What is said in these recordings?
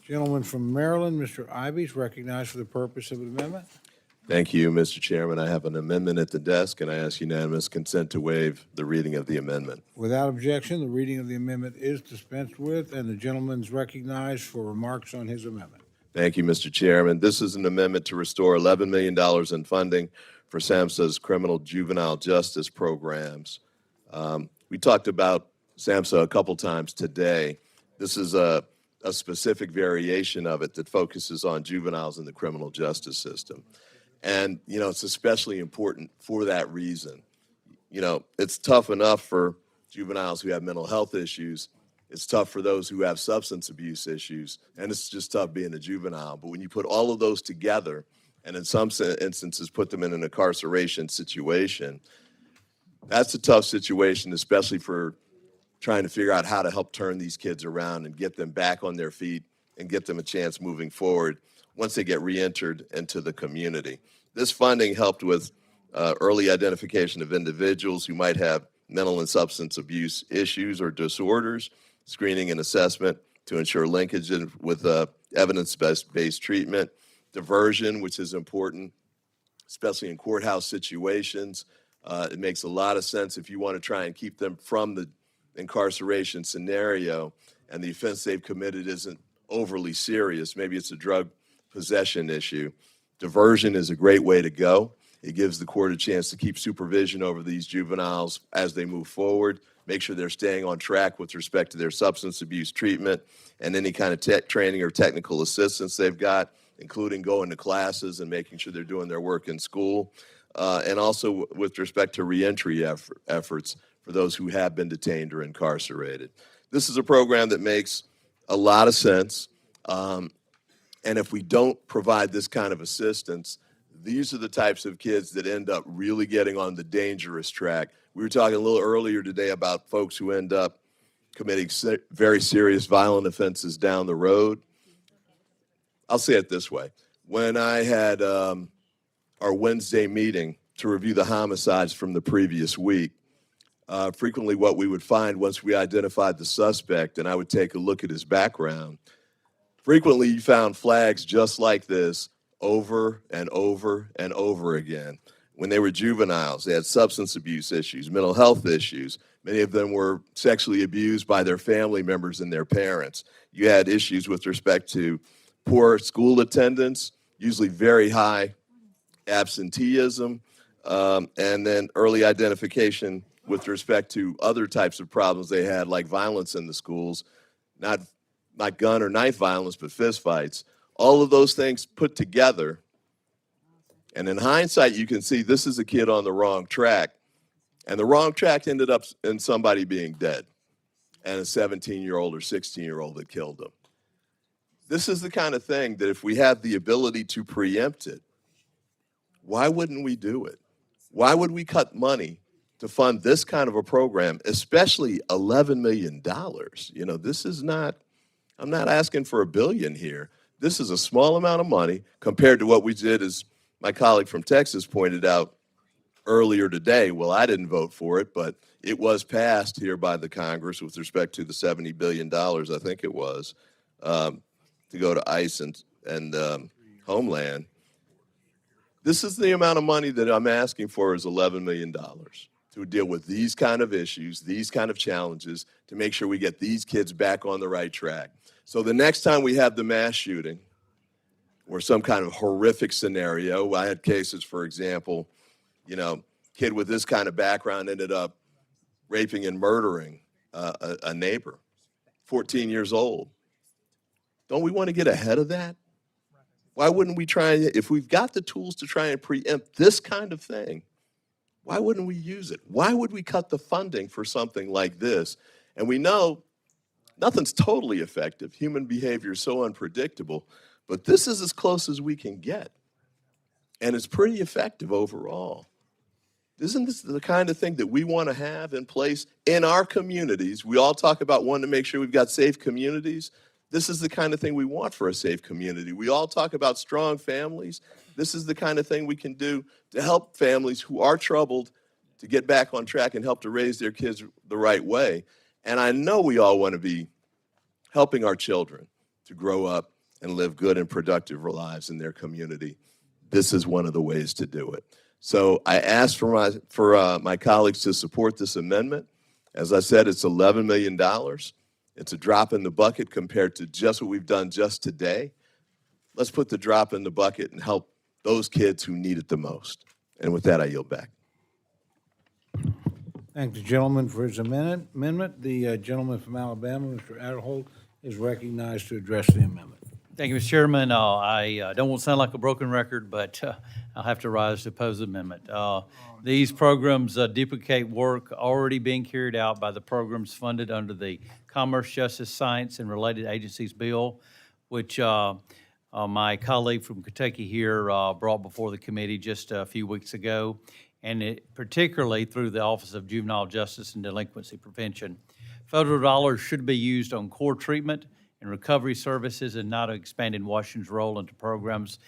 Gentleman from Maryland, Mr. Ivey, is recognized for the purpose of an amendment. Thank you, Mr. Chairman. I have an amendment at the desk, and I ask unanimous consent to waive the reading of the amendment. Without objection, the reading of the amendment is dispensed with, and the gentleman is recognized for remarks on his amendment. Thank you, Mr. Chairman. This is an amendment to restore $11 million in funding for SAMHSA's criminal juvenile justice programs. We talked about SAMHSA a couple times today. This is a specific variation of it that focuses on juveniles in the criminal justice system. And, you know, it's especially important for that reason. You know, it's tough enough for juveniles who have mental health issues. It's tough for those who have substance abuse issues. And it's just tough being a juvenile. But when you put all of those together, and in some instances put them in an incarceration situation, that's a tough situation, especially for trying to figure out how to help turn these kids around and get them back on their feet and get them a chance moving forward once they get re-entered into the community. This funding helped with early identification of individuals who might have mental and substance abuse issues or disorders, screening and assessment to ensure linkage with evidence-based treatment, diversion, which is important, especially in courthouse situations. It makes a lot of sense if you want to try and keep them from the incarceration scenario and the offense they've committed isn't overly serious. Maybe it's a drug possession issue. Diversion is a great way to go. It gives the court a chance to keep supervision over these juveniles as they move forward, make sure they're staying on track with respect to their substance abuse treatment and any kind of training or technical assistance they've got, including going to classes and making sure they're doing their work in school. And also with respect to reentry efforts for those who have been detained or incarcerated. This is a program that makes a lot of sense. And if we don't provide this kind of assistance, these are the types of kids that end up really getting on the dangerous track. We were talking a little earlier today about folks who end up committing very serious violent offenses down the road. I'll say it this way. When I had our Wednesday meeting to review the homicides from the previous week, frequently what we would find once we identified the suspect and I would take a look at his background, frequently you found flags just like this over and over and over again. When they were juveniles, they had substance abuse issues, mental health issues. Many of them were sexually abused by their family members and their parents. You had issues with respect to poor school attendance, usually very high absenteeism, and then early identification with respect to other types of problems they had, like violence in the schools, not gun or knife violence, but fist fights. All of those things put together. And in hindsight, you can see this is a kid on the wrong track. And the wrong track ended up in somebody being dead and a 17-year-old or 16-year-old that killed him. This is the kind of thing that if we had the ability to preempt it, why wouldn't we do it? Why would we cut money to fund this kind of a program, especially $11 million? You know, this is not, I'm not asking for $1 billion here. This is a small amount of money compared to what we did, as my colleague from Texas pointed out earlier today. Well, I didn't vote for it, but it was passed here by the Congress with respect to the $70 billion, I think it was, to go to ICE and Homeland. This is the amount of money that I'm asking for is $11 million to deal with these kind of issues, these kind of challenges, to make sure we get these kids back on the right track. So the next time we have the mass shooting or some kind of horrific scenario, I had cases, for example, you know, kid with this kind of background ended up raping and murdering a neighbor, 14 years old. Don't we want to get ahead of that? Why wouldn't we try, if we've got the tools to try and preempt this kind of thing, why wouldn't we use it? Why would we cut the funding for something like this? And we know nothing's totally effective. Human behavior is so unpredictable, but this is as close as we can get. And it's pretty effective overall. Isn't this the kind of thing that we want to have in place in our communities? We all talk about wanting to make sure we've got safe communities. This is the kind of thing we want for a safe community. We all talk about strong families. This is the kind of thing we can do to help families who are troubled to get back on track and help to raise their kids the right way. And I know we all want to be helping our children to grow up and live good and productive lives in their community. This is one of the ways to do it. So I asked for my colleagues to support this amendment. As I said, it's $11 million. It's a drop in the bucket compared to just what we've done just today. Let's put the drop in the bucket and help those kids who need it the most. And with that, I yield back. Thank the gentleman for his amendment. The gentleman from Alabama, Mr. Adderholt, is recognized to address the amendment. Thank you, Mr. Chairman. I don't want to sound like a broken record, but I'll have to rise to oppose the amendment. These programs duplicate work already being carried out by the programs funded under the Commerce, Justice, Science, and Related Agencies Bill, which my colleague from Kentucky here brought before the committee just a few weeks ago, and it particularly through the Office of Juvenile Justice and Delinquency Prevention. Federal dollars should be used on core treatment and recovery services and not expanding Washington's role into programs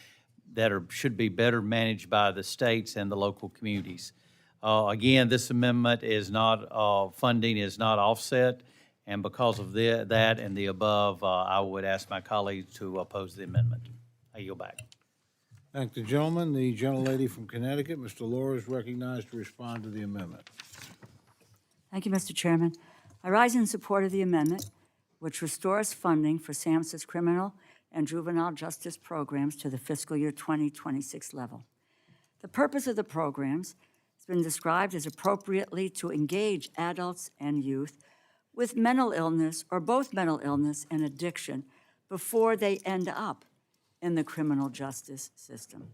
that should be better managed by the states and the local communities. Again, this amendment is not, funding is not offset, and because of that and the above, I would ask my colleagues to oppose the amendment. I yield back. Thank the gentleman. The gentlelady from Connecticut, Mr. Laura, is recognized to respond to the amendment. Thank you, Mr. Chairman. I rise in support of the amendment, which restores funding for SAMHSA's criminal and juvenile justice programs to the fiscal year 2026 level. The purpose of the programs has been described as appropriately to engage adults and youth with mental illness or both mental illness and addiction before they end up in the criminal justice system.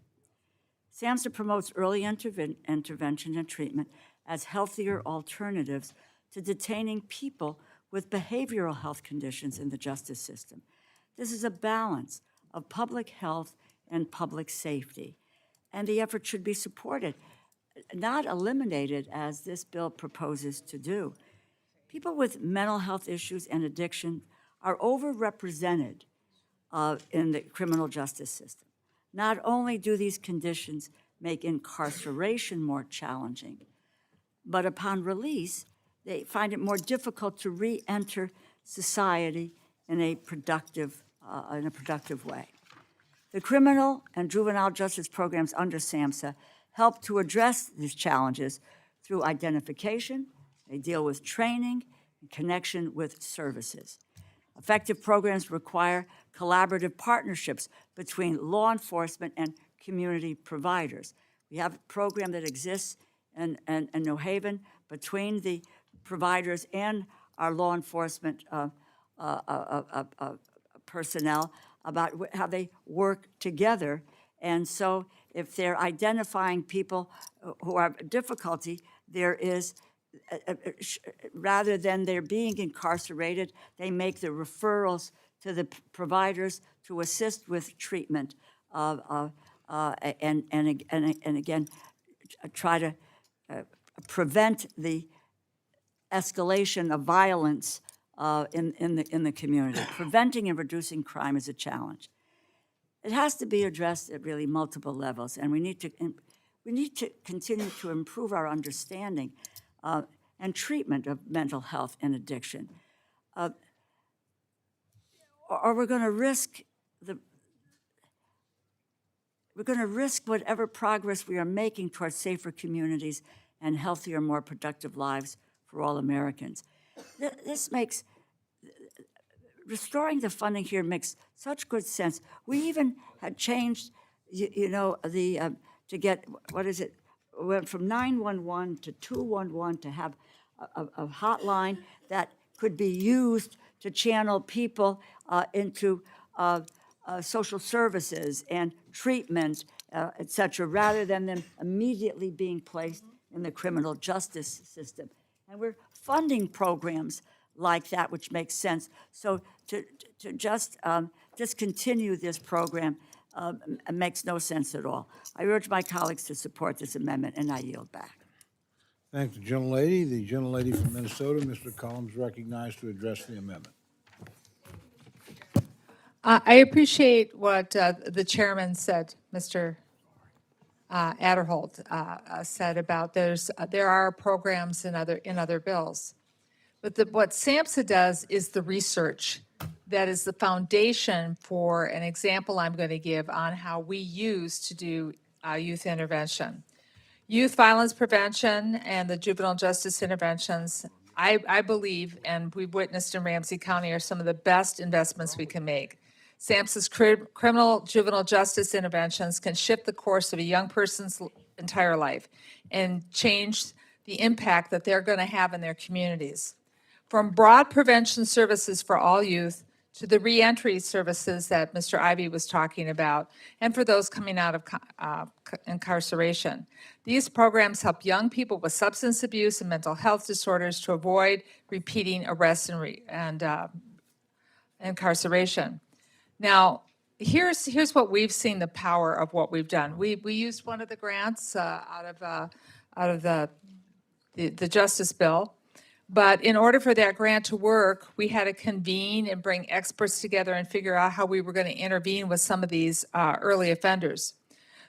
SAMHSA promotes early intervention and treatment as healthier alternatives to detaining people with behavioral health conditions in the justice system. This is a balance of public health and public safety, and the effort should be supported, not eliminated as this bill proposes to do. People with mental health issues and addiction are overrepresented in the criminal justice system. Not only do these conditions make incarceration more challenging, but upon release, they find it more difficult to re-enter society in a productive way. The criminal and juvenile justice programs under SAMHSA help to address these challenges through identification. They deal with training and connection with services. Effective programs require collaborative partnerships between law enforcement and community providers. We have a program that exists in New Haven between the providers and our law enforcement personnel about how they work together. And so if they're identifying people who have difficulty, there is, rather than their being incarcerated, they make the referrals to the providers to assist with treatment and again, try to prevent the escalation of violence in the community. Preventing and reducing crime is a challenge. It has to be addressed at really multiple levels, and we need to continue to improve our understanding and treatment of mental health and addiction, or we're going to risk whatever progress we are making towards safer communities and healthier, more productive lives for all Americans. This makes, restoring the funding here makes such good sense. We even had changed, to get, what is it, went from 911 to 211 to have a hotline that could be used to channel people into social services and treatment, et cetera, rather than them immediately being placed in the criminal justice system. And we're funding programs like that, which makes sense. So to just discontinue this program makes no sense at all. I urge my colleagues to support this amendment, and I yield back. Thank the gentlelady. The gentlelady from Minnesota, Mr. Collins, recognized to address the amendment. I appreciate what the chairman said, Mr. Adderholt said about there are programs in other bills, but what SAMHSA does is the research that is the foundation for an example I'm going to give on how we use to do youth intervention. Youth violence prevention and the juvenile justice interventions, I believe, and we've witnessed in Ramsey County, are some of the best investments we can make. SAMHSA's criminal juvenile justice interventions can shift the course of a young person's entire life and change the impact that they're going to have in their communities. From broad prevention services for all youth to the reentry services that Mr. Ivy was talking about, and for those coming out of incarceration. These programs help young people with substance abuse and mental health disorders to avoid repeating arrests and incarceration. Now, here's what we've seen the power of what we've done. We used one of the grants out of the Justice Bill. But in order for that grant to work, we had to convene and bring experts together and figure out how we were going to intervene with some of these early offenders.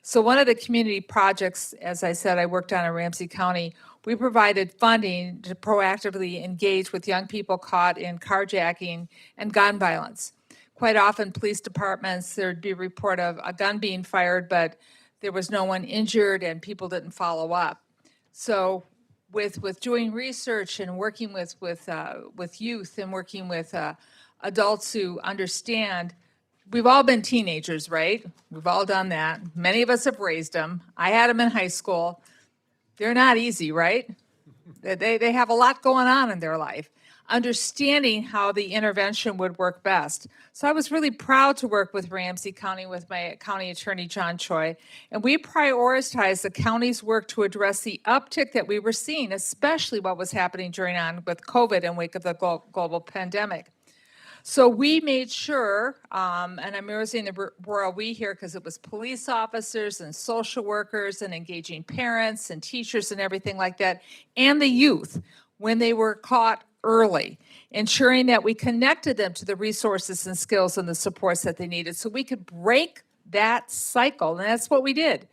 So one of the community projects, as I said, I worked on in Ramsey County, we provided funding to proactively engage with young people caught in carjacking and gun violence. Quite often, police departments, there'd be a report of a gun being fired, but there was no one injured and people didn't follow up. So with doing research and working with youth and working with adults who understand, we've all been teenagers, right? We've all done that. Many of us have raised them. I had them in high school. They're not easy, right? They have a lot going on in their life. Understanding how the intervention would work best. So I was really proud to work with Ramsey County with my county attorney, John Choi, and we prioritized the county's work to address the uptick that we were seeing, especially what was happening with COVID in wake of the global pandemic. So we made sure, and I'm using the royal we here because it was police officers and social workers and engaging parents and teachers and everything like that, and the youth when they were caught early, ensuring that we connected them to the resources and skills and the supports that they needed so we could break that cycle, and that's what we did.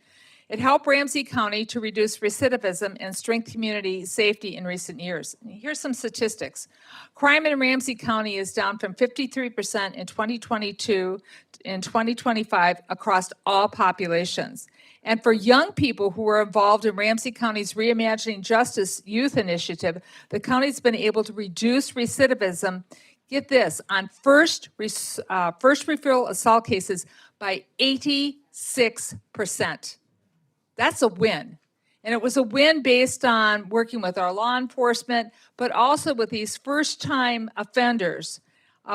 It helped Ramsey County to reduce recidivism and strengthen community safety in recent years. Here's some statistics. Crime in Ramsey County is down from 53% in 2022 in 2025 across all populations. And for young people who are involved in Ramsey County's Reimagining Justice Youth Initiative, the county's been able to reduce recidivism, get this, on first referral assault cases by 86%. That's a win. And it was a win based on working with our law enforcement, but also with these first-time offenders,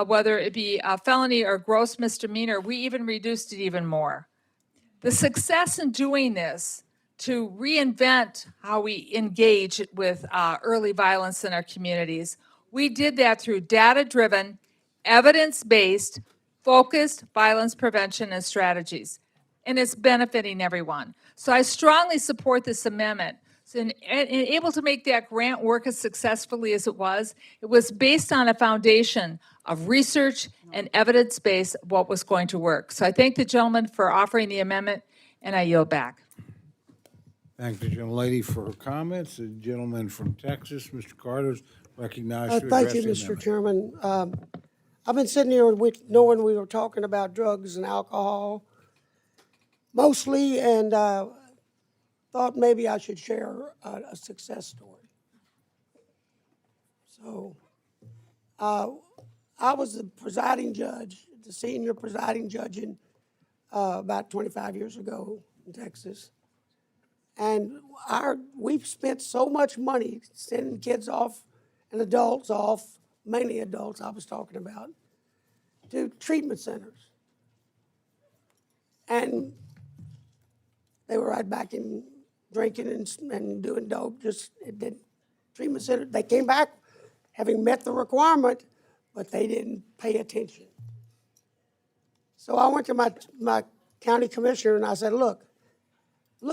whether it be a felony or gross misdemeanor, we even reduced it even more. The success in doing this to reinvent how we engage with early violence in our communities, we did that through data-driven, evidence-based, focused violence prevention and strategies. And it's benefiting everyone. So I strongly support this amendment. And able to make that grant work as successfully as it was based on a foundation of research and evidence-based what was going to work. So I thank the gentleman for offering the amendment, and I yield back. Thank the gentlelady for her comments. The gentleman from Texas, Mr. Carter's recognized to address Thank you, the Mr. amendment. Chairman. I've been sitting here knowing we were talking about drugs and alcohol mostly, and thought maybe I should share a success story. So I was the presiding judge, the senior presiding judge in about 25 years ago in Texas. And we've spent so much money sending kids off and adults off, mainly adults I was talking about, to treatment centers. And they were right back in drinking and doing dope, just it did treatment center. They came back having met the requirement, but they didn't pay attention. So I went to my county commissioner and I said, look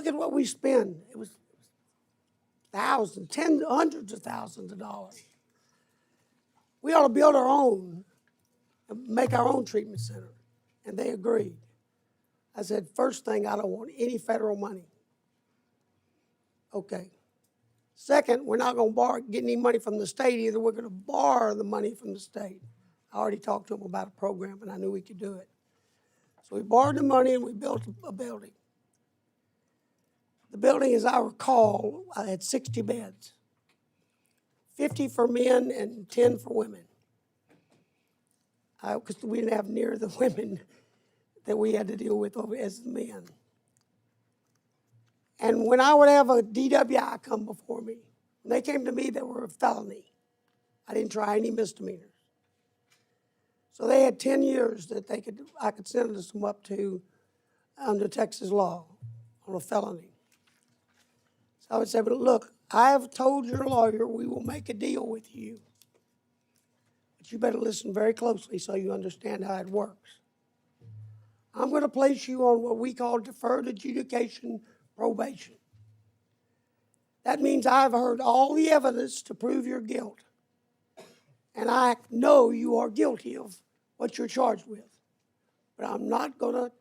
at what we spend. It was thousands, hundreds of thousands of dollars. We ought to build our own and make our own treatment center. And they agreed. I said, first thing, I don't want any federal money. Okay. Second, we're not going to get any money from the state either. We're going to borrow the money from the state. I already talked to him about a program, and I knew we could do it. So we borrowed the money and we built a building. The building, as I recall, had 60 beds, 50 for men and 10 for women. Because we didn't have near the women that we had to deal with as the men. And when I would have a DWI come before me, when they came to me, they were a felony. I didn't try any misdemeanors. So they had 10 years that I could sentence them up to under Texas law on a felony. So I would say, but look, I have told your lawyer we will make a deal with you. But you better listen very closely so you understand how it works. I'm going to place you on what we call deferred adjudication probation. That means I've heard all the evidence to prove your guilt. And I know you are guilty of what you're charged with. But I'm not going to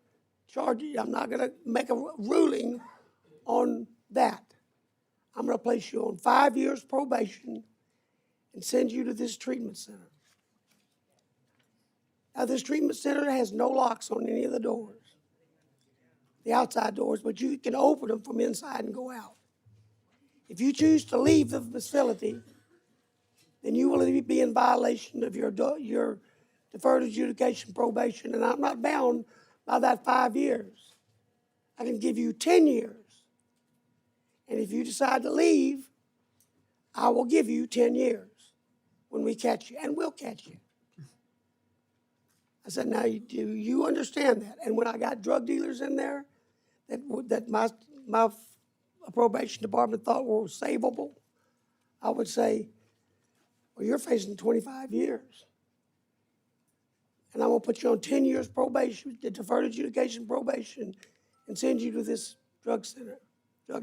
charge you. I'm not going to make a ruling on that. I'm going to place you on 5 years probation and send you to this treatment center. Now, this treatment center has no locks on any of the doors, the outside doors, but you can open them from inside and go out. If you choose to leave the facility, then you will be in violation of your deferred adjudication probation, and I'm not bound by that 5 years. I can give you 10 years. And if you decide to leave, I will give you 10 years when we catch you, and we'll catch you. I said, now, do you understand that? And when I got drug dealers in there that my probation department thought were savable, I would say, well, you're facing 25 years. And I'm going to put you on 10 years probation, the deferred adjudication probation, and send you to this drug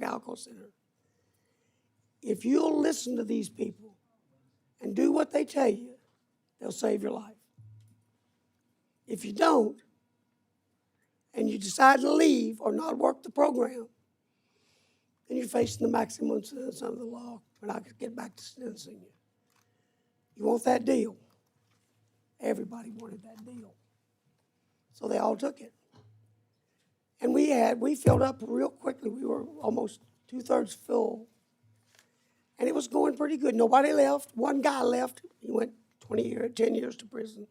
alcohol center. If you'll listen to these people and do what they tell you, they'll save your life. If you don't, and you decide to leave or not work the program, then you're facing the maximum sentence under the law when I could get back to sentencing you. You want that deal? Everybody wanted that deal. So they all took it. And we filled up real quickly. We were almost 2/3 full. And it was going pretty good. Nobody left. One guy left. He went 10 years to prison.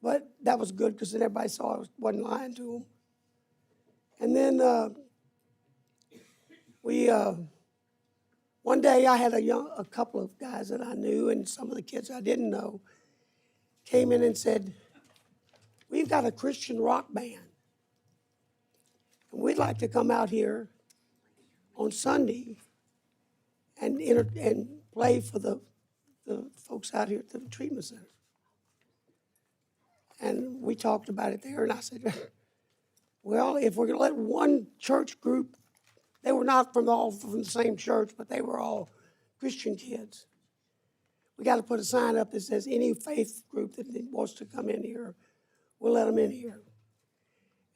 But that was good because then everybody saw I wasn't lying to them. And then one day I had a couple of guys that I knew and some of the kids I didn't know came in and said, we've got a Christian rock band. And we'd like to come out here on Sunday and play for the folks out here at the treatment center. And we talked about it there, and I said, well, if we're going to let one church group, they were not all from the same church, but they were all Christian kids. We got to put a sign up that says any faith group that wants to come in here, we'll let them in here.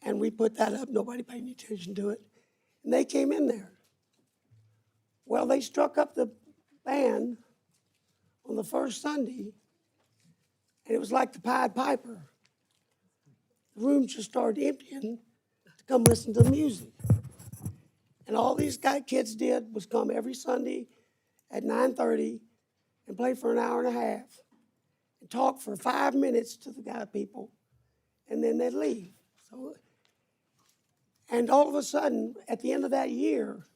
And we put that up. Nobody paid any attention to it. And they came in there. Well, they struck up the band on the first Sunday, and it was like the Pied Piper. The room just started emptying to come listen to the music. And all these kids did was come every Sunday at 9:30 and play for an hour and a half and talk for 5 minutes to the people, and then they'd leave. And all of a sudden, at the end of that year,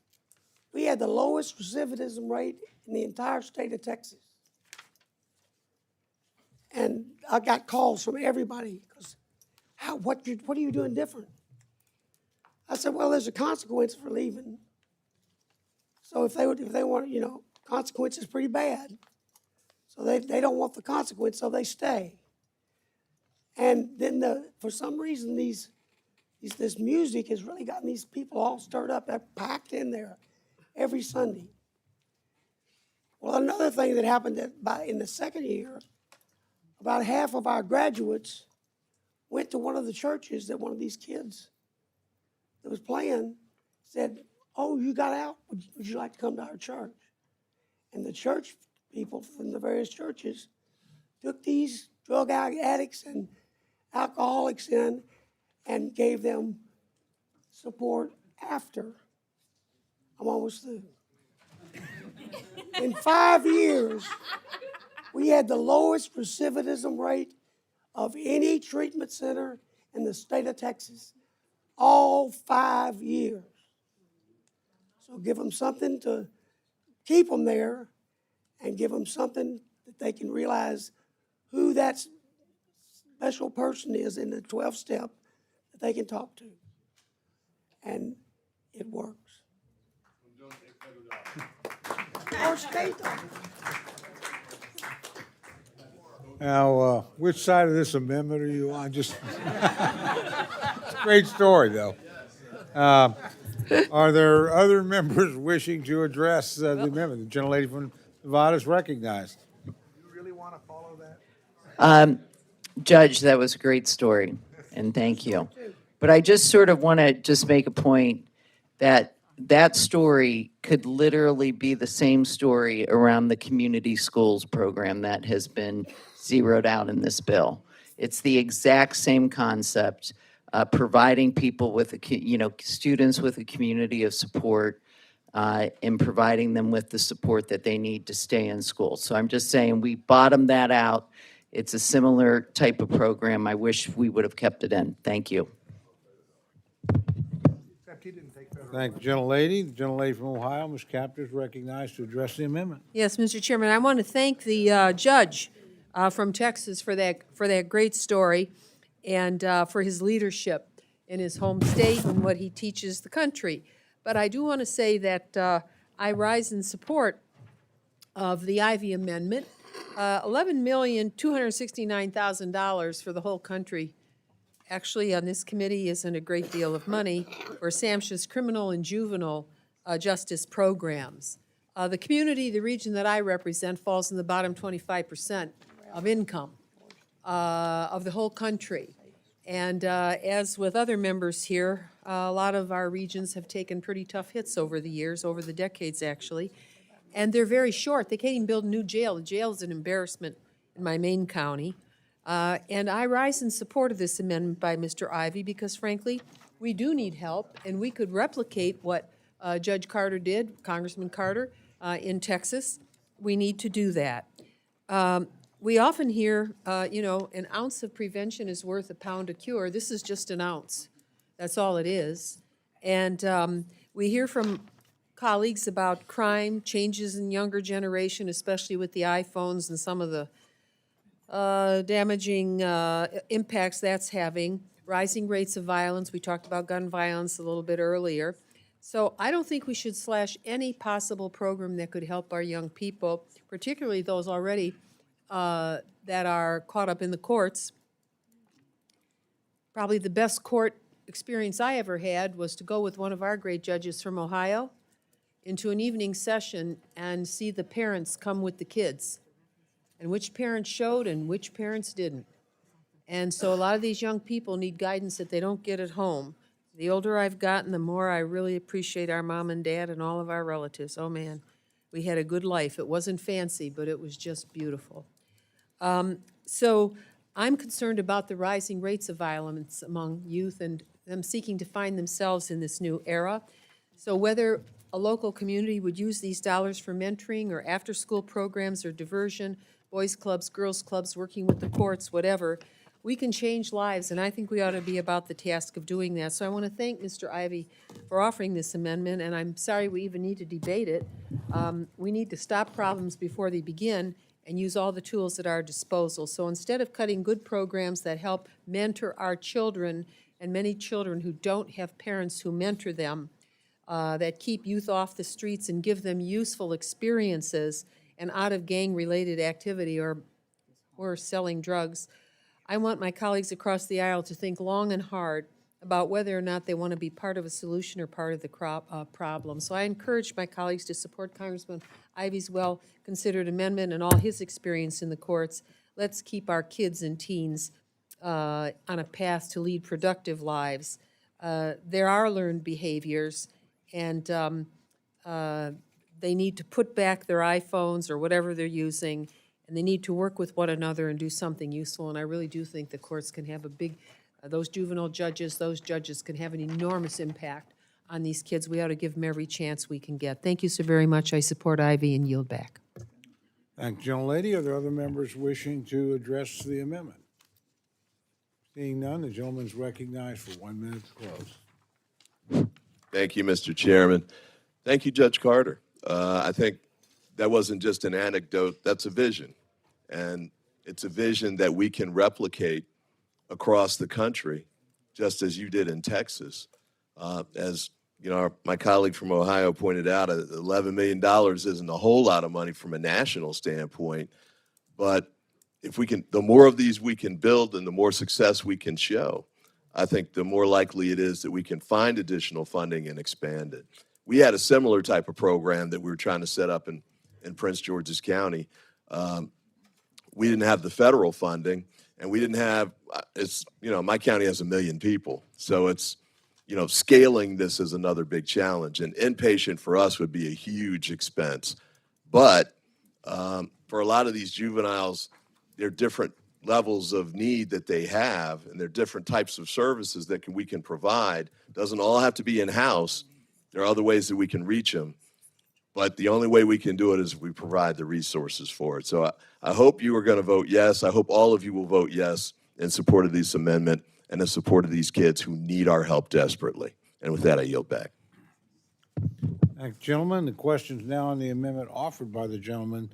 we had the lowest recidivism rate in the entire state of Texas. And I got calls from everybody because, what are you doing different? I said, well, there's a consequence for leaving. So if they want, consequence is pretty bad. So they don't want the consequence, so they stay. And then for some reason, this music has really gotten these people all stirred up. They're packed in there every Sunday. Well, another thing that happened in the second year, about half of our graduates went to one of the churches that one of these kids that was playing said, oh, you got out? Would you like to come to our church? And the church people from the various churches took these drug addicts and alcoholics in and gave them support after. I'm almost through. In 5 years, we had the lowest recidivism rate of any treatment center in the state of Texas, all 5 years. So give them something to keep them there and give them something that they can realize who that special person is in the 12-step that they can talk to. And it works. Our state does. Now, which side of this amendment are you on? Just, it's a great story, though. Are there other members wishing to address the amendment? The gentlelady from Nevada is recognized. You really want to follow that? Judge, that was a great story, and thank you. But I just sort of want to just make a point that that story could literally be the same story around the community schools program that has been zeroed out in this bill. It's the exact same concept, providing people with, students with a community of support, and providing them with the support that they need to stay in school. So I'm just saying we bottomed that out. It's a similar type of program. I wish we would have kept it in. Thank you. Except he didn't take federal. Thank the gentlelady. The gentlelady from Ohio, Ms. Capter, is recognized to address the amendment. Yes, Mr. Chairman, I want to thank the judge from Texas for that great story and for his leadership in his home state and what he teaches the country. But I do want to say that I rise in support of the Ivy Amendment. $11,269,000 for the whole country actually on this committee isn't a great deal of money for SAMHSA's criminal and juvenile justice programs. The community, the region that I represent, falls in the bottom 25% of income of the whole country. And as with other members here, a lot of our regions have taken pretty tough hits over the years, over the decades actually, and they're very short. They can't even build a new jail. The jail is an embarrassment in my main county. And I rise in support of this amendment by Mr. Ivy because frankly, we do need help, and we could replicate what Judge Carter did, Congressman Carter, in Texas. We need to do that. We often hear, an ounce of prevention is worth a pound of cure. This is just an ounce. That's all it is. And we hear from colleagues about crime, changes in younger generation, especially with the iPhones and some of the damaging impacts that's having, rising rates of violence. We talked about gun violence a little bit earlier. So I don't think we should slash any possible program that could help our young people, particularly those already that are caught up in the courts. Probably the best court experience I ever had was to go with one of our great judges from Ohio into an evening session and see the parents come with the kids, and which parents showed and which parents didn't. And so a lot of these young people need guidance that they don't get at home. The older I've gotten, the more I really appreciate our mom and dad and all of our relatives. Oh, man, we had a good life. It wasn't fancy, but it was just beautiful. So I'm concerned about the rising rates of violence among youth and them seeking to find themselves in this new era. So whether a local community would use these dollars for mentoring or after-school programs or diversion, boys clubs, girls clubs, working with the courts, whatever, we can change lives, and I think we ought to be about the task of doing that. So I want to thank Mr. Ivy for offering this amendment, and I'm sorry we even need to debate it. We need to stop problems before they begin and use all the tools at our disposal. So instead of cutting good programs that help mentor our children, and many children who don't have parents who mentor them, that keep youth off the streets and give them useful experiences and out of gang-related activity or selling drugs, I want my colleagues across the aisle to think long and hard about whether or not they want to be part of a solution or part of the problem. So I encourage my colleagues to support Congressman Ivy's well-considered amendment and all his experience in the courts. Let's keep our kids and teens on a path to lead productive lives. There are learned behaviors, and they need to put back their iPhones or whatever they're using and they need to work with one another and do something useful. And I really do think the courts can have a big, those juvenile judges, those judges can have an enormous impact on these kids. We ought to give them every chance we can get. Thank you so very much. I support Ivy and yield back. Thank you, gentlelady. Are there other members wishing to address the amendment? Seeing none, the gentleman is recognized for 1 minute to close. Thank you, Mr. Chairman. Thank you, Judge Carter. I think that wasn't just an anecdote, that's a vision. And it's a vision that we can replicate across the country, just as you did in Texas. As you know, my colleague from Ohio pointed out, $11 million isn't a whole lot of money from a national standpoint, but if we can, the more of these we can build and the more success we can show, I think the more likely it is that we can find additional funding and expand it. We had a similar type of program that we were trying to set up in Prince George's County. We didn't have the federal funding, and we didn't have, my county has 1 million people, so it's, scaling this is another big challenge. And inpatient for us would be a huge expense. But for a lot of these juveniles, there are different levels of need that they have, and there are different types of services that we can provide. Doesn't all have to be in-house. There are other ways that we can reach them. But the only way we can do it is if we provide the resources for it. So I hope you are going to vote yes. I hope all of you will vote yes in support of this amendment and in support of these kids who need our help desperately. And with that, I yield back. Thank you, gentlemen. The question is now on the amendment offered by the gentleman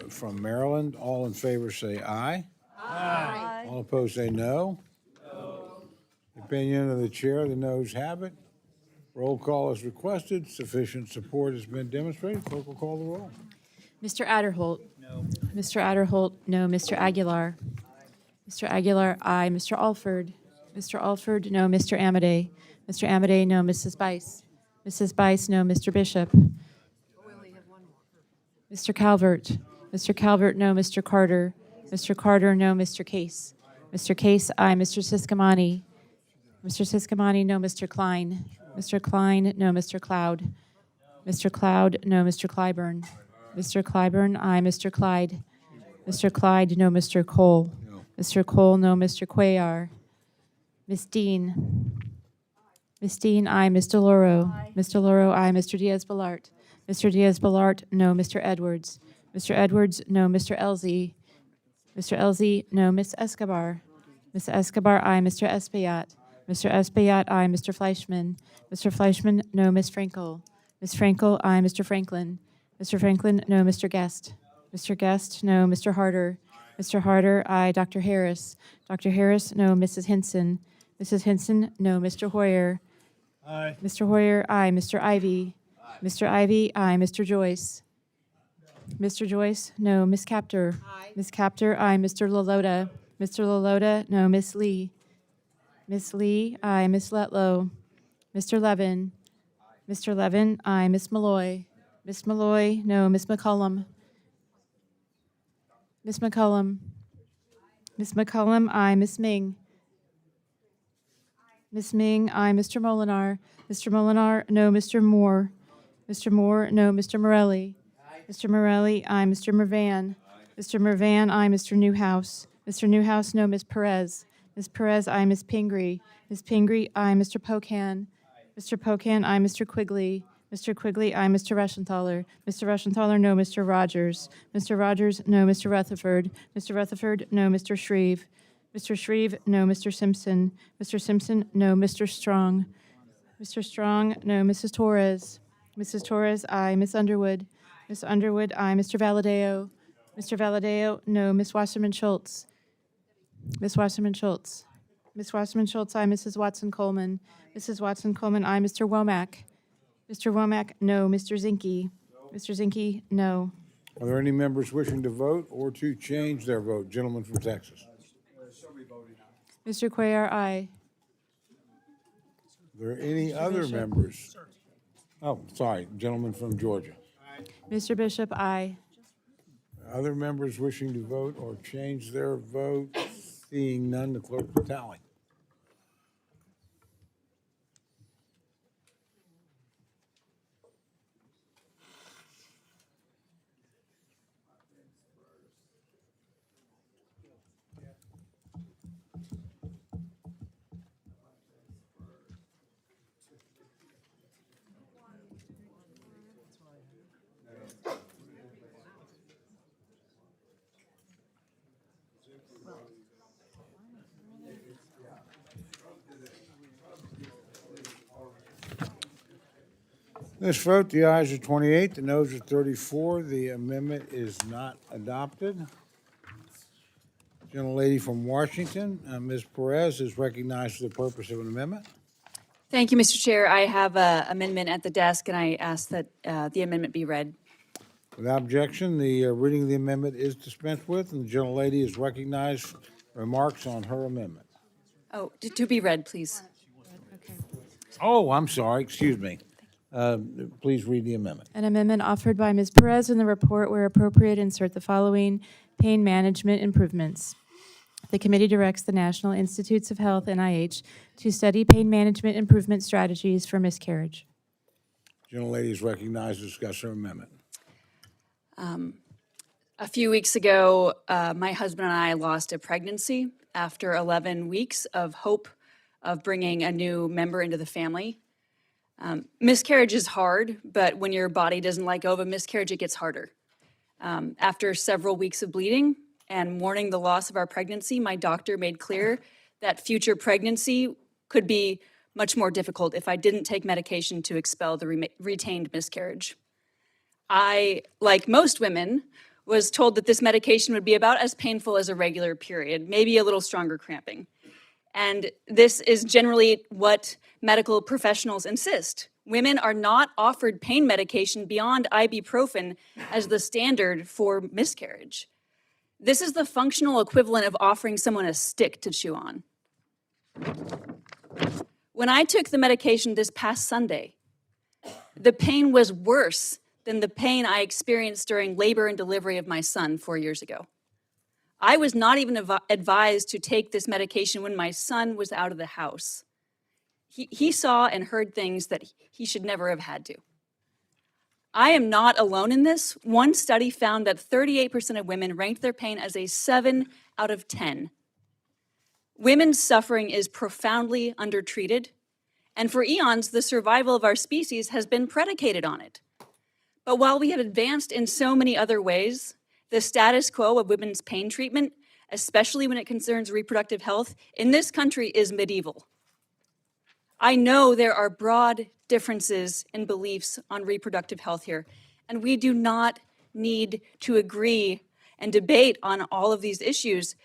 from Maryland. All in favor say aye. Aye. All opposed say no. No. Opinion of the chair, the noes have it. Roll call is requested. Sufficient support has been demonstrated. Clerk will call the roll. Mr. Adderholt? No. Mr. Adderholt, no. Mr. Aguilar? Mr. Aguilar, aye. Mr. Alford? Mr. Alford, no. Mr. Amade? Mr. Amade, no. Mrs. Bice? Mrs. Bice, no. Mr. Bishop? Mr. Calvert? Mr. Calvert, no. Mr. Carter? Mr. Carter, no. Mr. Case? Mr. Case, aye. Mr. Siscomani? Mr. Siscomani, no. Mr. Klein? Mr. Klein, no. Mr. Cloud? Mr. Cloud, no. Mr. Clyburn? Mr. Clyburn, aye. Mr. Clyde? Mr. Clyde, no. Mr. Cole? Mr. Cole, no. Mr. Cuellar? Ms. Dean? Ms. Dean, aye. Ms. DeLauro? Ms. DeLauro, aye. Mr. Diaz-Balart? Mr. Diaz-Balart, no. Mr. Edwards? Mr. Edwards, no. Mr. Elzey? Mr. Elzey, no. Ms. Escobar? Ms. Escobar, aye. Mr. Espaillat? Mr. Espaillat, aye. Mr. Fleischman? Mr. Fleischman, no. Ms. Frankel? Ms. Frankel, aye. Mr. Franklin? Mr. Franklin, no. Mr. Guest? Mr. Guest, no. Mr. Harder? Mr. Harder, aye. Dr. Harris? Dr. Harris, no. Mrs. Hinson? Mrs. Hinson, no. Mr. Hoyer? Aye. Mr. Hoyer, aye. Mr. Ivy? Mr. Ivy, aye. Mr. Joyce? Mr. Joyce, no. Ms. Capter? Aye. Ms. Capter, aye. Mr. LaLota? Mr. LaLota, no. Ms. Lee? Ms. Lee, aye. Ms. Letlow? Mr. Levin? Mr. Levin, aye. Ms. Malloy? Ms. Malloy, no. Ms. McCollum? Ms. McCollum? Ms. McCollum, aye. Ms. Ming? Ms. Ming, aye. Mr. Molinar? Mr. Molinar, no. Mr. Moore? Mr. Moore, no. Mr. Morelli? Mr. Morelli, aye. Mr. Mervan? Mr. Mervan, aye. Mr. Newhouse? Mr. Newhouse, no. Ms. Perez? Ms. Perez, aye. Ms. Pingree? Ms. Pingree, aye. Mr. Pocan? Mr. Pocan, aye. Mr. Quigley? Mr. Quigley, aye. Mr. Reschenthaler? Mr. Reschenthaler, no. Mr. Rogers? Mr. Rogers, no. Mr. Rutherford? Mr. Rutherford, no. Mr. Shreve? Mr. Shreve, no. Mr. Simpson? Mr. Simpson, no. Mr. Strong? Mr. Strong, no. Mrs. Torres? Mrs. Torres, aye. Ms. Underwood? Ms. Underwood, aye. Mr. Valadeo? Mr. Valadeo, no. Ms. Wasserman Schultz? Ms. Wasserman Schultz? Ms. Wasserman Schultz, aye. Mrs. Watson Coleman? Mrs. Watson Coleman, aye. Mr. Womack? Mr. Womack, no. Mr. Zinke? Mr. Zinke, no. Are there any members wishing to vote or to change their vote? Gentleman from Texas. Mr. Cuellar, aye. Are there any other members? Oh, sorry, gentleman from Georgia. Mr. Bishop, aye. Other members wishing to vote or change their vote? Seeing none, the clerk will tally. This vote, the ayes are 28, the noes are 34. The amendment is not adopted. Gentlelady from Washington, Ms. Perez, is recognized for the purpose of an amendment. Thank you, Mr. Chair. I have an amendment at the desk, and I ask that the amendment be read. Without objection, the reading of the amendment is dispensed with, and the gentlelady is recognized for remarks on her amendment. Oh, to be read, please. Oh, I'm sorry, excuse me. Please read the amendment. An amendment offered by Ms. Perez in the report where appropriate insert the following pain management improvements. The committee directs the National Institutes of Health, NIH, to study pain management improvement strategies for miscarriage. Gentlelady is recognized to discuss her amendment. A few weeks ago, my husband and I lost a pregnancy after 11 weeks of hope of bringing a new member into the family. Miscarriage is hard, but when your body doesn't let go of a miscarriage, it gets harder. After several weeks of bleeding and mourning the loss of our pregnancy, my doctor made clear that future pregnancy could be much more difficult if I didn't take medication to expel the retained miscarriage. I, like most women, was told that this medication would be about as painful as a regular period, maybe a little stronger cramping. And this is generally what medical professionals insist. Women are not offered pain medication beyond ibuprofen as the standard for miscarriage. This is the functional equivalent of offering someone a stick to chew on. When I took the medication this past Sunday, the pain was worse than the pain I experienced during labor and delivery of my son 4 years ago. I was not even advised to take this medication when my son was out of the house. He saw and heard things that he should never have had to. I am not alone in this. One study found that 38% of women ranked their pain as a 7 out of 10. Women's suffering is profoundly undertreated, and for eons, the survival of our species has been predicated on it. But while we have advanced in so many other ways, the status quo of women's pain treatment, especially when it concerns reproductive health, in this country is medieval. I know there are broad differences in beliefs on reproductive health here, and we do not need to agree and debate on all of these issues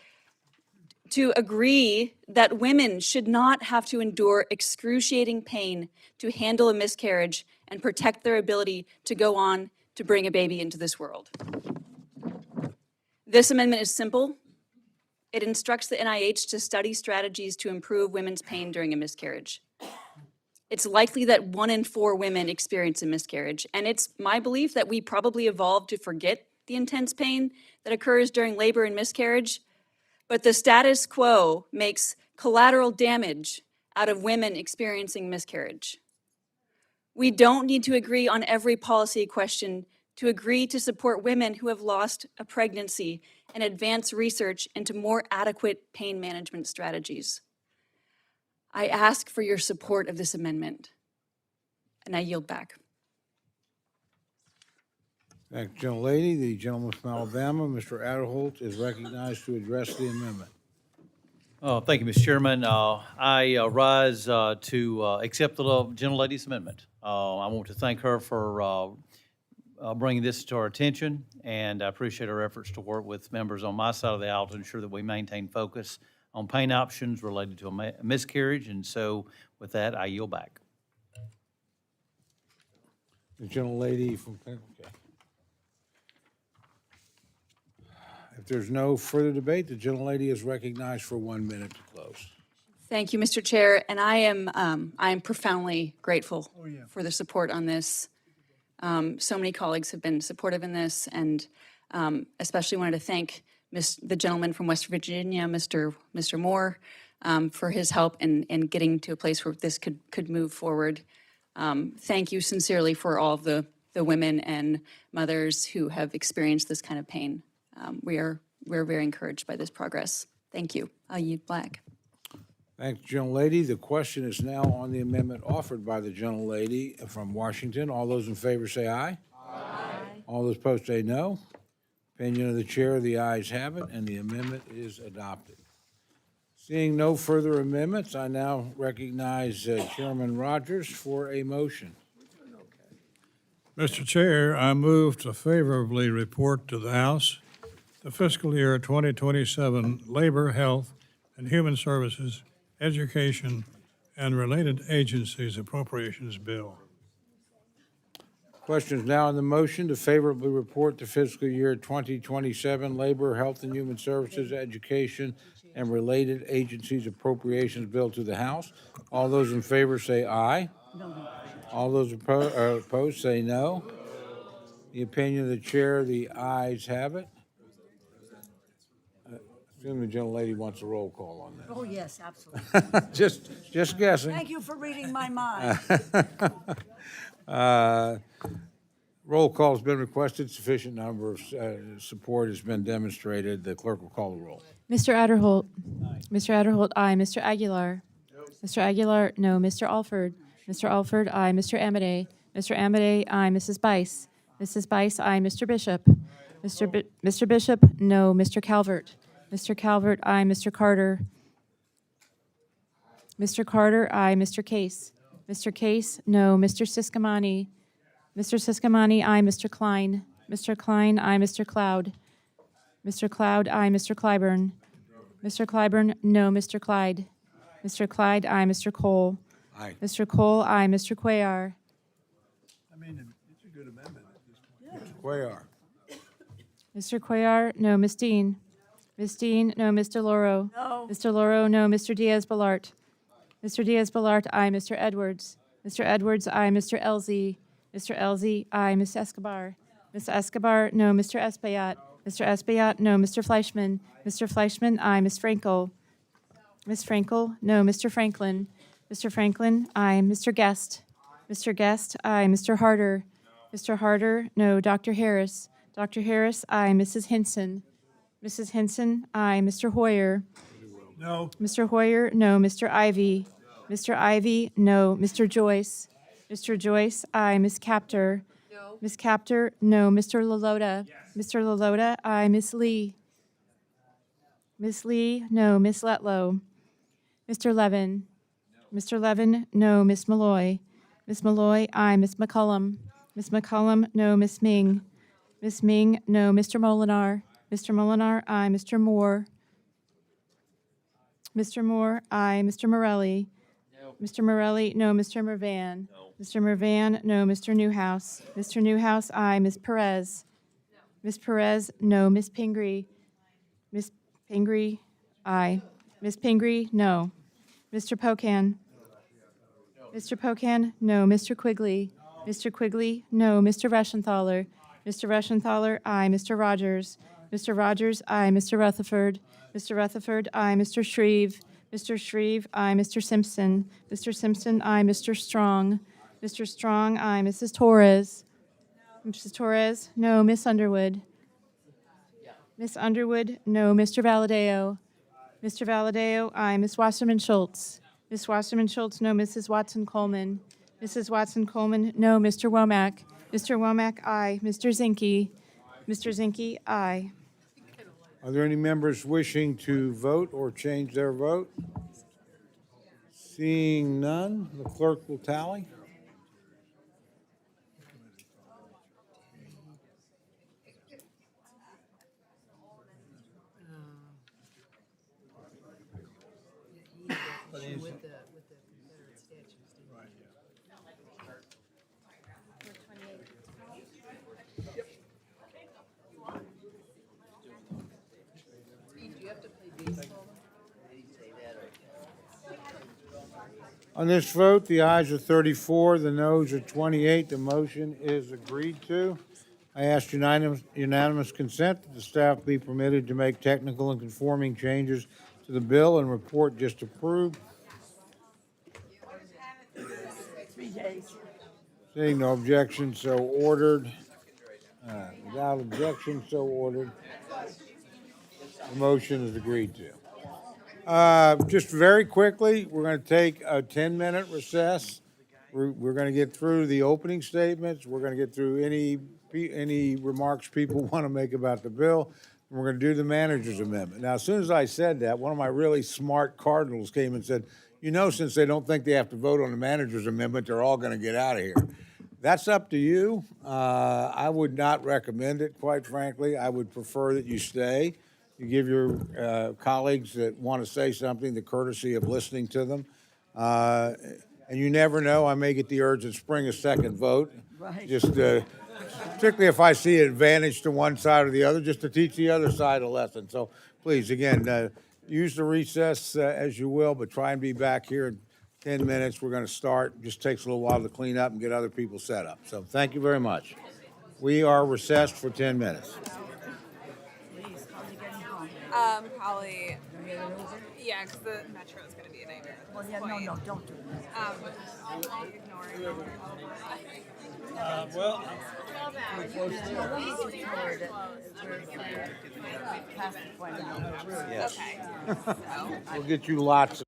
to agree that women should not have to endure excruciating pain to handle a miscarriage and protect their ability to go on to bring a baby into this world. This amendment is simple. It instructs the NIH to study strategies to improve women's pain during a miscarriage. It's likely that 1 in 4 women experience a miscarriage, and it's my belief that we probably evolved to forget the intense pain that occurs during labor and miscarriage, but the status quo makes collateral damage out of women experiencing miscarriage. We don't need to agree on every policy question to agree to support women who have lost a pregnancy and advance research into more adequate pain management strategies. I ask for your support of this amendment, and I yield back. Thank you, gentlelady. The gentleman from Alabama, Mr. Aderholt, is recognized to address the amendment. Thank you, Mr. Chairman. I rise to accept the gentlelady's amendment. I want to thank her for bringing this to our attention, and I appreciate her efforts to work with members on my side of the aisle to ensure that we maintain focus on pain options related to a miscarriage. And so with that, I yield back. The gentlelady from, okay. If there's no further debate, the gentlelady is recognized for 1 minute to close. Thank you, Mr. Chair, and I am profoundly grateful for the support on this. So many colleagues have been supportive in this, and especially wanted to thank the gentleman from West Virginia, Mr. Moore, for his help in getting to a place where this could move forward. Thank you sincerely for all of the women and mothers who have experienced this kind of pain. We're very encouraged by this progress. Thank you. I'll yield back. Thank you, gentlelady. The question is now on the amendment offered by the gentlelady from Washington. All those in favor say aye. Aye. All those opposed say no. Opinion of the chair, the ayes have it, and the amendment is adopted. Seeing no further amendments, I now recognize Chairman Rogers for a motion. Mr. Chair, I move to favorably report to the House the fiscal year 2027 Labor, Health, and Human Services, Education, and Related Agencies Appropriations Bill. Questions now on the motion to favorably report the fiscal year 2027 Labor, Health, and Human Services, Education, and Related Agencies Appropriations Bill to the House. All those in favor say aye. All those opposed say no. The opinion of the chair, the ayes have it. Assume the gentlelady wants a roll call on Oh, yes, absolutely. that. Just guessing. Thank you for reading my mind. Roll call's been requested. Sufficient number of support has been demonstrated. The clerk will call the roll. Mr. Adderholt. Mr. Adderholt, aye. Mr. Aguilar. Mr. Aguilar, no. Mr. Alford. Mr. Alford, aye. Mr. Amade. Mr. Amade, aye. Mrs. Bice. Mrs. Bice, aye. Mr. Bishop. Mr. Bishop, no. Mr. Calvert. Mr. Calvert, aye. Mr. Carter. Mr. Carter, aye. Mr. Case. Mr. Case, no. Mr. Siscomani. Mr. Siscomani, aye. Mr. Klein. Mr. Klein, aye. Mr. Cloud. Mr. Cloud, aye. Mr. Clyburn. Mr. Clyburn, no. Mr. Clyde. Mr. Clyde, aye. Mr. Cole. Aye. Mr. Cole, aye. Mr. Cuellar. I mean, it's a good amendment at this point. Cuellar. Mr. Cuellar, no. Ms. Dean. Ms. Dean, no. Mr. Loro. No. Mr. Loro, no. Mr. Diaz-Balart. Mr. Diaz-Balart, aye. Mr. Edwards. Mr. Edwards, aye. Mr. Elzey. Mr. Elzey, aye. Ms. Escobar. Ms. Escobar, no. Mr. Espaillat. Mr. Espaillat, no. Mr. Fleischman. Mr. Fleischman, aye. Ms. Frankel. Ms. Frankel, no. Mr. Franklin. Mr. Franklin, aye. Mr. Guest. Mr. Guest, aye. Mr. Harder. Mr. Harder, no. Dr. Harris. Dr. Harris, aye. Mrs. Hinson. Mrs. Hinson, aye. Mr. Hoyer. No. Mr. Hoyer, no. Mr. Ivy. Mr. Ivy, no. Mr. Joyce. Mr. Joyce, aye. Ms. Captor. No. Ms. Captor, no. Mr. Lalota. Mr. Lalota, aye. Ms. Lee. Ms. Lee, no. Ms. Letlow. Mr. Levin. Mr. Levin, no. Ms. Malloy. Ms. Malloy, aye. Ms. McCullum. Ms. McCullum, no. Ms. Ming. Ms. Ming, no. Mr. Molinar. Mr. Molinar, aye. Mr. Moore. Mr. Moore, aye. Mr. Morelli. Mr. Morelli, no. Mr. Mervan. Mr. Mervan, no. Mr. Newhouse. Mr. Newhouse, aye. Ms. Perez. Ms. Perez, no. Ms. Pingree. Ms. Pingree, aye. Ms. Pingree, no. Mr. Pocan. Mr. Pocan, no. Mr. Quigley. Mr. Quigley, no. Mr. Reschenthaler. Mr. Reschenthaler, aye. Mr. Rogers. Mr. Rogers, aye. Mr. Rutherford. Mr. Rutherford, aye. Mr. Shreve. Mr. Shreve, aye. Mr. Simpson. Mr. Simpson, aye. Mr. Strong. Mr. Strong, aye. Mrs. Torres. Mrs. Torres, no. Miss Underwood. Miss Underwood, no. Mr. Valadeo. Mr. Valadeo, aye. Miss Wasserman Schultz. Miss Wasserman Schultz, no. Mrs. Watson Coleman. Mrs. Watson Coleman, no. Mr. Womack. Mr. Womack, aye. Mr. Zinke. Mr. Zinke, aye. Are there any members wishing to vote or change their vote? Seeing none, the clerk will tally. On this vote, the ayes are 34, the noes are 28. The motion is agreed to. I ask unanimous consent that the staff be permitted to make technical and conforming changes to the bill and report just approved. 3 days. Seeing no objection, so ordered. Without objection, so ordered. The motion is agreed to. Just very quickly, we're going to take a 10-minute recess. We're going to get through the opening statements. We're going to get through any remarks people want to make about the bill. And we're going to do the manager's amendment. Now, as soon as I said that, one of my really smart cardinals came and said, you know, since they don't think they have to vote on the manager's amendment, they're all going to get out of here. That's up to you. I would not recommend it, quite frankly. I would prefer that you stay. You give your colleagues that want to say something the courtesy of listening to them. And you never know, I may get the urge to spring a second vote. Right. Just particularly if I see an advantage to one side or the other, just to teach the other side a lesson. So please, again, use the recess as you will, but try and be back here in 10 minutes. We're going to start. Just takes a little while to clean up and get other people set up. So thank you very much. We are recessed for 10 minutes. Probably. Yeah, because the metro is going to be a nightmare at Well, this yeah, no, point. no, don't do that. I'll ignore it. Past the point of no return. Yes. Okay. We'll get you lots of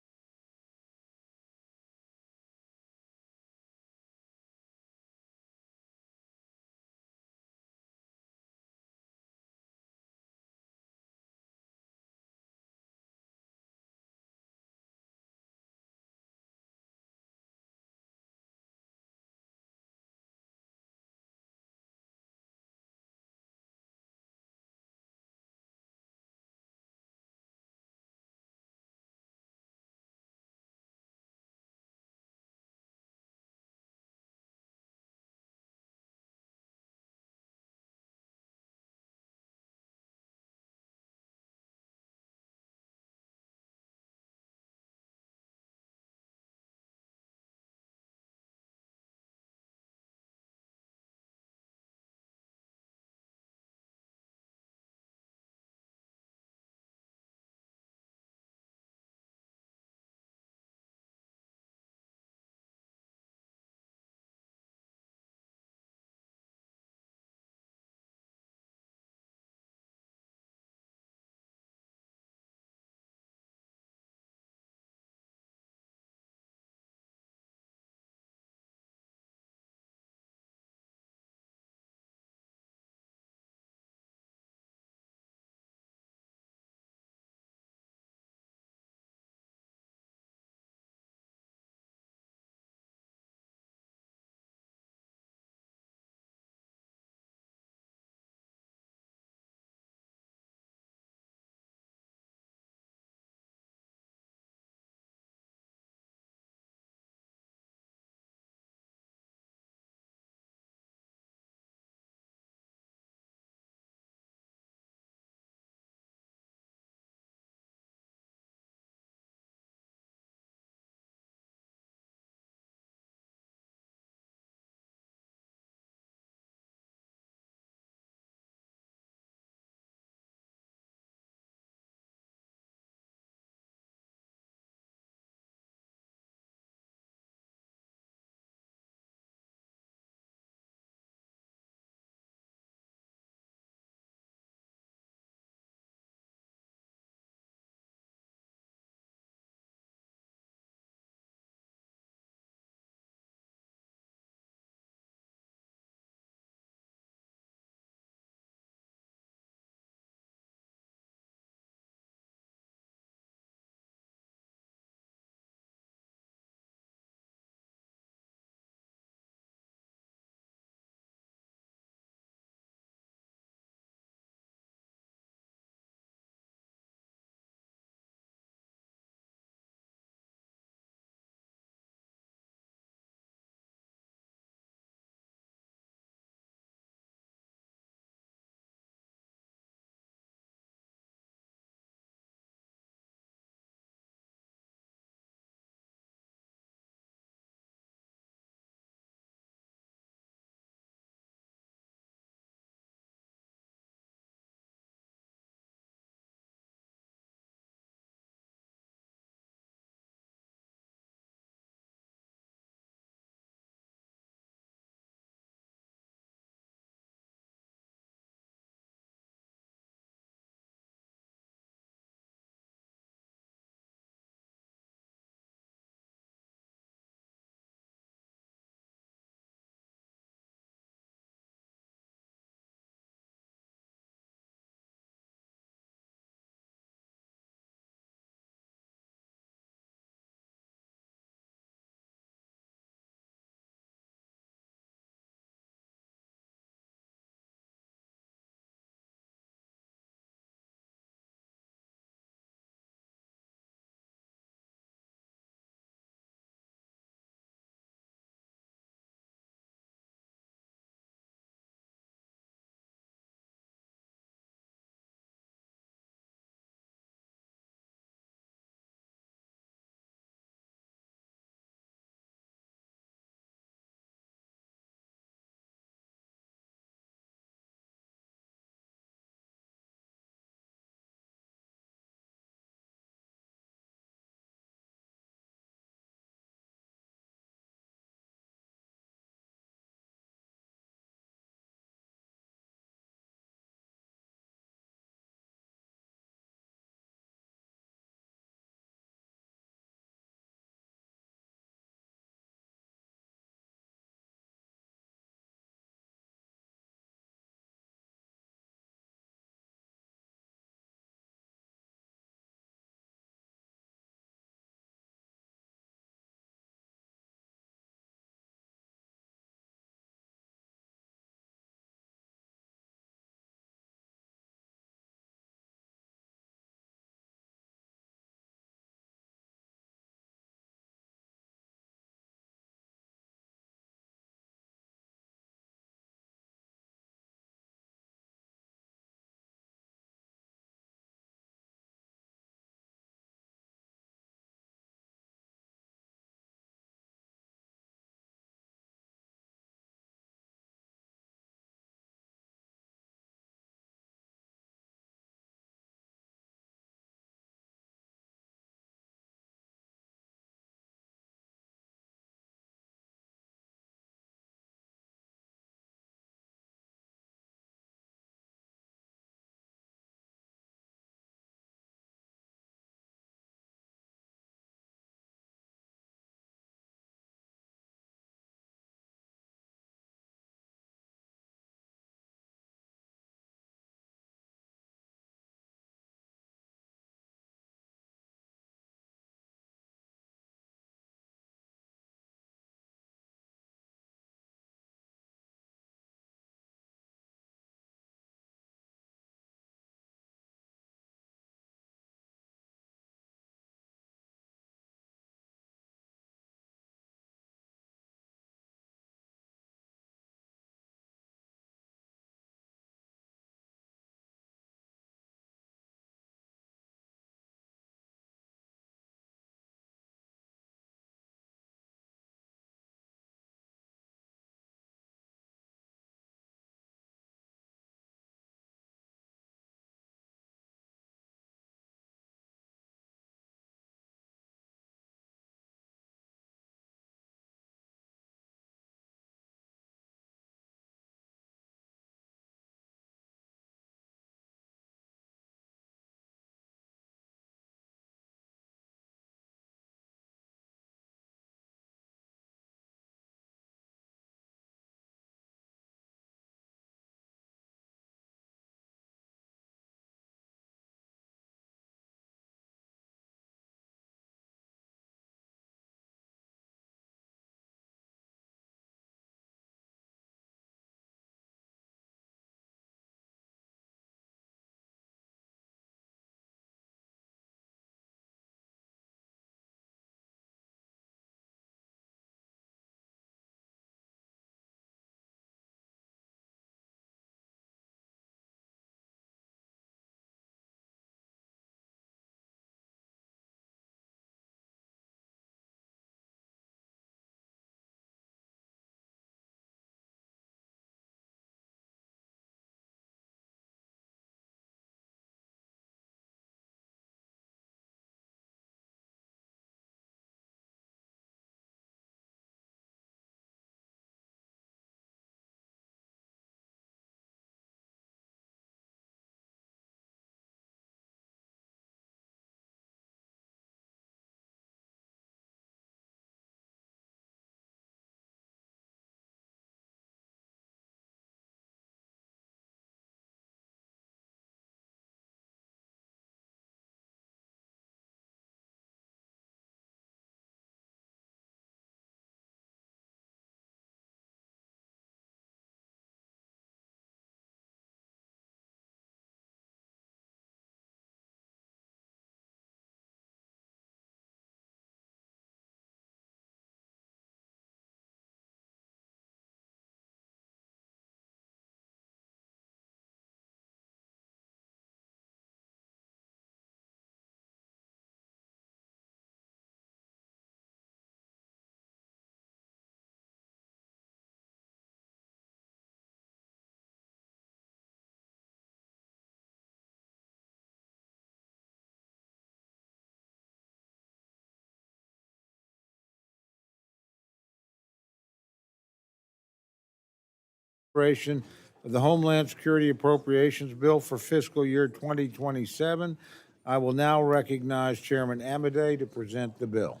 consideration of the Homeland Security Appropriations Bill for fiscal year 2027. I will now recognize Chairman Amodei to present the bill.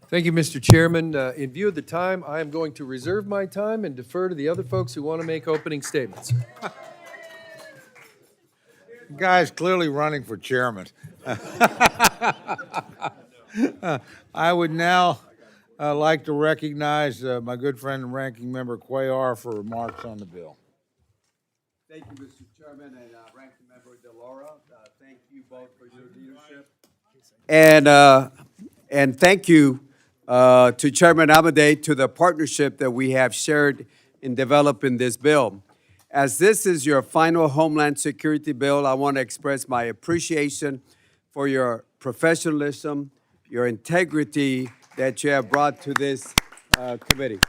Thank you, Mr. Chairman. In view of the time, I am going to reserve my time and defer to the other folks who want to make opening statements. The guy's clearly running for chairman. I would now like to recognize my good friend and ranking member Cuellar for remarks on the bill. Thank you, Mr. Chairman, and Ranking Member DeLaura. Thank you both for your leadership. And thank you to Chairman Amodei, to the partnership that we have shared in developing this bill. As this is your final Homeland Security bill, I want to express my appreciation for your professionalism, your integrity that you have brought to this committee.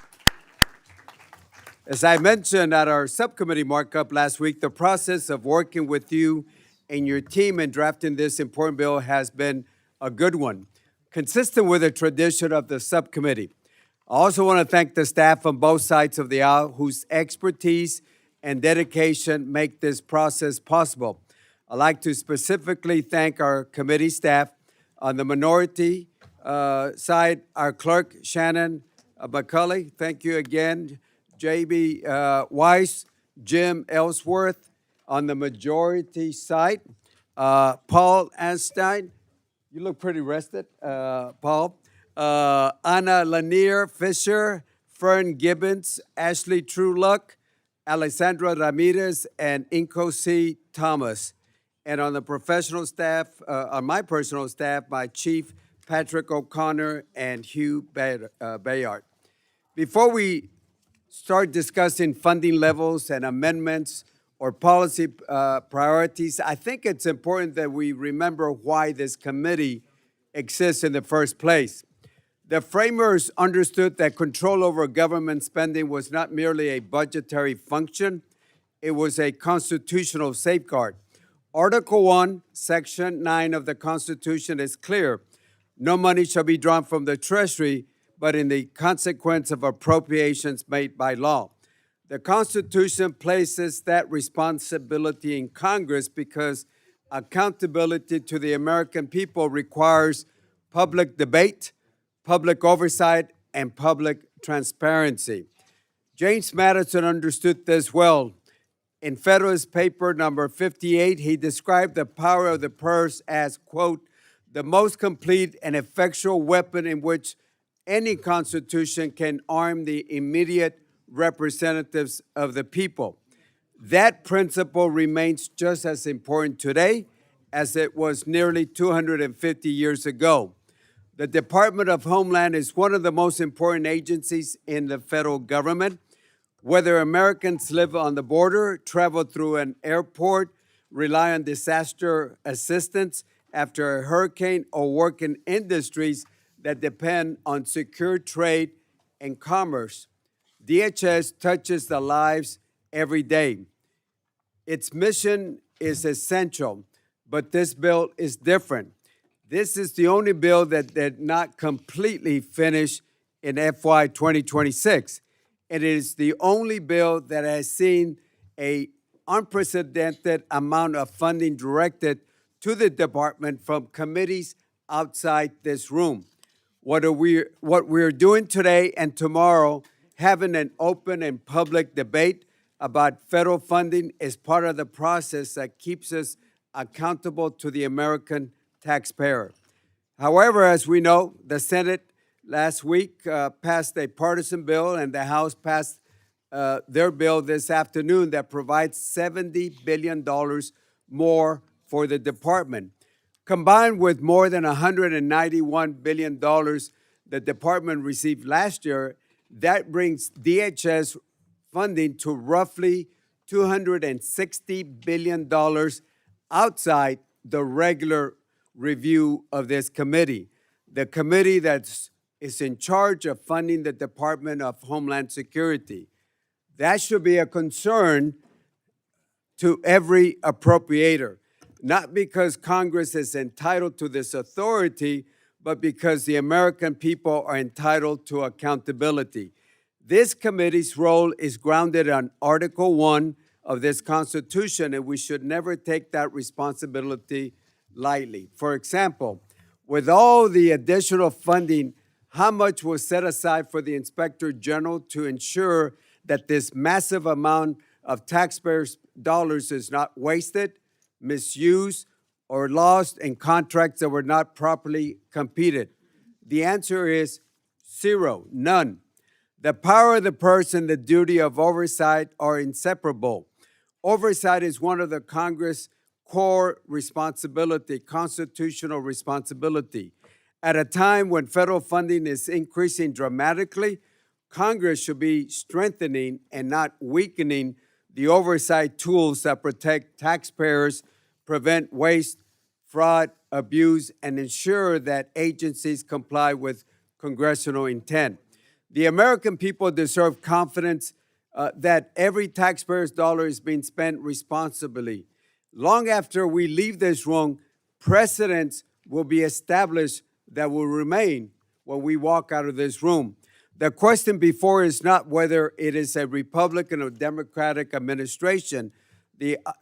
As I mentioned at our subcommittee markup last week, the process of working with you and your team in drafting this important bill has been a good one, consistent with the tradition of the subcommittee. I also want to thank the staff on both sides of the aisle whose expertise and dedication make this process possible. I'd like to specifically thank our committee staff. On the minority side, our clerk, Shannon McCulley, thank you again. J.B. Weiss, Jim Ellsworth. On the majority side, Paul Anstein, you look pretty rested, Paul. Anna Lanier Fisher, Fern Gibbons, Ashley Trueluck, Alexandra Ramirez, and Inko C. Thomas. And on the professional staff, on my personal staff, my chief, Patrick O'Connor and Hugh Bayard. Before we start discussing funding levels and amendments or policy priorities, I think it's important that we remember why this committee exists in the first place. The framers understood that control over government spending was not merely a budgetary function, it was a constitutional safeguard. Article 1, Section 9 of the Constitution is clear. No money shall be drawn from the Treasury, but in the consequence of appropriations made by law. The Constitution places that responsibility in Congress because accountability to the American people requires public debate, public oversight, and public transparency. James Madison understood this well. In Federalist Paper number 58, he described the power of the purse as, quote, the most complete and effectual weapon in which any constitution can arm the immediate representatives of the people. That principle remains just as important today as it was nearly 250 years ago. The Department of Homeland is one of the most important agencies in the federal government. Whether Americans live on the border, travel through an airport, rely on disaster assistance after a hurricane, or work in industries that depend on secure trade and commerce, DHS touches the lives every day. Its mission is essential, but this bill is different. This is the only bill that did not completely finish in FY 2026. It is the only bill that has seen an unprecedented amount of funding directed to the department from committees outside this room. What we're doing today and tomorrow, having an open and public debate about federal funding, is part of the process that keeps us accountable to the American taxpayer. However, as we know, the Senate last week passed a partisan bill, and the House passed their bill this afternoon that provides $70 billion more for the department. Combined with more than $191 billion the department received last year, that brings DHS funding to roughly $260 billion outside the regular review of this committee. The committee that is in charge of funding the Department of Homeland Security. That should be a concern to every appropriator, not because Congress is entitled to this authority, but because the American people are entitled to accountability. This committee's role is grounded on Article 1 of this Constitution, and we should never take that responsibility lightly. For example, with all the additional funding, how much was set aside for the Inspector General to ensure that this massive amount of taxpayers' dollars is not wasted, misused, or lost in contracts that were not properly competed? The answer is zero, none. The power of the purse and the duty of oversight are inseparable. Oversight is one of the Congress' core responsibility, constitutional responsibility. At a time when federal funding is increasing dramatically, Congress should be strengthening and not weakening the oversight tools that protect taxpayers, prevent waste, fraud, abuse, and ensure that agencies comply with congressional intent. The American people deserve confidence that every taxpayer's dollar is being spent responsibly. Long after we leave this room, precedents will be established that will remain when we walk out of this room. The question before is not whether it is a Republican or Democratic administration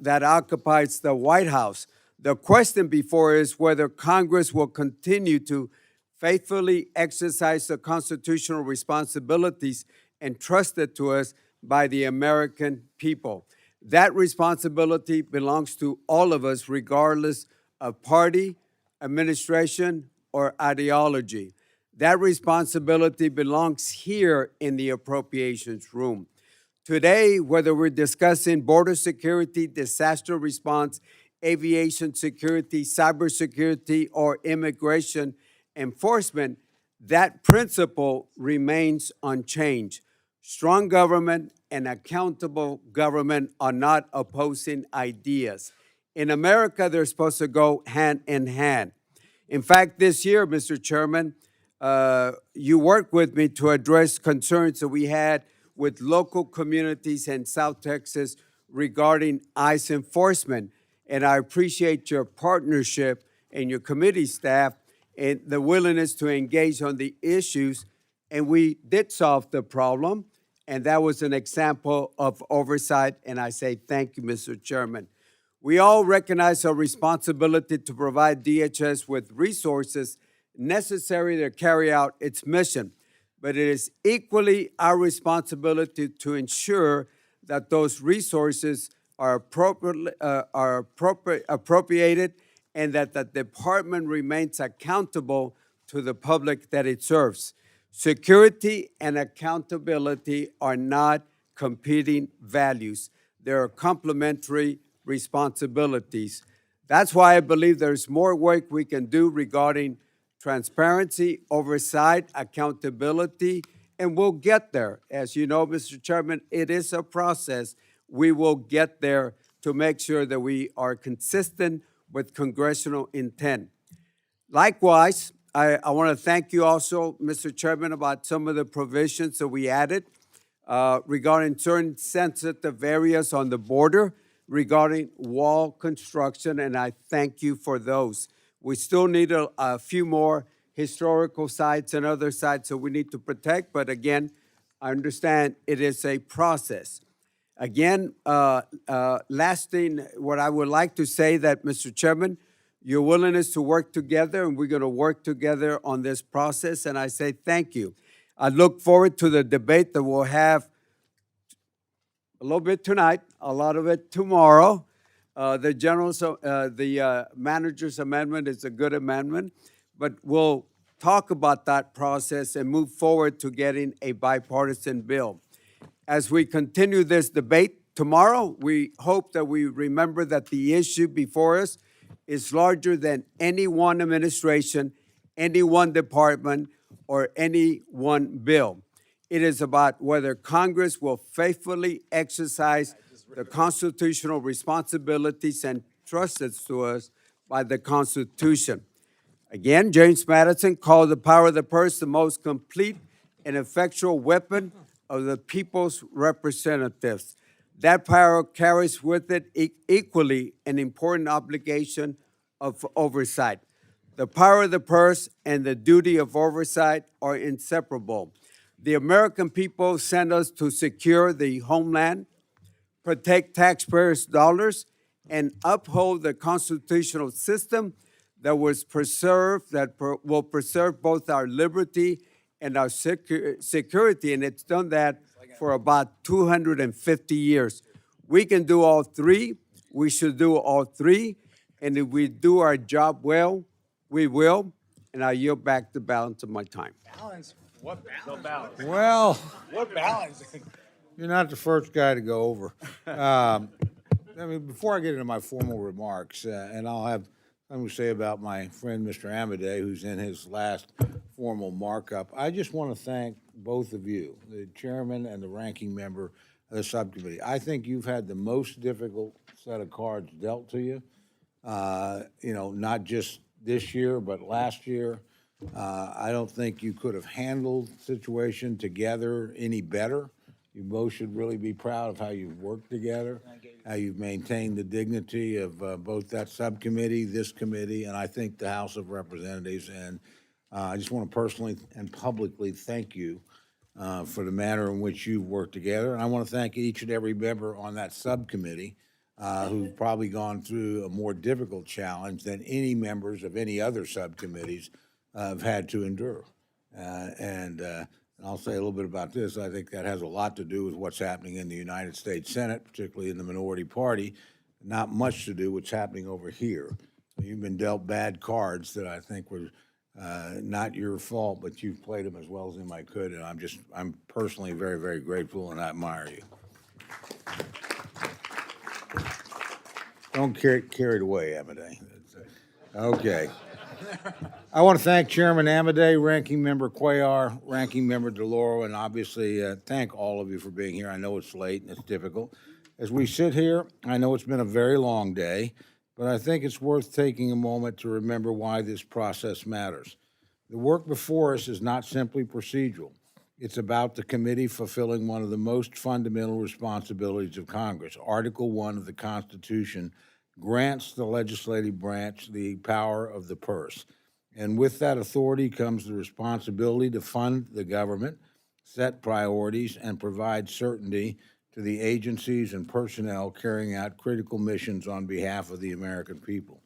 that occupies the White House. The question before is whether Congress will continue to faithfully exercise the constitutional responsibilities entrusted to us by the American people. That responsibility belongs to all of us, regardless of party, administration, or ideology. That responsibility belongs here in the appropriations room. Today, whether we're discussing border security, disaster response, aviation security, cybersecurity, or immigration enforcement, that principle remains unchanged. Strong government and accountable government are not opposing ideas. In America, they're supposed to go hand in hand. In fact, this year, Mr. Chairman, you worked with me to address concerns that we had with local communities in South Texas regarding ICE enforcement. And I appreciate your partnership and your committee staff and the willingness to engage on the issues. And we did solve the problem. And that was an example of oversight. And I say thank you, Mr. Chairman. We all recognize our responsibility to provide DHS with resources necessary to carry out its mission. But it is equally our responsibility to ensure that those resources are appropriated and that the department remains accountable to the public that it serves. Security and accountability are not competing values. They are complementary responsibilities. That's why I believe there's more work we can do regarding transparency, oversight, accountability, and we'll get there. As you know, Mr. Chairman, it is a process. We will get there to make sure that we are consistent with congressional intent. Likewise, I want to thank you also, Mr. Chairman, about some of the provisions that we added regarding certain sensitive areas on the border, regarding wall construction, and I thank you for those. We still need a few more historical sites and other sites that we need to protect, but again, I understand it is a process. Again, last thing, what I would like to say that, Mr. Chairman, your willingness to work together, and we're going to work together on this process, and I say thank you. I look forward to the debate that we'll have a little bit tonight, a lot of it tomorrow. The manager's amendment is a good amendment, but we'll talk about that process and move forward to getting a bipartisan bill. As we continue this debate tomorrow, we hope that we remember that the issue before us is larger than any one administration, any one department, or any one bill. It is about whether Congress will faithfully exercise the constitutional responsibilities entrusted to us by the Constitution. Again, James Madison called the power of the purse the most complete and effectual weapon of the people's representatives. That power carries with it equally an important obligation of oversight. The power of the purse and the duty of oversight are inseparable. The American people sent us to secure the homeland, protect taxpayers' dollars, and uphold the constitutional system that was preserved, will preserve both our liberty and our security, and it's done that for about 250 years. We can do all three. We should do all three, and if we do our job well, we will. And I yield back the balance of my time. Balance? What balance? Well, What balance? you're not the first guy to go over. I mean, before I get into my formal remarks, and I'll have something to say about my friend, Mr. Amadei, who's in his last formal markup, I just want to thank both of you, the chairman and the ranking member of the subcommittee. I think you've had the most difficult set of cards dealt to you, not just this year, but last year. I don't think you could have handled the situation together any better. You both should really be proud of how you've worked together, how you've maintained the dignity of both that subcommittee, this committee, and I think the House of Representatives. And I just want to personally and publicly thank you for the manner in which you've worked together. And I want to thank each and every member on that subcommittee who've probably gone through a more difficult challenge than any members of any other subcommittees have had to endure. And I'll say a little bit about this. I think that has a lot to do with what's happening in the United States Senate, particularly in the minority party, not much to do with what's happening over here. You've been dealt bad cards that I think were not your fault, but you've played them as well as I could, and I'm personally very, very grateful, and I admire you. Don't get carried away, Amadei. Okay. I want to thank Chairman Amadei, Ranking Member Cuellar, Ranking Member DeLauro, and obviously thank all of you for being here. I know it's late and it's difficult. As we sit here, I know it's been a very long day, but I think it's worth taking a moment to remember why this process matters. The work before us is not simply procedural. It's about the committee fulfilling one of the most fundamental responsibilities of Congress. Article 1 of the Constitution grants the legislative branch the power of the purse. And with that authority comes the responsibility to fund the government, set priorities, and provide certainty to the agencies and personnel carrying out critical missions on behalf of the American people.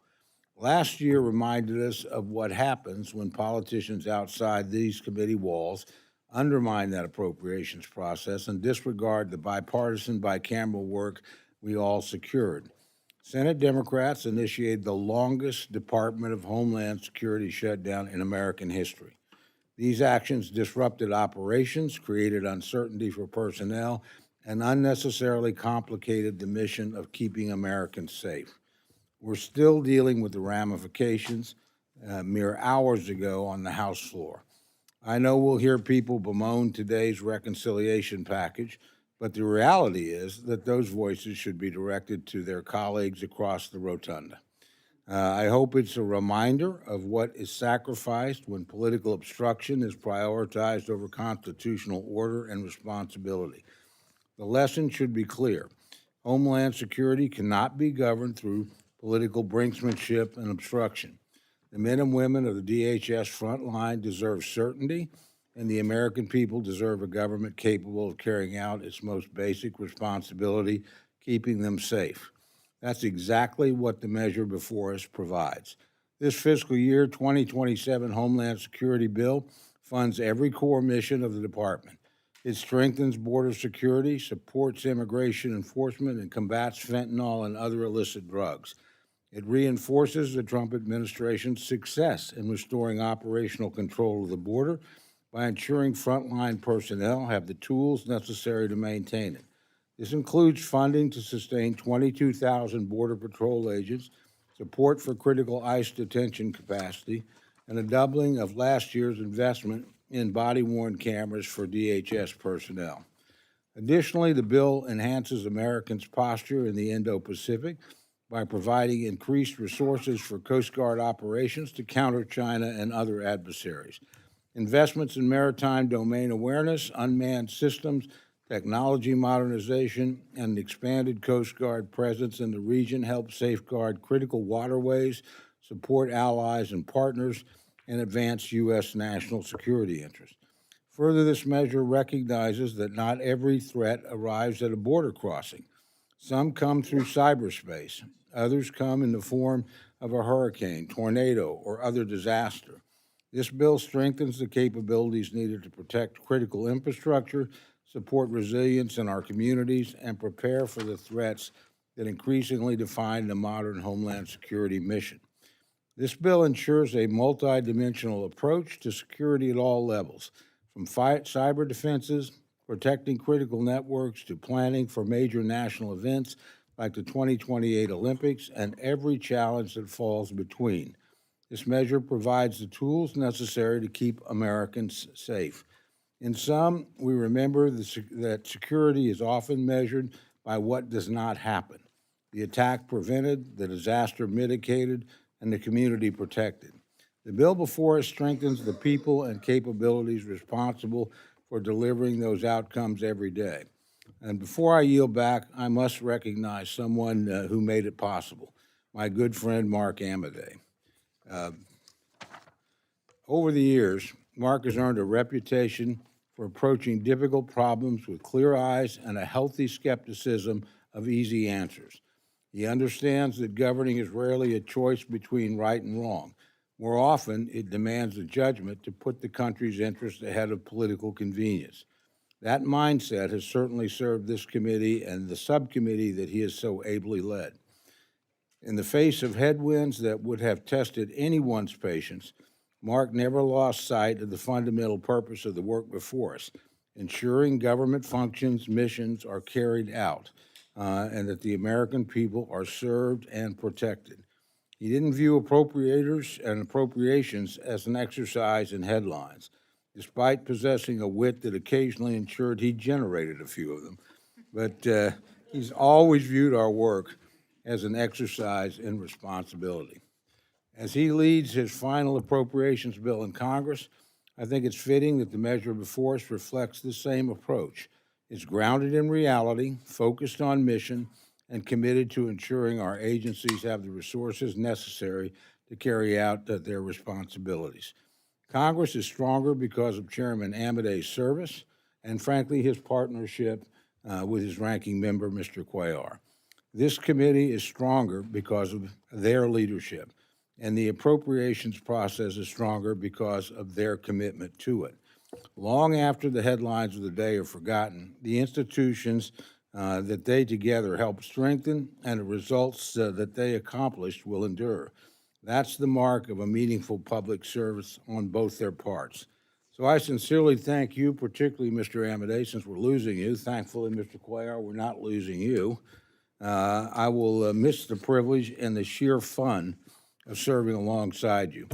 Last year reminded us of what happens when politicians outside these committee walls undermine that appropriations process and disregard the bipartisan, bicameral work we all secured. Senate Democrats initiated the longest Department of Homeland Security shutdown in American history. These actions disrupted operations, created uncertainty for personnel, and unnecessarily complicated the mission of keeping Americans safe. We're still dealing with the ramifications mere hours ago on the House floor. I know we'll hear people bemoan today's reconciliation package, but the reality is that those voices should be directed to their colleagues across the rotunda. I hope it's a reminder of what is sacrificed when political obstruction is prioritized over constitutional order and responsibility. The lesson should be clear. Homeland Security cannot be governed through political brinksmanship and obstruction. The men and women of the DHS front line deserve certainty, and the American people deserve a government capable of carrying out its most basic responsibility, keeping them safe. That's exactly what the measure before us provides. This fiscal year 2027 Homeland Security bill funds every core mission of the department. It strengthens border security, supports immigration enforcement, and combats fentanyl and other illicit drugs. It reinforces the Trump administration's success in restoring operational control of the border by ensuring frontline personnel have the tools necessary to maintain it. This includes funding to sustain 22,000 Border Patrol agents, support for critical ICE detention capacity, and a doubling of last year's investment in body-worn cameras for DHS personnel. Additionally, the bill enhances Americans' posture in the Indo-Pacific by providing increased resources for Coast Guard operations to counter China and other adversaries. Investments in maritime domain awareness, unmanned systems, technology modernization, and expanded Coast Guard presence in the region help safeguard critical waterways, support allies and partners, and advance U.S. national security interests. Further, this measure recognizes that not every threat arrives at a border crossing. Some come through cyberspace. Others come in the form of a hurricane, tornado, or other disaster. This bill strengthens the capabilities needed to protect critical infrastructure, support resilience in our communities, and prepare for the threats that increasingly define the modern Homeland Security mission. This bill ensures a multidimensional approach to security at all levels, from cyber defenses, protecting critical networks, to planning for major national events like the 2028 Olympics and every challenge that falls between. This measure provides the tools necessary to keep Americans safe. In sum, we remember that security is often measured by what does not happen: the attack prevented, the disaster mitigated, and the community protected. The bill before us strengthens the people and capabilities responsible for delivering those outcomes every day. And before I yield back, I must recognize someone who made it possible, my good friend Mark Amadei. Over the years, Mark has earned a reputation for approaching difficult problems with clear eyes and a healthy skepticism of easy answers. He understands that governing is rarely a choice between right and wrong. More often, it demands a judgment to put the country's interests ahead of political convenience. That mindset has certainly served this committee and the subcommittee that he has so ably led. In the face of headwinds that would have tested anyone's patience, Mark never lost sight of the fundamental purpose of the work before us: ensuring government functions, missions are carried out, and that the American people are served and protected. He didn't view appropriators and appropriations as an exercise in headlines, despite possessing a wit that occasionally ensured he generated a few of them. But he's always viewed our work as an exercise in responsibility. As he leads his final appropriations bill in Congress, I think it's fitting that the measure before us reflects the same approach. It's grounded in reality, focused on mission, and committed to ensuring our agencies have the resources necessary to carry out their responsibilities. Congress is stronger because of Chairman Amadei's service and, frankly, his partnership with his ranking member, Mr. Cuellar. This committee is stronger because of their leadership, and the appropriations process is stronger because of their commitment to it. Long after the headlines of the day are forgotten, the institutions that they together helped strengthen and the results that they accomplished will endure. That's the mark of a meaningful public service on both their parts. So I sincerely thank you, particularly Mr. Amadei, since we're losing you. Thankfully, Mr. Cuellar, we're not losing you. I will miss the privilege and the sheer fun of serving alongside you.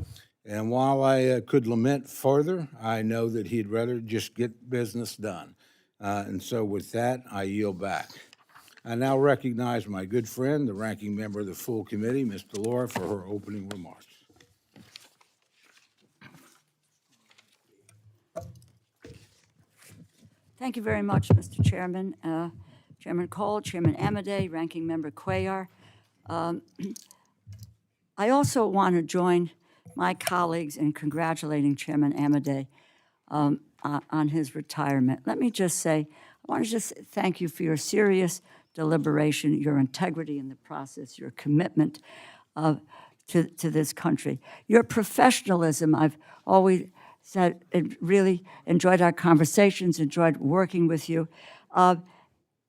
And while I could lament further, I know that he'd rather just get business done. And so with that, I yield back. I now recognize my good friend, the ranking member of the full committee, Ms. Delora, for her opening remarks. Thank you very much, Mr. Chairman. Chairman Cole, Chairman Amadei, Ranking Member Cuellar. I also want to join my colleagues in congratulating Chairman Amadei on his retirement. Let me just say, I want to just thank you for your serious deliberation, your integrity in the process, your commitment to this country. Your professionalism, I've always said, really enjoyed our conversations, enjoyed working with you,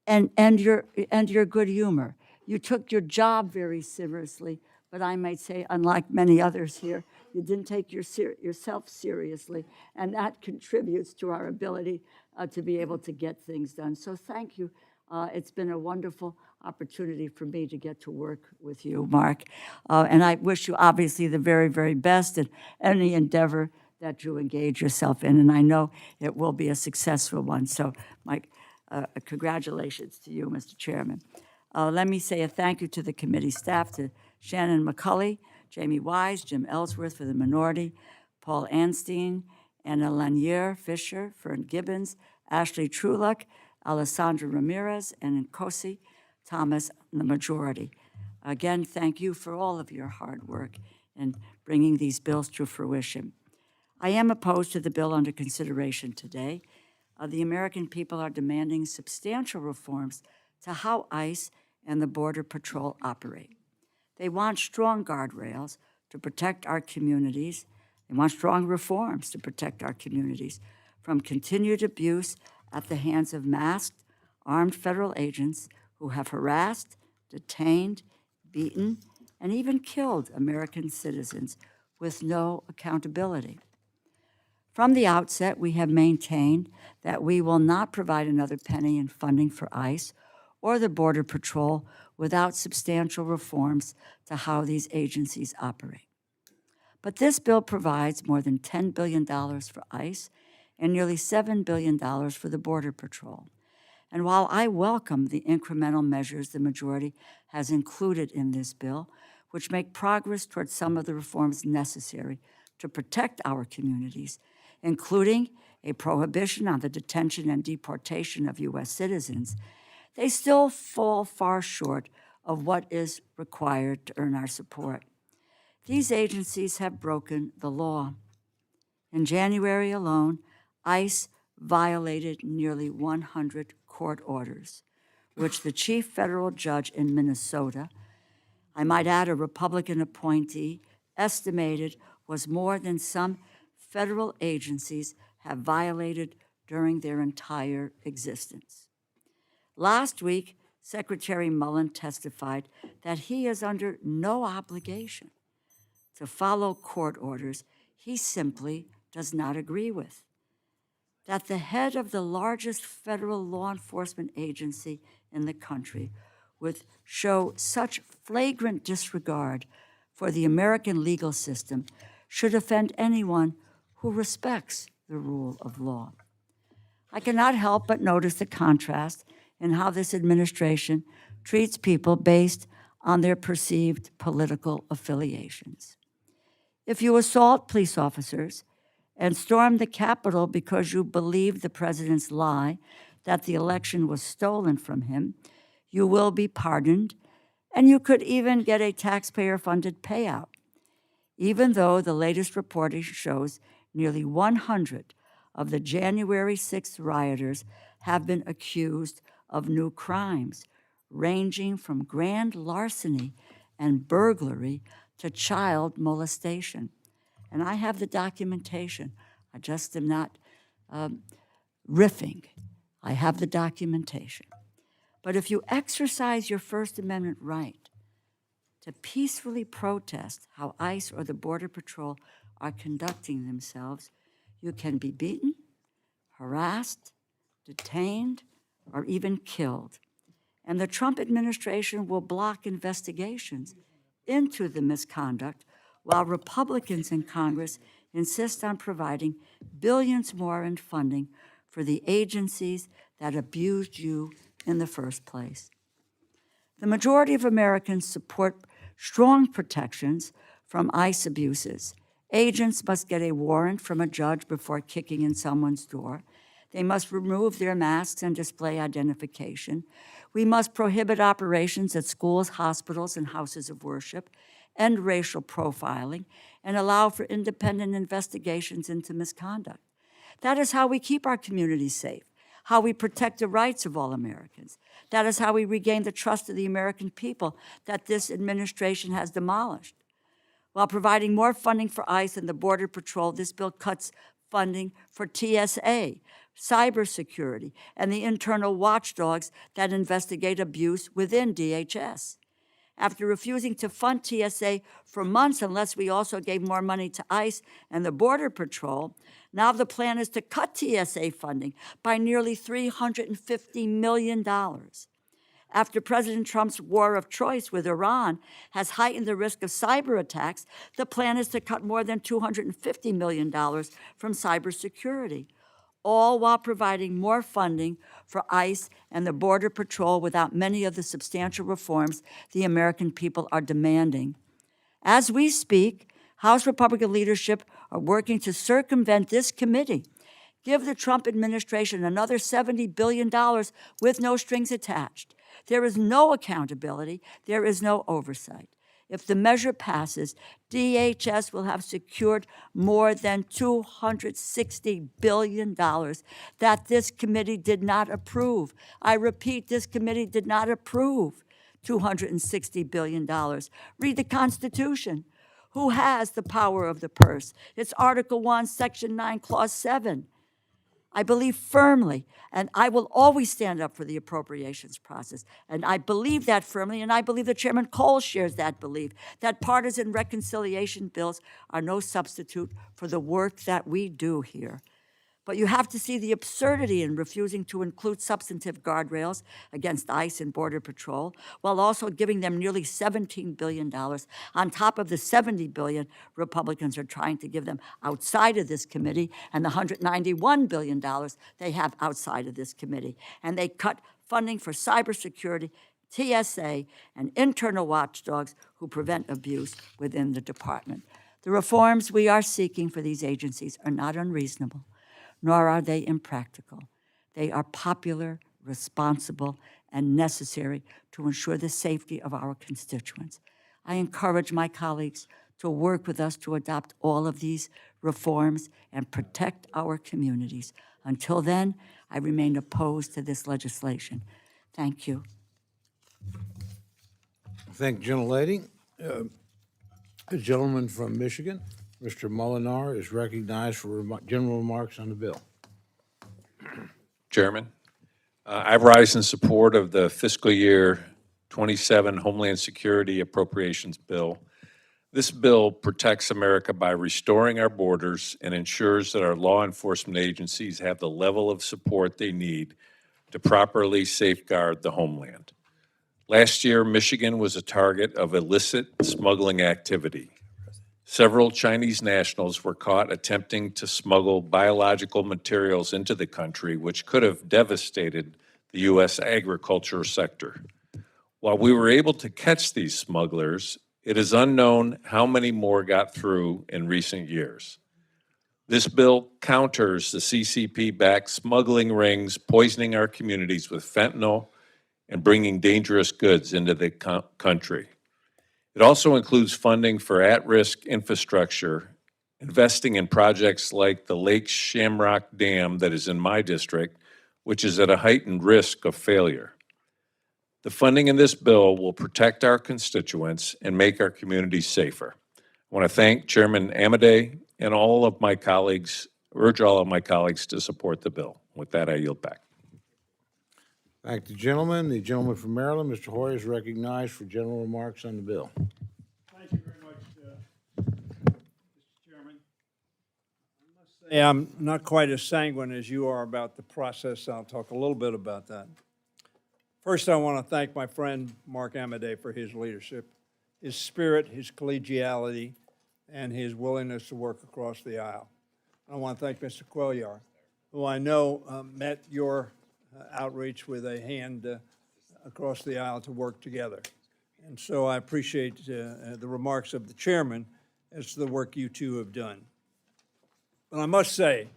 and your good humor. You took your job very seriously, but I might say, unlike many others here, you didn't take yourself seriously, and that contributes to our ability to be able to get things done. So thank you. It's been a wonderful opportunity for me to get to work with you, Mark. And I wish you obviously the very, very best in any endeavor that you engage yourself in, and I know it will be a successful one. So Mike, congratulations to you, Mr. Chairman. Let me say a thank you to the committee staff, to Shannon McCulley, Jamie Wise, Jim Ellsworth for the minority, Paul Anstein, Anna Lanier Fisher, Fern Gibbons, Ashley Truluck, Alessandra Ramirez, and Nkosi Thomas, the majority. Again, thank you for all of your hard work in bringing these bills to fruition. I am opposed to the bill under consideration today. The American people are demanding substantial reforms to how ICE and the Border Patrol operate. They want strong guardrails to protect our communities. They want strong reforms to protect our communities from continued abuse at the hands of masked, armed federal agents who have harassed, detained, beaten, and even killed American citizens with no accountability. From the outset, we have maintained that we will not provide another penny in funding for ICE or the Border Patrol without substantial reforms to how these agencies operate. But this bill provides more than $10 billion for ICE and nearly $7 billion for the Border Patrol. And while I welcome the incremental measures the majority has included in this bill, which make progress towards some of the reforms necessary to protect our communities, including a prohibition on the detention and deportation of U.S. citizens, they still fall far short of what is required to earn our support. These agencies have broken the law. In January alone, ICE violated nearly 100 court orders, which the chief federal judge in Minnesota, I might add a Republican appointee, estimated was more than some federal agencies have violated during their entire existence. Last week, Secretary Mullen testified that he is under no obligation to follow court orders he simply does not agree with. That the head of the largest federal law enforcement agency in the country would show such flagrant disregard for the American legal system should offend anyone who respects the rule of law. I cannot help but notice the contrast in how this administration treats people based on their perceived political affiliations. If you assault police officers and storm the Capitol because you believe the president's lie that the election was stolen from him, you will be pardoned, and you could even get a taxpayer-funded payout, even though the latest reporting shows nearly 100 of the January 6th rioters have been accused of new crimes, ranging from grand larceny and burglary to child molestation. And I have the documentation. I just am not riffing. I have the documentation. But if you exercise your First Amendment right to peacefully protest how ICE or the Border Patrol are conducting themselves, you can be beaten, harassed, detained, or even killed. And the Trump administration will block investigations into the misconduct while Republicans in Congress insist on providing billions more in funding for the agencies that abused you in the first place. The majority of Americans support strong protections from ICE abuses. Agents must get a warrant from a judge before kicking in someone's door. They must remove their masks and display identification. We must prohibit operations at schools, hospitals, and houses of worship, end racial profiling, and allow for independent investigations into misconduct. That is how we keep our communities safe, how we protect the rights of all Americans. That is how we regain the trust of the American people that this administration has demolished. While providing more funding for ICE and the Border Patrol, this bill cuts funding for TSA, cybersecurity, and the internal watchdogs that investigate abuse within DHS. After refusing to fund TSA for months unless we also gave more money to ICE and the Border Patrol, now the plan is to cut TSA funding by nearly $350 million. After President Trump's war of choice with Iran has heightened the risk of cyber attacks, the plan is to cut more than $250 million from cybersecurity, all while providing more funding for ICE and the Border Patrol without many of the substantial reforms the American people are demanding. As we speak, House Republican leadership are working to circumvent this committee, give the Trump administration another $70 billion with no strings attached. There is no accountability. There is no oversight. If the measure passes, DHS will have secured more than $260 billion that this committee did not approve. I repeat, this committee did not approve $260 billion. Read the Constitution. Who has the power of the purse? It's Article 1, Section 9, Clause 7. I believe firmly, and I will always stand up for the appropriations process. And I believe that firmly, and I believe that Chairman Cole shares that belief, that partisan reconciliation bills are no substitute for the work that we do here. But you have to see the absurdity in refusing to include substantive guardrails against ICE and Border Patrol, while also giving them nearly $17 billion on top of the $70 billion Republicans are trying to give them outside of this committee and the $191 billion they have outside of this committee. And they cut funding for cybersecurity, TSA, and internal watchdogs who prevent abuse within the department. The reforms we are seeking for these agencies are not unreasonable, nor are they impractical. They are popular, responsible, and necessary to ensure the safety of our constituents. I encourage my colleagues to work with us to adopt all of these reforms and protect our communities. Until then, I remain opposed to this legislation. Thank you. Thank you, gentlelady. The gentleman from Michigan, Mr. Molinar, is recognized for general remarks on the bill. Chairman, I rise in support of the fiscal year 27 Homeland Security Appropriations Bill. This bill protects America by restoring our borders and ensures that our law enforcement agencies have the level of support they need to properly safeguard the homeland. Last year, Michigan was a target of illicit smuggling activity. Several Chinese nationals were caught attempting to smuggle biological materials into the country, which could have devastated the U.S. agriculture sector. While we were able to catch these smugglers, it is unknown how many more got through in recent years. This bill counters the CCP-backed smuggling rings, poisoning our communities with fentanyl and bringing dangerous goods into the country. It also includes funding for at-risk infrastructure, investing in projects like the Lake Shamrock Dam that is in my district, which is at a heightened risk of failure. The funding in this bill will protect our constituents and make our communities safer. I want to thank Chairman Amodei and all of my colleagues, urge all of my colleagues to support the bill. With that, I yield back. Thank the gentleman. The gentleman from Maryland, Mr. Hoyer, is recognized for general remarks on the bill. Thank you very much, Mr. Chairman. I must say I'm not quite as sanguine as you are about the process. I'll talk a little bit about that. First, I want to thank my friend Mark Amodei for his leadership, his spirit, his collegiality, and his willingness to work across the aisle. I want to thank Mr. Cuellar, who I know met your outreach with a hand across the aisle to work together. And so I appreciate the remarks of the chairman as to the work you two have done. But I must say,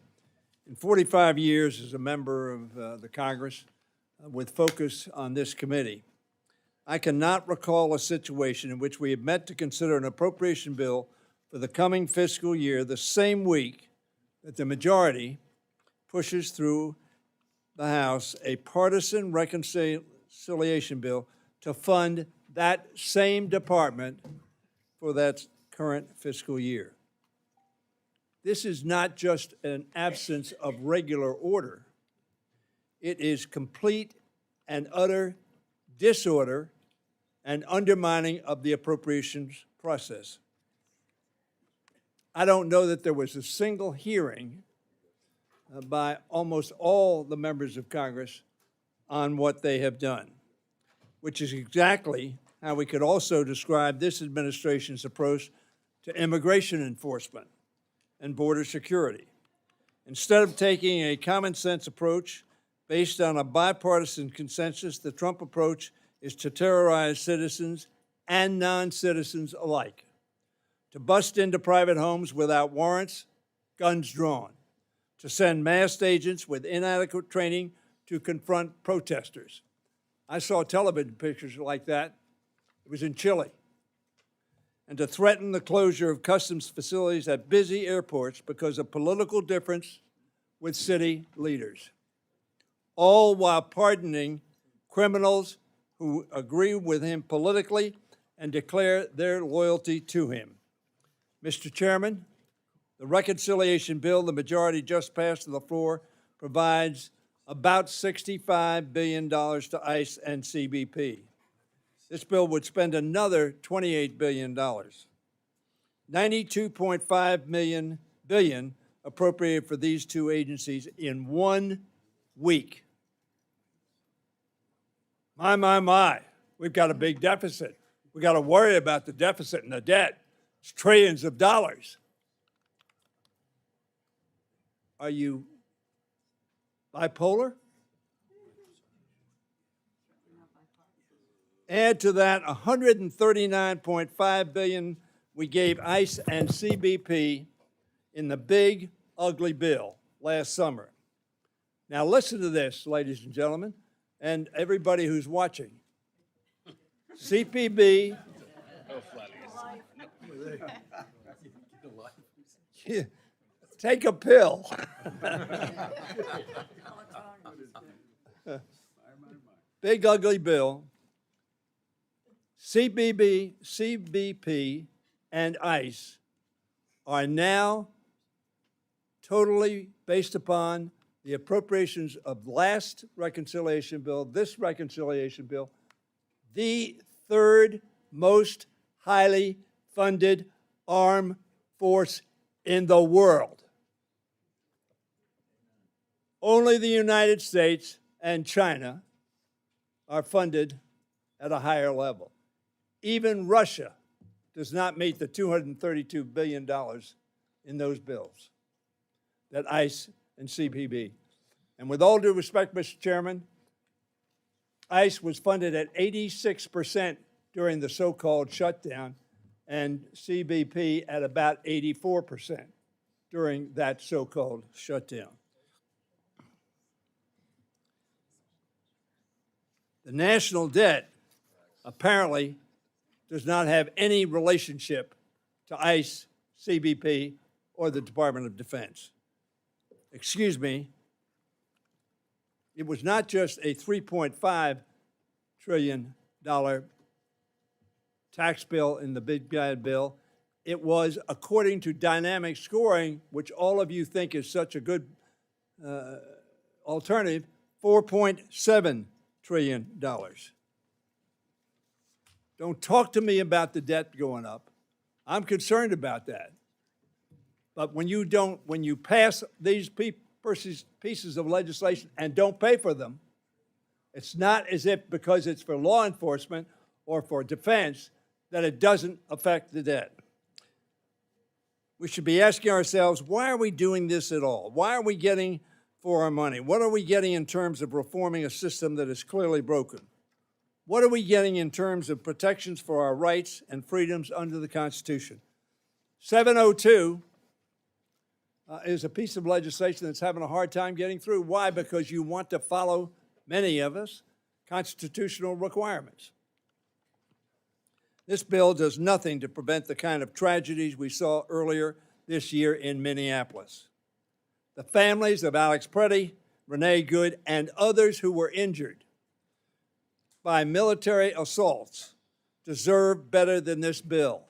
in 45 years as a member of the Congress, with focus on this committee, I cannot recall a situation in which we have met to consider an appropriation bill for the coming fiscal year the same week that the majority pushes through the House a partisan reconciliation bill to fund that same department for that current fiscal year. This is not just an absence of regular order. It is complete and utter disorder and undermining of the appropriations process. I don't know that there was a single hearing by almost all the members of Congress on what they have done, which is exactly how we could also describe this administration's approach to immigration enforcement and border security. Instead of taking a common sense approach based on a bipartisan consensus, the Trump approach is to terrorize citizens and non-citizens alike, to bust into private homes without warrants, guns drawn, to send masked agents with inadequate training to confront protesters. I saw television pictures like that. It was in Chile. and to threaten the closure of customs facilities at busy airports because of political difference with city leaders, all while pardoning criminals who agree with him politically and declare their loyalty to him. Mr. Chairman, the reconciliation bill the majority just passed to the floor provides about $65 billion to ICE and CBP. This bill would spend another $28 billion. $92.5 billion appropriated for these two agencies in 1 week. My, we've got a big deficit. We've got to worry about the deficit and the debt. It's trillions of dollars. Are you bipolar? Add to that $139.5 billion we gave ICE and CBP in the big, ugly bill last summer. Now listen to this, ladies and gentlemen, and everybody who's watching. CPB, take a pill. Big ugly bill. CBP, and ICE are now totally based upon the appropriations of last reconciliation bill, this reconciliation bill, the third most highly funded armed force in the world. Only the United States and China are funded at a higher level. Even Russia does not meet the $232 billion in those bills that ICE and CBP. And with all due respect, Mr. Chairman, ICE was funded at 86% during the so-called shutdown, and CBP at about 84% during that so-called shutdown. The national debt apparently does not have any relationship to ICE, CBP, or the Department of Defense. Excuse me, it was not just a $3.5 trillion tax bill in the big bad bill. It was, according to dynamic scoring, which all of you think is such a good alternative, $4.7 trillion. Don't talk to me about the debt going up. I'm concerned about that. But when you pass these pieces of legislation and don't pay for them, it's not as if because it's for law enforcement or for defense that it doesn't affect the debt. We should be asking ourselves, why are we doing this at all? Why are we getting for our money? What are we getting in terms of reforming a system that is clearly broken? What are we getting in terms of protections for our rights and freedoms under the Constitution? 702 is a piece of legislation that's having a hard time getting through. Why? Because you want to follow, many of us, constitutional requirements. This bill does nothing to prevent the kind of tragedies we saw earlier this year in Minneapolis. The families of Alex Preddy, Renee Good, and others who were injured by military assaults deserve better than this bill.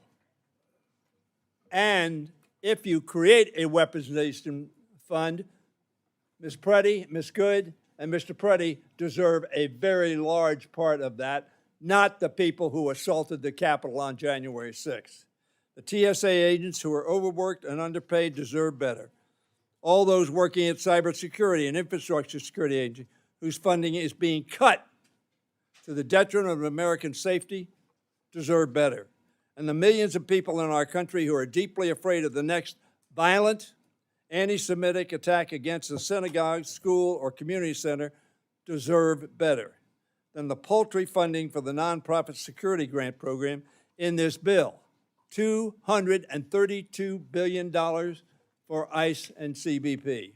And if you create a weaponization fund, Ms. Preddy, Ms. Good, and Mr. Preddy deserve a very large part of that, not the people who assaulted the Capitol on January 6th. The TSA agents who are overworked and underpaid deserve better. All those working at cybersecurity and infrastructure security agencies whose funding is being cut to the detriment of American safety deserve better. And the millions of people in our country who are deeply afraid of the next violent, anti-Semitic attack against a synagogue, school, or community center deserve better than the paltry funding for the nonprofit security grant program in this bill. $232 billion for ICE and CBP.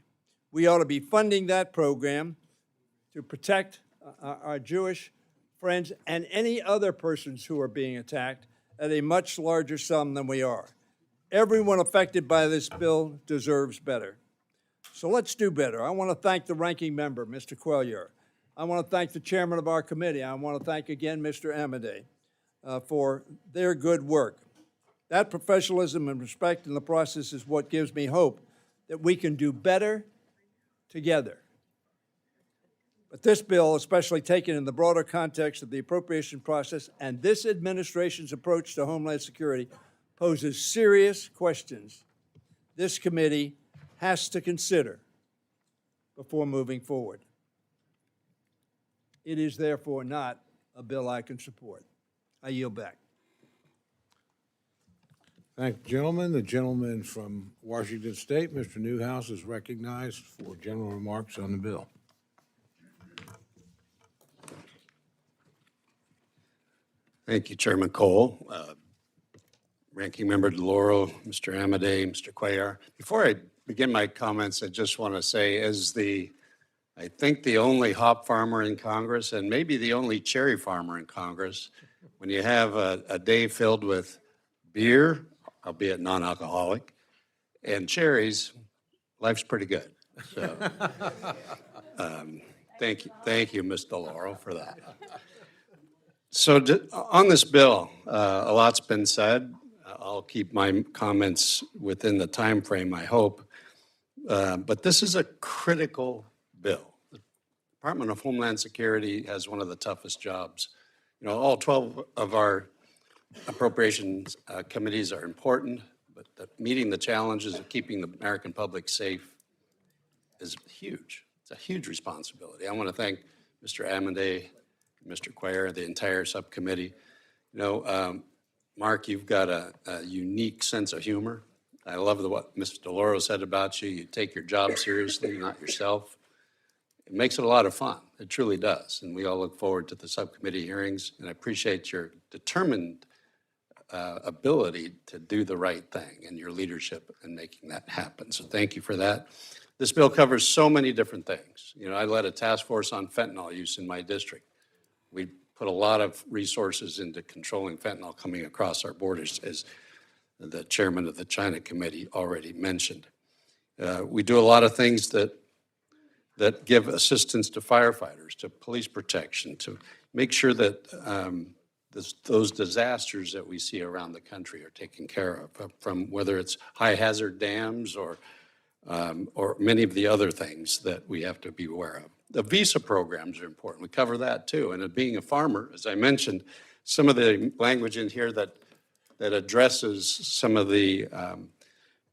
We ought to be funding that program to protect our Jewish friends and any other persons who are being attacked, at a much larger sum than we are. Everyone affected by this bill deserves better. So let's do better. I want to thank the ranking member, Mr. Cuellar. I want to thank the chairman of our committee. I want to thank again Mr. Amade for their good work. That professionalism and respect in the process is what gives me hope that we can do better together. But this bill, especially taken in the broader context of the appropriation process and this administration's approach to Homeland Security, poses serious questions this committee has to consider before moving forward. It is therefore not a bill I can support. I yield back. Thank you, gentlemen. The gentleman from Washington State, Mr. Newhouse, is recognized for general remarks on the bill. Thank you, Chairman Cole, Ranking Member DeLauro, Mr. Amade, Mr. Cuellar. Before I begin my comments, I just want to say, as I think the only hop farmer in Congress and maybe the only cherry farmer in Congress, when you have a day filled with beer, albeit non-alcoholic, and cherries, life's pretty good. So, thank you, Ms. DeLauro, for that. So on this bill, a lot's been said. I'll keep my comments within the time frame, I hope. But this is a critical bill. The Department of Homeland Security has one of the toughest jobs. You know, all 12 of our appropriations committees are important, but meeting the challenges of keeping the American public safe is huge. It's a huge responsibility. I want to thank Mr. Amade, Mr. Cuellar, the entire subcommittee. You know, Mark, you've got a unique sense of humor. I love what Ms. DeLauro said about you. You take your job seriously, not yourself. It makes it a lot of fun. It truly does. And we all look forward to the subcommittee hearings. And I appreciate your determined ability to do the right thing and your leadership in making that happen. So thank you for that. This bill covers so many different things. You know, I led a task force on fentanyl use in my district. We put a lot of resources into controlling fentanyl coming across our borders, as the chairman of the China Committee already mentioned. We do a lot of things that give assistance to firefighters, to police protection, to make sure that those disasters that we see around the country are taken care of, from whether it's high hazard dams or many of the other things that we have to be aware of. The visa programs are important. We cover that too. And being a farmer, as I mentioned, some of the language in here that addresses some of the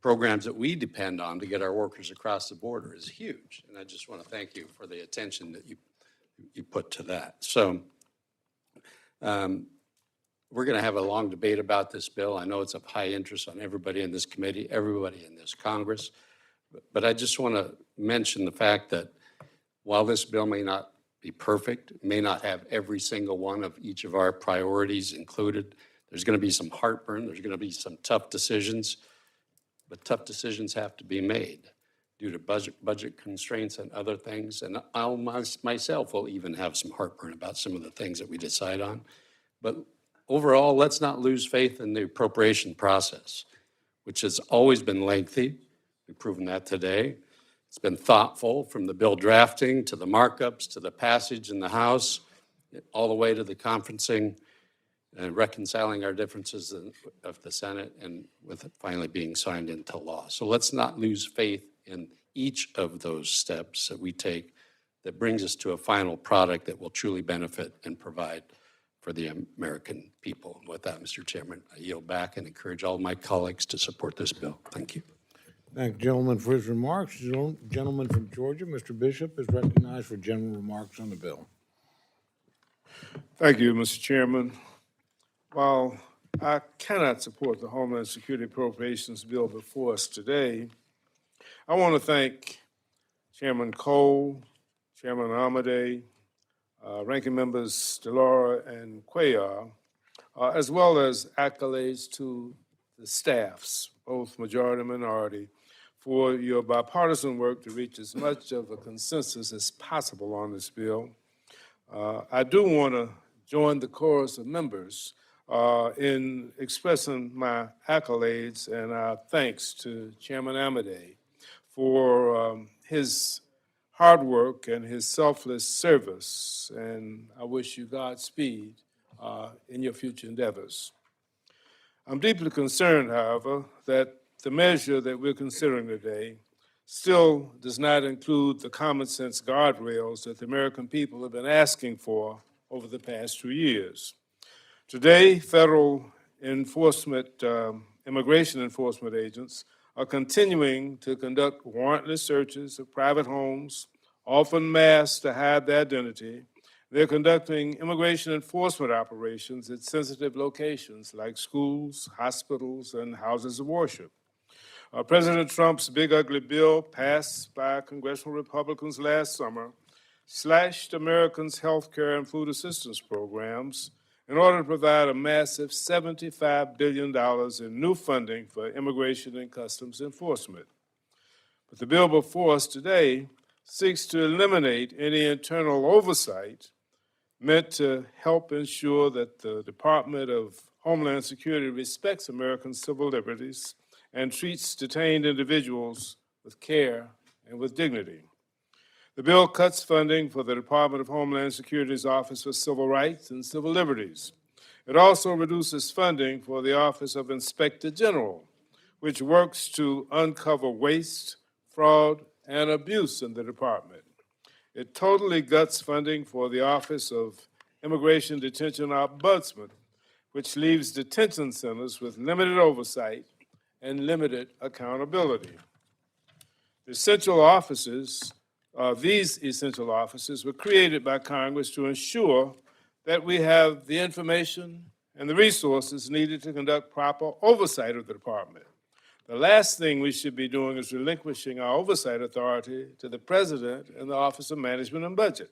programs that we depend on to get our workers across the border is huge. And I just want to thank you for the attention that you put to that. So we're going to have a long debate about this bill. I know it's of high interest on everybody in this committee, everybody in this Congress. But I just want to mention the fact that while this bill may not be perfect, it may not have every single one of each of our priorities included, there's going to be some heartburn, there's going to be some tough decisions, but tough decisions have to be made due to budget constraints and other things. And I myself will even have some heartburn about some of the things that we decide on. But overall, let's not lose faith in the appropriation process, which has always been lengthy. We've proven that today. It's been thoughtful, from the bill drafting to the markups to the passage in the House, all the way to the conferencing and reconciling our differences of the Senate, and with it finally being signed into law. So let's not lose faith in each of those steps that we take that brings us to a final product that will truly benefit and provide for the American people. With that, Mr. Chairman, I yield back and encourage all my colleagues to support this bill. Thank you. Thank the gentleman for his remarks. The gentleman from Georgia, Mr. Bishop, is recognized for general remarks on the bill. Thank you, Mr. Chairman. While I cannot support the Homeland Security Appropriations Bill before us today, I want to thank Chairman Cole, Chairman Amade, Ranking Members DeLauro and Cuellar, as well as accolades to the staffs, both majority and minority, for your bipartisan work to reach as much of a consensus as possible on this bill. I do want to join the chorus of members in expressing my accolades and our thanks to Chairman Amadei for his hard work and his selfless service. And I wish you Godspeed in your future endeavors. I'm deeply concerned, however, that the measure that we're considering today still does not include the common sense guardrails that the American people have been asking for over the past 2 years. Today, federal immigration enforcement agents are continuing to conduct warrantless searches of private homes, often masked to hide their identity. They're conducting immigration enforcement operations at sensitive locations like schools, hospitals, and houses of worship. President Trump's big ugly bill, passed by congressional Republicans last summer, slashed Americans' health care and food assistance programs in order to provide a massive $75 billion in new funding for immigration and customs enforcement. But the bill before us today seeks to eliminate any internal oversight meant to help ensure that the Department of Homeland Security respects American civil liberties and treats detained individuals with care and with dignity. The bill cuts funding for the Department of Homeland Security's Office for Civil Rights and Civil Liberties. It also reduces funding for the Office of Inspector General, which works to uncover waste, fraud, and abuse in the department. It totally guts funding for the Office of Immigration Detention Ombudsman, which leaves detention centers with limited oversight and limited accountability. These essential offices were created by Congress to ensure that we have the information and the resources needed to conduct proper oversight of the department. The last thing we should be doing is relinquishing our oversight authority to the President and the Office of Management and Budget.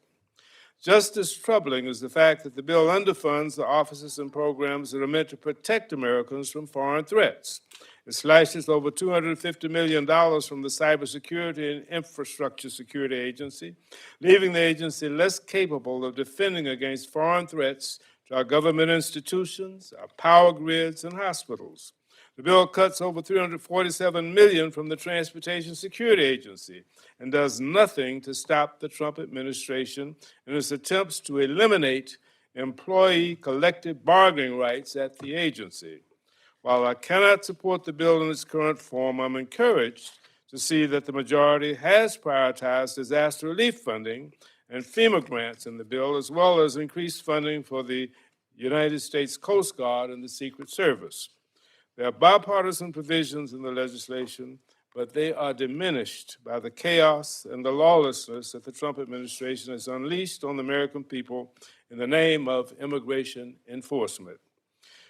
Just as troubling is the fact that the bill underfunds the offices and programs that are meant to protect Americans from foreign threats. It slashes over $250 million from the Cybersecurity and Infrastructure Security Agency, leaving the agency less capable of defending against foreign threats to our government institutions, our power grids, and hospitals. The bill cuts over $347 million from the Transportation Security Agency and does nothing to stop the Trump administration in its attempts to eliminate employee collective bargaining rights at the agency. While I cannot support the bill in its current form, I'm encouraged to see that the majority has prioritized disaster relief funding and FEMA grants in the bill, as well as increased funding for the United States Coast Guard and the Secret Service. There are bipartisan provisions in the legislation, but they are diminished by the chaos and the lawlessness that the Trump administration has unleashed on the American people in the name of immigration enforcement.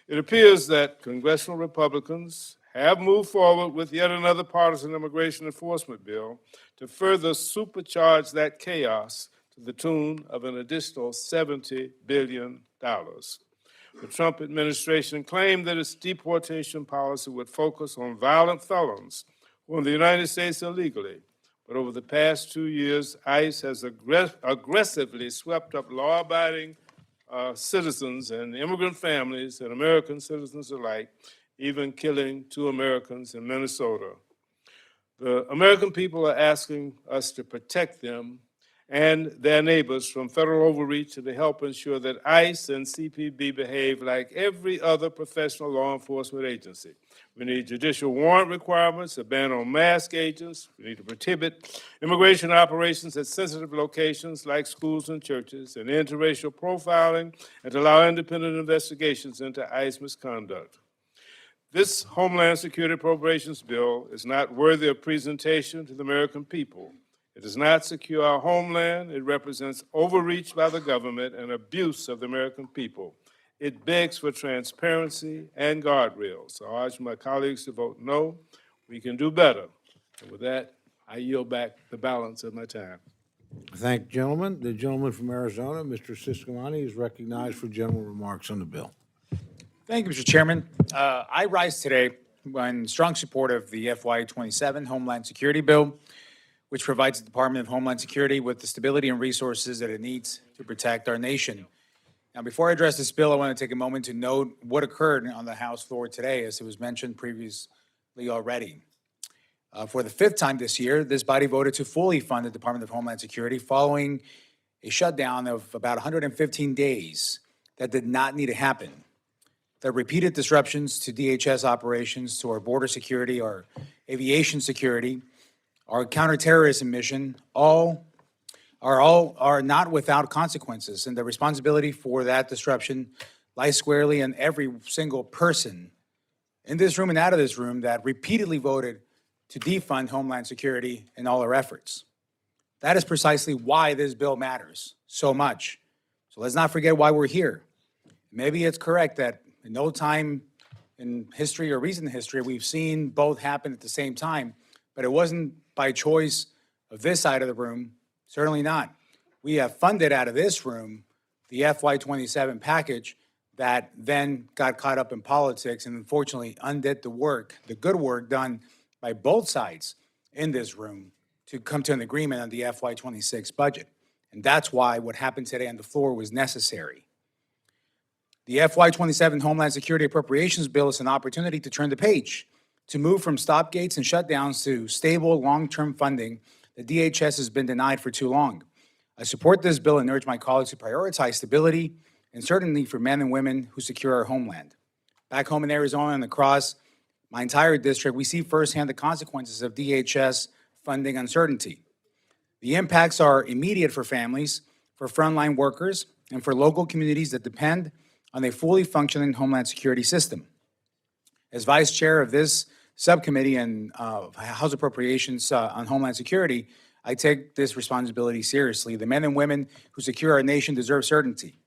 It appears that congressional Republicans have moved forward with yet another partisan immigration enforcement bill to further supercharge that chaos to the tune of an additional $70 billion. The Trump administration claimed that its deportation policy would focus on violent felons who are in the United States illegally. But over the past 2 years, ICE has aggressively swept up law-abiding citizens and immigrant families and American citizens alike, even killing 2 Americans in Minnesota. The American people are asking us to protect them and their neighbors from federal overreach and to help ensure that ICE and CPB behave like every other professional law enforcement agency. We need judicial warrant requirements, a ban on mask agents. We need to prohibit immigration operations at sensitive locations like schools and churches, and interracial profiling, and to allow independent investigations into ICE misconduct. This Homeland Security Appropriations bill is not worthy of presentation to the American people. It does not secure our homeland. It represents overreach by the government and abuse of the American people. It begs for transparency and guardrails. So I urge my colleagues to vote no. We can do better. And with that, I yield back the balance of my time. Thank you, gentlemen. The gentleman from Arizona, Mr. Siscomani, is recognized for general remarks on the bill. Thank you, Mr. Chairman. I rise today in strong support of the FY27 Homeland Security Bill, which provides the Department of Homeland Security with the stability and resources that it needs to protect our nation. Now, before I address this bill, I want to take a moment to note what occurred on the House floor today, as it was mentioned previously already. For the fifth time this year, this body voted to fully fund the Department of Homeland Security following a shutdown of about 115 days that did not need to happen. The repeated disruptions to DHS operations, to our border security, our aviation security, our counterterrorism mission, are not without consequences, and the responsibility for that disruption lies squarely on every single person in this room and out of this room that repeatedly voted to defund Homeland Security in all our efforts. That is precisely why this bill matters so much. So let's not forget why we're here. Maybe it's correct that in no time in history or recent history we've seen both happen at the same time, but it wasn't by choice of this side of the room, certainly not. We have funded out of this room the FY27 package that then got caught up in politics and unfortunately undid the work, the good work done by both sides in this room to come to an agreement on the FY26 budget. And that's why what happened today on the floor was necessary. The FY27 Homeland Security Appropriations Bill is an opportunity to turn the page, to move from stopgates and shutdowns to stable, long-term funding that DHS has been denied for too long. I support this bill and urge my colleagues to prioritize stability and certainty for men and women who secure our homeland. Back home in Arizona and across my entire district, we see firsthand the consequences of DHS funding uncertainty. The impacts are immediate for families, for frontline workers, and for local communities that depend on a fully functioning Homeland Security system. As Vice Chair of this Subcommittee and House Appropriations on Homeland Security, I take this responsibility seriously. The men and women who secure our nation deserve certainty.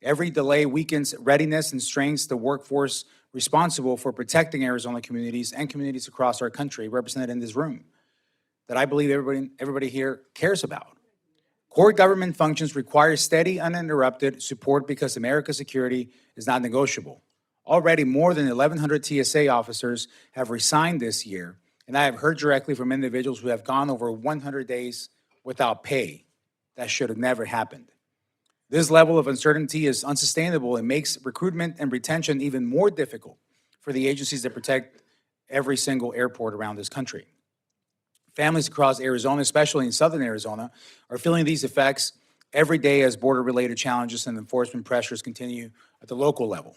Every delay weakens readiness and strains the workforce responsible for protecting Arizona communities and communities across our country represented in this room that I believe everybody here cares about. Core government functions require steady, uninterrupted support because America's security is not negotiable. Already more than 1,100 TSA officers have resigned this year, and I have heard directly from individuals who have gone over 100 days without pay. That should have never happened. This level of uncertainty is unsustainable and makes recruitment and retention even more difficult for the agencies that protect every single airport around this country. Families across Arizona, especially in southern Arizona, are feeling these effects every day as border-related challenges and enforcement pressures continue at the local level.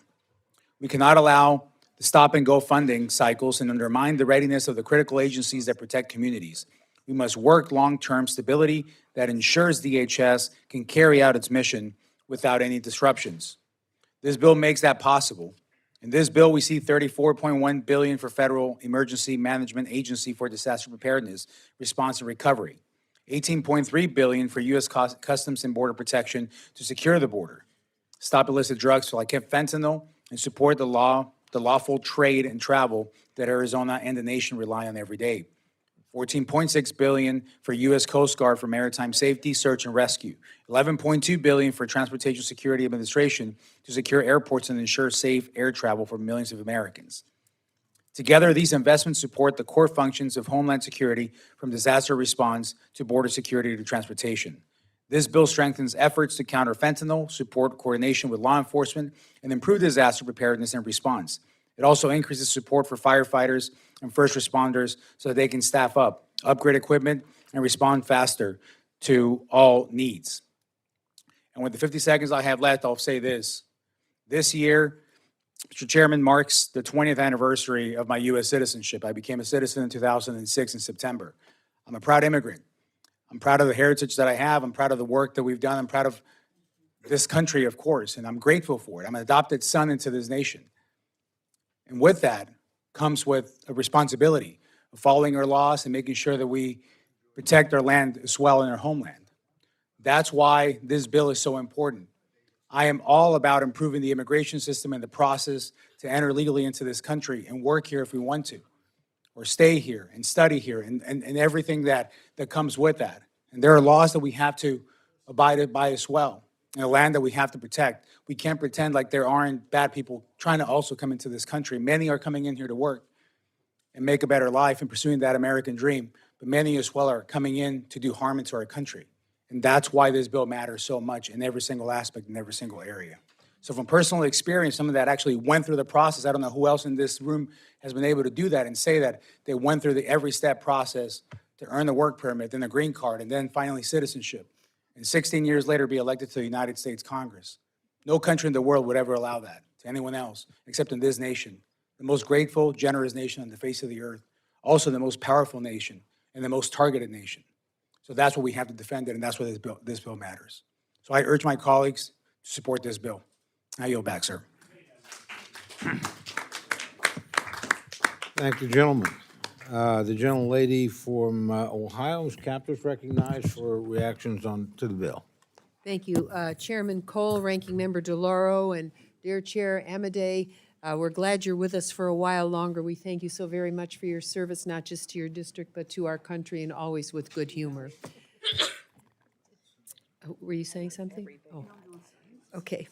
We cannot allow the stop-and-go funding cycles and undermine the readiness of the critical agencies that protect communities. We must work long-term stability that ensures DHS can carry out its mission without any disruptions. This bill makes that possible. In this bill, we see $34.1 billion for Federal Emergency Management Agency for Disaster Preparedness, Response, and Recovery, $18.3 billion for U.S. Customs and Border Protection to secure the border, stop illicit drugs like fentanyl, and support the lawful trade and travel that Arizona and the nation rely on every day. $14.6 billion for U.S. Coast Guard for maritime safety, search, and rescue. $11.2 billion for Transportation Security Administration to secure airports and ensure safe air travel for millions of Americans. Together, these investments support the core functions of Homeland Security, from disaster response to border security to transportation. This bill strengthens efforts to counter fentanyl, support coordination with law enforcement, and improve disaster preparedness and response. It also increases support for firefighters and first responders so that they can staff up, upgrade equipment, and respond faster to all needs. And with the 50 seconds I have left, I'll say this. This year, Mr. Chairman, marks the 20th anniversary of my U.S. citizenship. I became a citizen in 2006 in September. I'm a proud immigrant. I'm proud of the heritage that I have. I'm proud of the work that we've done. I'm proud of this country, of course, and I'm grateful for it. I'm an adopted son into this nation. And with that comes with a responsibility of following our laws and making sure that we protect our land as well in our homeland. That's why this bill is so important. I am all about improving the immigration system and the process to enter legally into this country and work here if we want to, or stay here and study here and everything that comes with that. And there are laws that we have to abide by as well, and a land that we have to protect. We can't pretend like there aren't bad people trying to also come into this country. Many are coming in here to work and make a better life and pursuing that American dream, but many as well are coming in to do harm into our country. And that's why this bill matters so much in every single aspect, in every single area. So from personal experience, someone that actually went through the process, I don't know who else in this room has been able to do that and say that they went through the every step process to earn the work permit, then the green card, and then finally citizenship. And 16 years later, be elected to the United States Congress. No country in the world would ever allow that to anyone else except in this nation, the most grateful, generous nation on the face of the earth, also the most powerful nation and the most targeted nation. So that's what we have to defend it, and that's why this bill matters. So I urge my colleagues to support this bill. I yield back, sir. Thank you, gentlemen. The gentlelady from Ohio's captive recognized for reactions to the bill. Thank you. Chairman Cole, Ranking Member DeLauro, and dear Chair Amade, we're glad you're with us for a while longer. We thank you so very much for your service, not just to your district, but to our country, and always with good humor. Were you saying something? Oh, okay.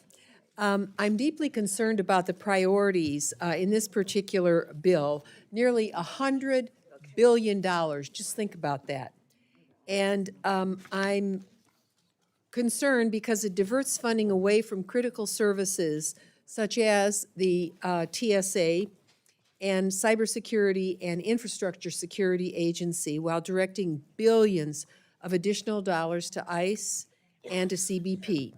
I'm deeply concerned about the priorities in this particular bill. Nearly $100 billion, just think about that. And I'm concerned because it diverts funding away from critical services such as the TSA and Cybersecurity and Infrastructure Security Agency, while directing billions of additional dollars to ICE and to CBP.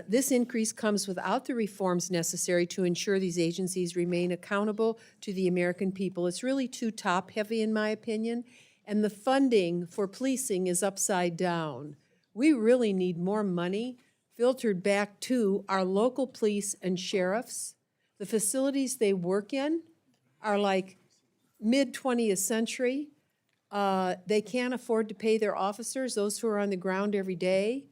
This increase comes without the reforms necessary to ensure these agencies remain accountable to the American people. It's really too top-heavy, in my opinion, and the funding for policing is upside down. We really need more money filtered back to our local police and sheriffs. The facilities they work in are like mid-20th century. They can't afford to pay their officers, those who are on the ground every day.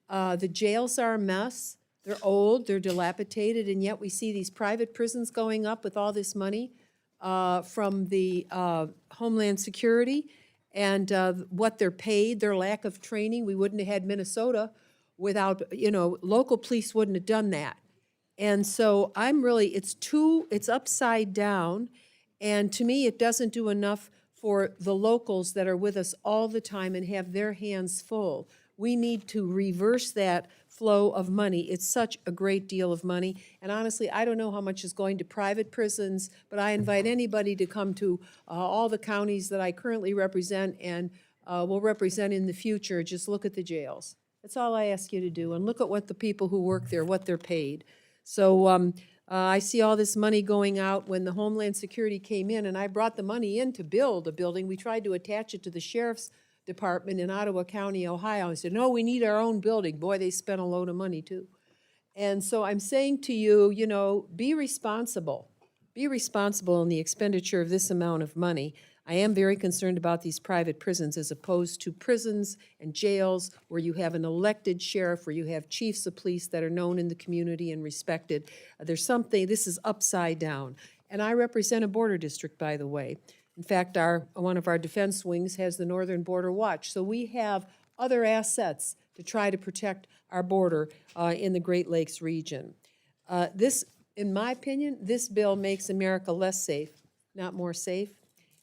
The jails are a mess. They're old, they're dilapidated, and yet we see these private prisons going up with all this money from the Homeland Security and what they're paid, their lack of training. We wouldn't have had Minnesota without, local police wouldn't have done that. And so it's upside down, and to me, it doesn't do enough for the locals that are with us all the time and have their hands full. We need to reverse that flow of money. It's such a great deal of money. And honestly, I don't know how much is going to private prisons, but I invite anybody to come to all the counties that I currently represent and will represent in the future. Just look at the jails. That's all I ask you to do. And look at what the people who work there, what they're paid. So I see all this money going out. When the Homeland Security came in, and I brought the money in to build a building, we tried to attach it to the sheriff's department in Ottawa County, Ohio. I said, no, we need our own building. Boy, they spent a load of money too. And so I'm saying to you, be responsible. Be responsible in the expenditure of this amount of money. I am very concerned about these private prisons as opposed to prisons and jails where you have an elected sheriff, where you have chiefs of police that are known in the community and respected. This is upside down. And I represent a border district, by the way. In fact, one of our defense wings has the Northern Border Watch. So we have other assets to try to protect our border in the Great Lakes region. In my opinion, this bill makes America less safe, not more safe.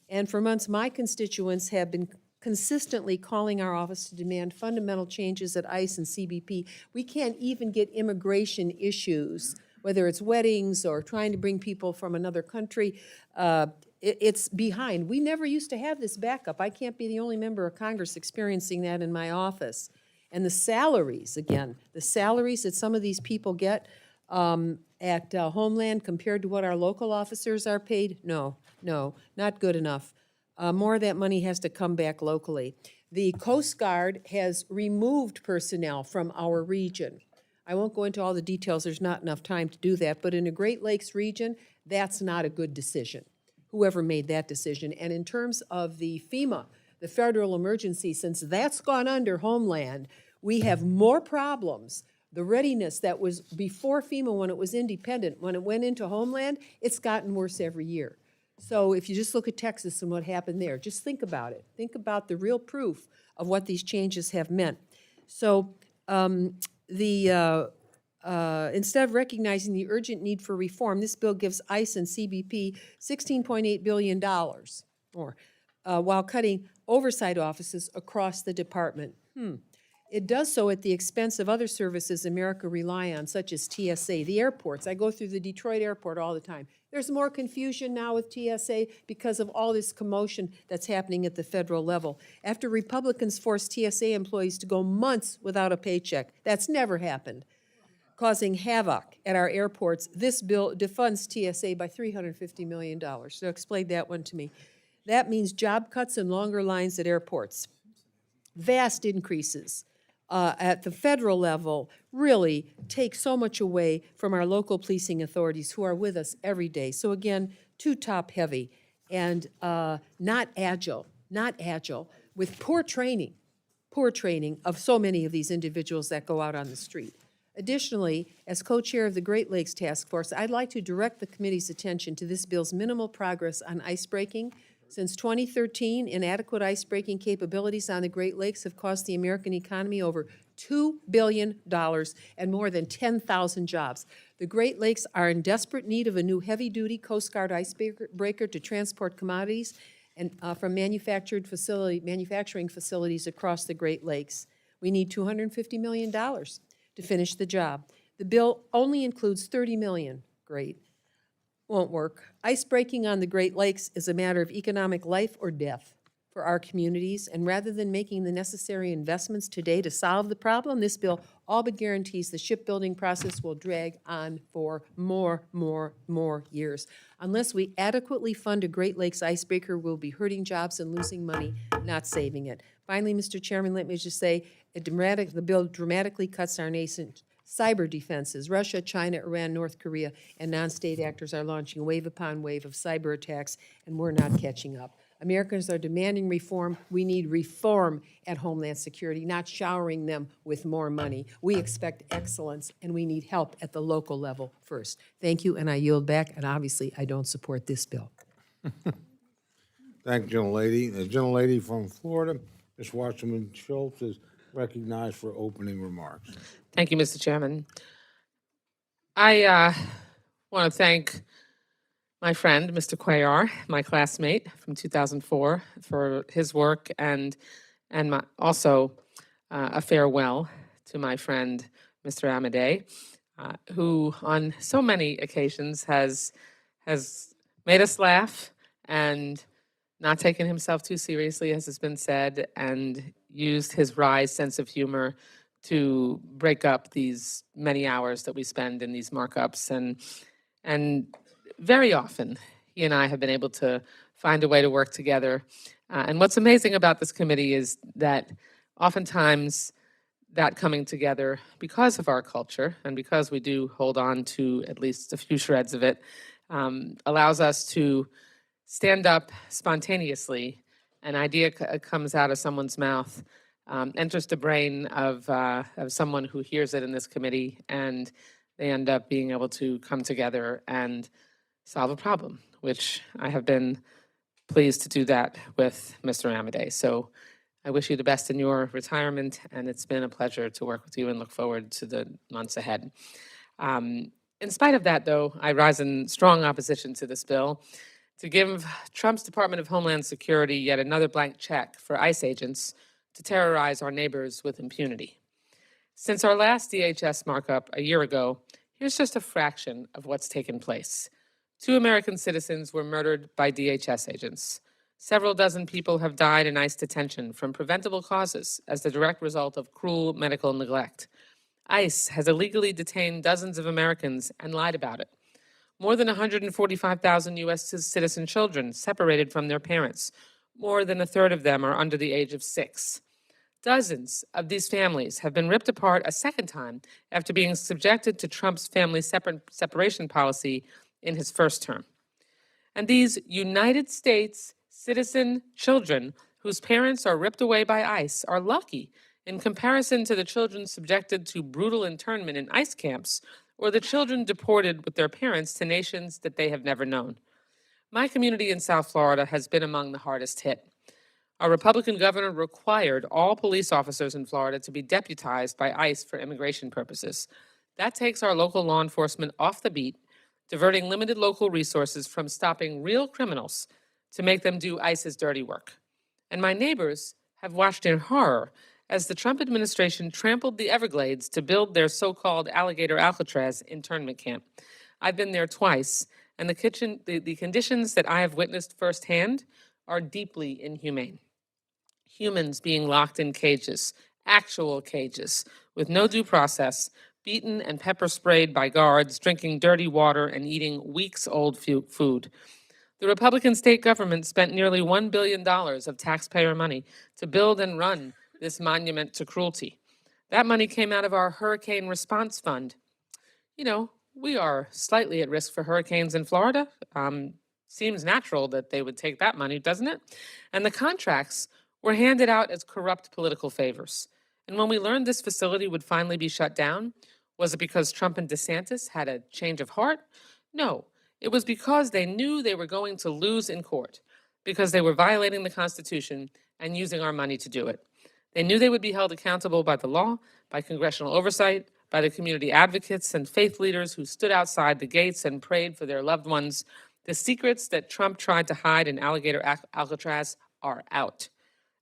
And for months, my constituents have been consistently calling our office to demand fundamental changes at ICE and CBP. We can't even get immigration issues, whether it's weddings or trying to bring people from another country. It's behind. We never used to have this backup. I can't be the only member of Congress experiencing that in my office. And the salaries, again, the salaries that some of these people get at Homeland compared to what our local officers are paid, no, not good enough. More of that money has to come back locally. The Coast Guard has removed personnel from our region. I won't go into all the details. There's not enough time to do that. But in the Great Lakes region, that's not a good decision, whoever made that decision. And in terms of the FEMA, the federal emergency, since that's gone under Homeland, we have more problems. The readiness that was before FEMA when it was independent, when it went into Homeland, it's gotten worse every year. So if you just look at Texas and what happened there, just think about it. Think about the real proof of what these changes have meant. So instead of recognizing the urgent need for reform, this bill gives ICE and CBP $16.8 billion more, while cutting oversight offices across the department. It does so at the expense of other services America rely on, such as TSA. The airports, I go through the Detroit airport all the time. There's more confusion now with TSA because of all this commotion that's happening at the federal level. After Republicans forced TSA employees to go months without a paycheck, that's never happened, causing havoc at our airports. This bill defunds TSA by $350 million. So explain that one to me. That means job cuts and longer lines at airports. Vast increases at the federal level really take so much away from our local policing authorities who are with us every day. So again, too top-heavy and not agile, with poor training of so many of these individuals that go out on the street. Additionally, as co-chair of the Great Lakes Task Force, I'd like to direct the committee's attention to this bill's minimal progress on ice breaking. Since 2013, inadequate ice-breaking capabilities on the Great Lakes have cost the American economy over $2 billion and more than 10,000 jobs. The Great Lakes are in desperate need of a new heavy-duty Coast Guard icebreaker to transport commodities and from manufacturing facilities across the Great Lakes. We need $250 million to finish the job. The bill only includes $30 million. Great. Won't work. Ice breaking on the Great Lakes is a matter of economic life or death for our communities, and rather than making the necessary investments today to solve the problem, this bill all but guarantees the shipbuilding process will drag on for more years. Unless we adequately fund a Great Lakes icebreaker, we'll be hurting jobs and losing money, not saving it. Finally, Mr. Chairman, let me just say, the bill dramatically cuts our nascent cyber defenses. Russia, China, Iran, North Korea, and non-state actors are launching wave upon wave of cyber attacks, and we're not catching up. Americans are demanding reform. We need reform at Homeland Security, not showering them with more money. We expect excellence, and we need help at the local level first. Thank you, and I yield back, and obviously, I don't support this bill. Thank you, gentlelady. The gentlelady from Florida, Ms. Wasserman Schultz, is recognized for opening remarks. Thank you, Mr. Chairman. I want to thank my friend, Mr. Cuellar, my classmate from 2004, for his work, and also a farewell to my friend, Mr. Amadei, who on so many occasions has made us laugh and not taken himself too seriously, as has been said, and used his wry sense of humor to break up these many hours that we spend in these markups. And very often, he and I have been able to find a way to work together. And what's amazing about this committee is that oftentimes that coming together, because of our culture and because we do hold on to at least a few shreds of it, allows us to stand up spontaneously. An idea comes out of someone's mouth, enters the brain of someone who hears it in this committee, and they end up being able to come together and solve a problem, which I have been pleased to do that with Mr. Amadei. So I wish you the best in your retirement, and it's been a pleasure to work with you and look forward to the months ahead. In spite of that, though, I rise in strong opposition to this bill to give Trump's Department of Homeland Security yet another blank check for ICE agents to terrorize our neighbors with impunity. Since our last DHS markup a year ago, here's just a fraction of what's taken place. 2 American citizens were murdered by DHS agents. Several dozen people have died in ICE detention from preventable causes as the direct result of cruel medical neglect. ICE has illegally detained dozens of Americans and lied about it. More than 145,000 U.S. citizen children separated from their parents. More than a third of them are under the age of 6. Dozens of these families have been ripped apart a second time after being subjected to Trump's family separation policy in his first term. And these United States citizen children whose parents are ripped away by ICE are lucky in comparison to the children subjected to brutal internment in ICE camps or the children deported with their parents to nations that they have never known. My community in South Florida has been among the hardest hit. Our Republican governor required all police officers in Florida to be deputized by ICE for immigration purposes. That takes our local law enforcement off the beat, diverting limited local resources from stopping real criminals to make them do ICE's dirty work. And my neighbors have watched in horror as the Trump administration trampled the Everglades to build their so-called alligator Alcatraz internment camp. I've been there twice, and the conditions that I have witnessed firsthand are deeply inhumane. Humans being locked in cages, actual cages, with no due process, beaten and pepper sprayed by guards, drinking dirty water and eating weeks-old food. The Republican state government spent nearly $1 billion of taxpayer money to build and run this monument to cruelty. That money came out of our Hurricane Response Fund. You know, we are slightly at risk for hurricanes in Florida. Seems natural that they would take that money, doesn't it? And the contracts were handed out as corrupt political favors. And when we learned this facility would finally be shut down, was it because Trump and DeSantis had a change of heart? No, it was because they knew they were going to lose in court, because they were violating the Constitution and using our money to do it. They knew they would be held accountable by the law, by congressional oversight, by the community advocates and faith leaders who stood outside the gates and prayed for their loved ones. The secrets that Trump tried to hide in Alligator Alcatraz are out,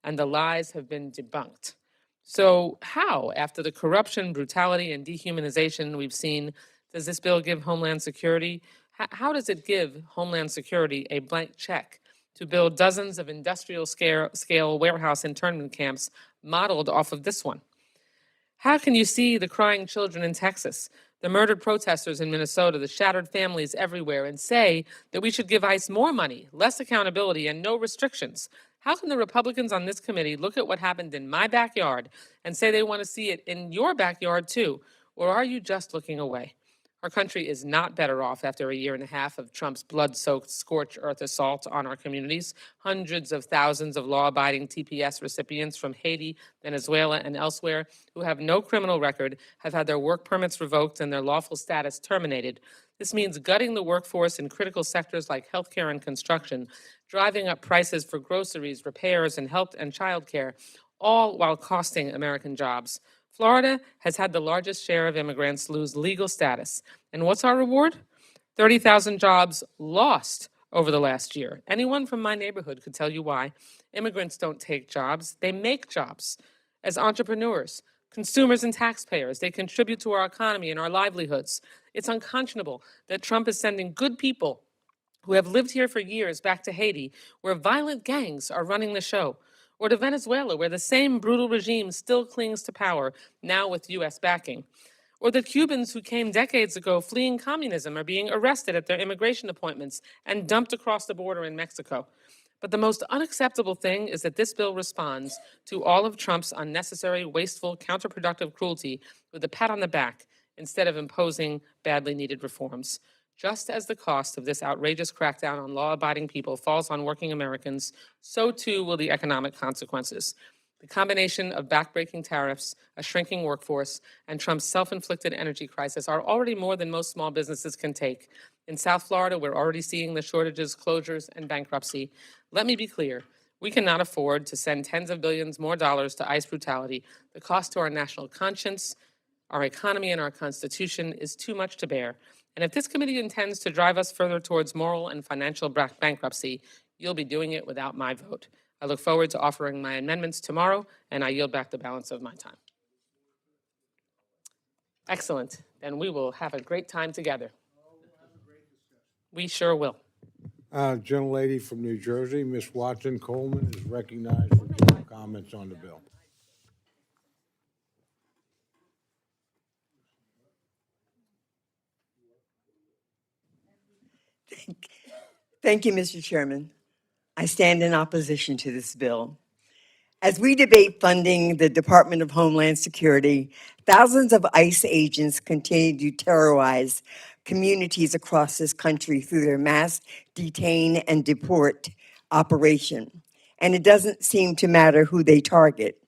and the lies have been debunked. So how, after the corruption, brutality, and dehumanization we've seen, does this bill give Homeland Security? How does it give Homeland Security a blank check to build dozens of industrial scale warehouse internment camps modeled off of this one? How can you see the crying children in Texas, the murdered protesters in Minnesota, the shattered families everywhere, and say that we should give ICE more money, less accountability, and no restrictions? How can the Republicans on this committee look at what happened in my backyard and say they want to see it in your backyard too? Or are you just looking away? Our country is not better off after a year and a half of Trump's blood-soaked, scorched earth assault on our communities. Hundreds of thousands of law-abiding TPS recipients from Haiti, Venezuela, and elsewhere who have no criminal record have had their work permits revoked and their lawful status terminated. This means gutting the workforce in critical sectors like healthcare and construction, driving up prices for groceries, repairs, and health and childcare, all while costing American jobs. Florida has had the largest share of immigrants lose legal status. And what's our reward? 30,000 jobs lost over the last year. Anyone from my neighborhood could tell you why. Immigrants don't take jobs, they make jobs. As entrepreneurs, consumers, and taxpayers, they contribute to our economy and our livelihoods. It's unconscionable that Trump is sending good people who have lived here for years back to Haiti, where violent gangs are running the show, or to Venezuela, where the same brutal regime still clings to power, now with U.S. backing. Or the Cubans who came decades ago fleeing communism are being arrested at their immigration appointments and dumped across the border in Mexico. But the most unacceptable thing is that this bill responds to all of Trump's unnecessary, wasteful, counterproductive cruelty with a pat on the back instead of imposing badly needed reforms. Just as the cost of this outrageous crackdown on law-abiding people falls on working Americans, so too will the economic consequences. The combination of backbreaking tariffs, a shrinking workforce, and Trump's self-inflicted energy crisis are already more than most small businesses can take. In South Florida, we're already seeing the shortages, closures, and bankruptcy. Let me be clear. We cannot afford to send tens of billions more dollars to ICE brutality. The cost to our national conscience, our economy, and our Constitution is too much to bear. And if this committee intends to drive us further towards moral and financial bankruptcy, you'll be doing it without my vote. I look forward to offering my amendments tomorrow, and I yield back the balance of my time. Excellent. Then we will have a great time together. We sure will. Gentlelady from New Jersey, Ms. Watson Coleman, is recognized for general comments on the bill. Thank you, Mr. Chairman. I stand in opposition to this bill. As we debate funding the Department of Homeland Security, thousands of ICE agents continue to terrorize communities across this country through their mass detain and deport operation. And it doesn't seem to matter who they target.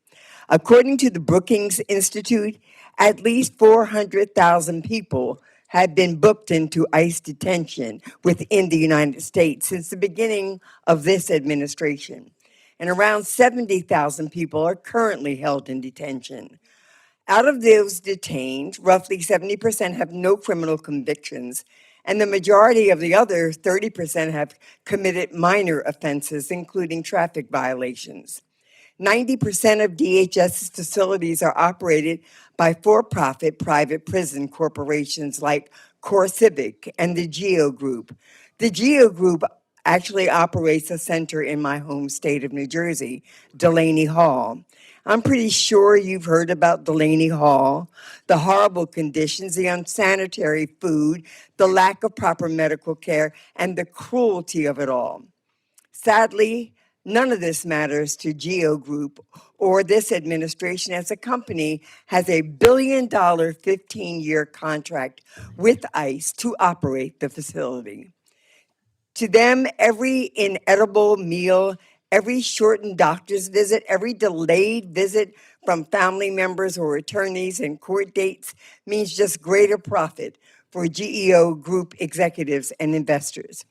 According to the Brookings Institute, at least 400,000 people have been booked into ICE detention within the United States since the beginning of this administration. And around 70,000 people are currently held in detention. Out of those detained, roughly 70% have no criminal convictions, and the majority of the other 30% have committed minor offenses, including traffic violations. 90% of DHS's facilities are operated by for-profit private prison corporations like Core Civic and the GEO Group. The GEO Group actually operates a center in my home state of New Jersey, Delaney Hall. I'm pretty sure you've heard about Delaney Hall, the horrible conditions, the unsanitary food, the lack of proper medical care, and the cruelty of it all. Sadly, none of this matters to GEO Group or this administration, as the company has a $1 billion 15-year contract with ICE to operate the facility. To them, every inedible meal, every shortened doctor's visit, every delayed visit from family members or attorneys and court dates means just greater profit for GEO Group executives and investors.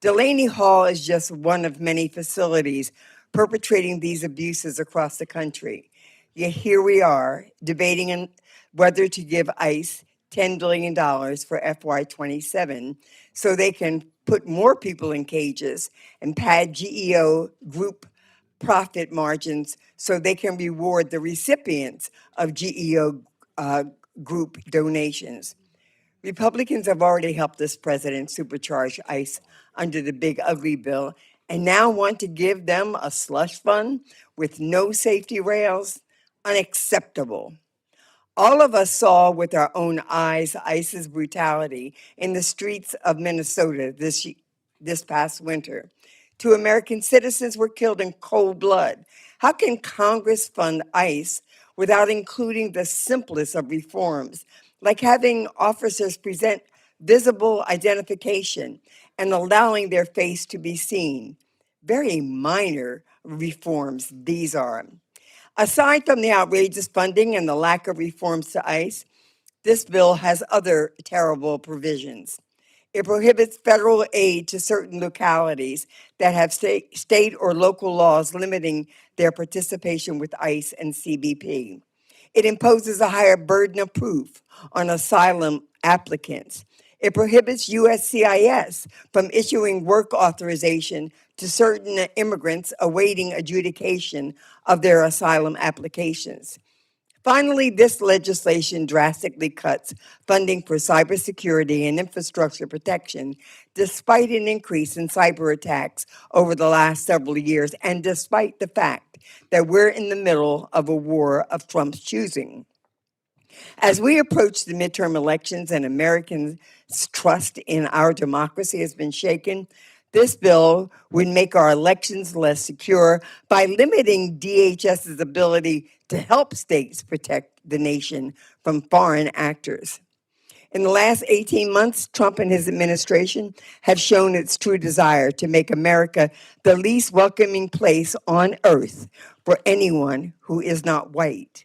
Delaney Hall is just one of many facilities perpetrating these abuses across the country. Yet here we are debating whether to give ICE $10 billion for FY27 so they can put more people in cages and pad GEO Group profit margins so they can reward the recipients of GEO Group donations. Republicans have already helped this president supercharge ICE under the big ugly bill and now want to give them a slush fund with no safety rails? Unacceptable. All of us saw with our own eyes ICE's brutality in the streets of Minnesota this past winter. 2 American citizens were killed in cold blood. How can Congress fund ICE without including the simplest of reforms, like having officers present visible identification and allowing their face to be seen? Very minor reforms these are. Aside from the outrageous funding and the lack of reforms to ICE, this bill has other terrible provisions. It prohibits federal aid to certain localities that have state or local laws limiting their participation with ICE and CBP. It imposes a higher burden of proof on asylum applicants. It prohibits USCIS from issuing work authorization to certain immigrants awaiting adjudication of their asylum applications. Finally, this legislation drastically cuts funding for cybersecurity and infrastructure protection, despite an increase in cyber attacks over the last several years, and despite the fact that we're in the middle of a war of Trump's choosing. As we approach the midterm elections and Americans' trust in our democracy has been shaken, this bill would make our elections less secure by limiting DHS's ability to help states protect the nation from foreign actors. In the last 18 months, Trump and his administration have shown its true desire to make America the least welcoming place on earth for anyone who is not white.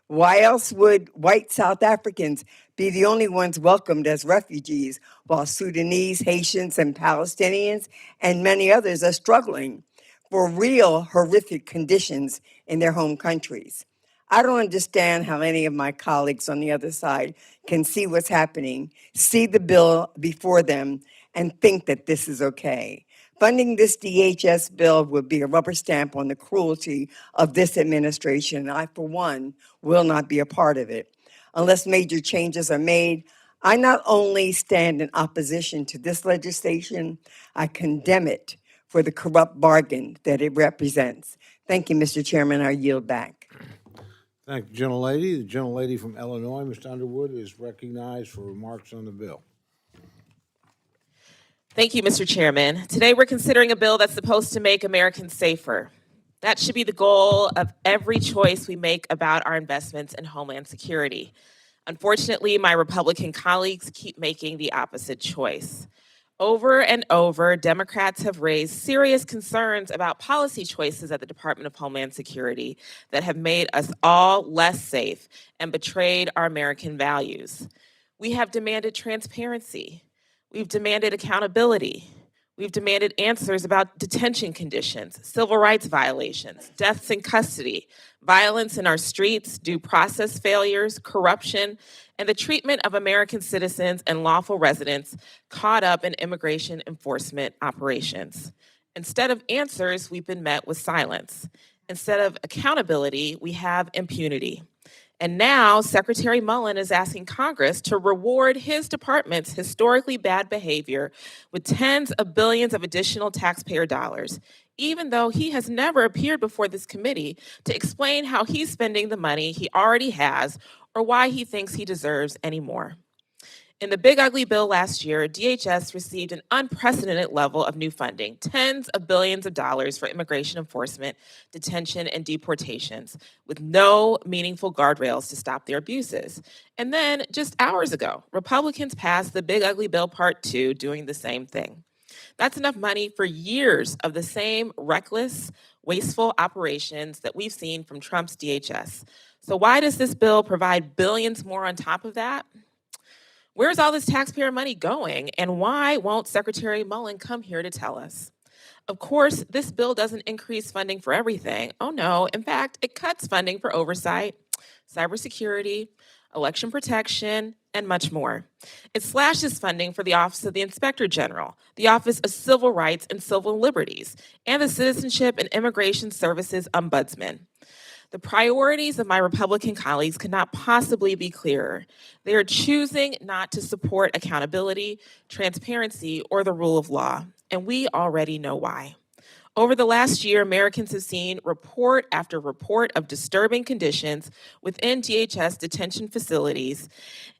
Why else would white South Africans be the only ones welcomed as refugees, while Sudanese, Haitians, and Palestinians, and many others are struggling for real horrific conditions in their home countries? I don't understand how any of my colleagues on the other side can see what's happening, see the bill before them, and think that this is okay. Funding this DHS bill would be a rubber stamp on the cruelty of this administration. I, for one, will not be a part of it. Unless major changes are made, I not only stand in opposition to this legislation, I condemn it for the corrupt bargain that it represents. Thank you, Mr. Chairman. I yield back. Thank you, gentlelady. The gentlelady from Illinois, Mr. Underwood, is recognized for remarks on the bill. Thank you, Mr. Chairman. Today we're considering a bill that's supposed to make Americans safer. That should be the goal of every choice we make about our investments in Homeland Security. Unfortunately, my Republican colleagues keep making the opposite choice. Over and over, Democrats have raised serious concerns about policy choices at the Department of Homeland Security that have made us all less safe and betrayed our American values. We have demanded transparency. We've demanded accountability. We've demanded answers about detention conditions, civil rights violations, deaths in custody, violence in our streets, due process failures, corruption, and the treatment of American citizens and lawful residents caught up in immigration enforcement operations. Instead of answers, we've been met with silence. Instead of accountability, we have impunity. And now Secretary Mullen is asking Congress to reward his department's historically bad behavior with tens of billions of additional taxpayer dollars, even though he has never appeared before this committee to explain how he's spending the money he already has or why he thinks he deserves any more. In the big ugly bill last year, DHS received an unprecedented level of new funding, tens of billions of dollars for immigration enforcement, detention, and deportations, with no meaningful guardrails to stop their abuses. And then, just hours ago, Republicans passed the big ugly bill Part 2 doing the same thing. That's enough money for years of the same reckless, wasteful operations that we've seen from Trump's DHS. So why does this bill provide billions more on top of that? Where's all this taxpayer money going, and why won't Secretary Mullen come here to tell us? Of course, this bill doesn't increase funding for everything. Oh no, in fact, it cuts funding for oversight, cybersecurity, election protection, and much more. It slashes funding for the Office of the Inspector General, the Office of Civil Rights and Civil Liberties, and the Citizenship and Immigration Services Ombudsman. The priorities of my Republican colleagues could not possibly be clearer. They are choosing not to support accountability, transparency, or the rule of law, and we already know why. Over the last year, Americans have seen report after report of disturbing conditions within DHS detention facilities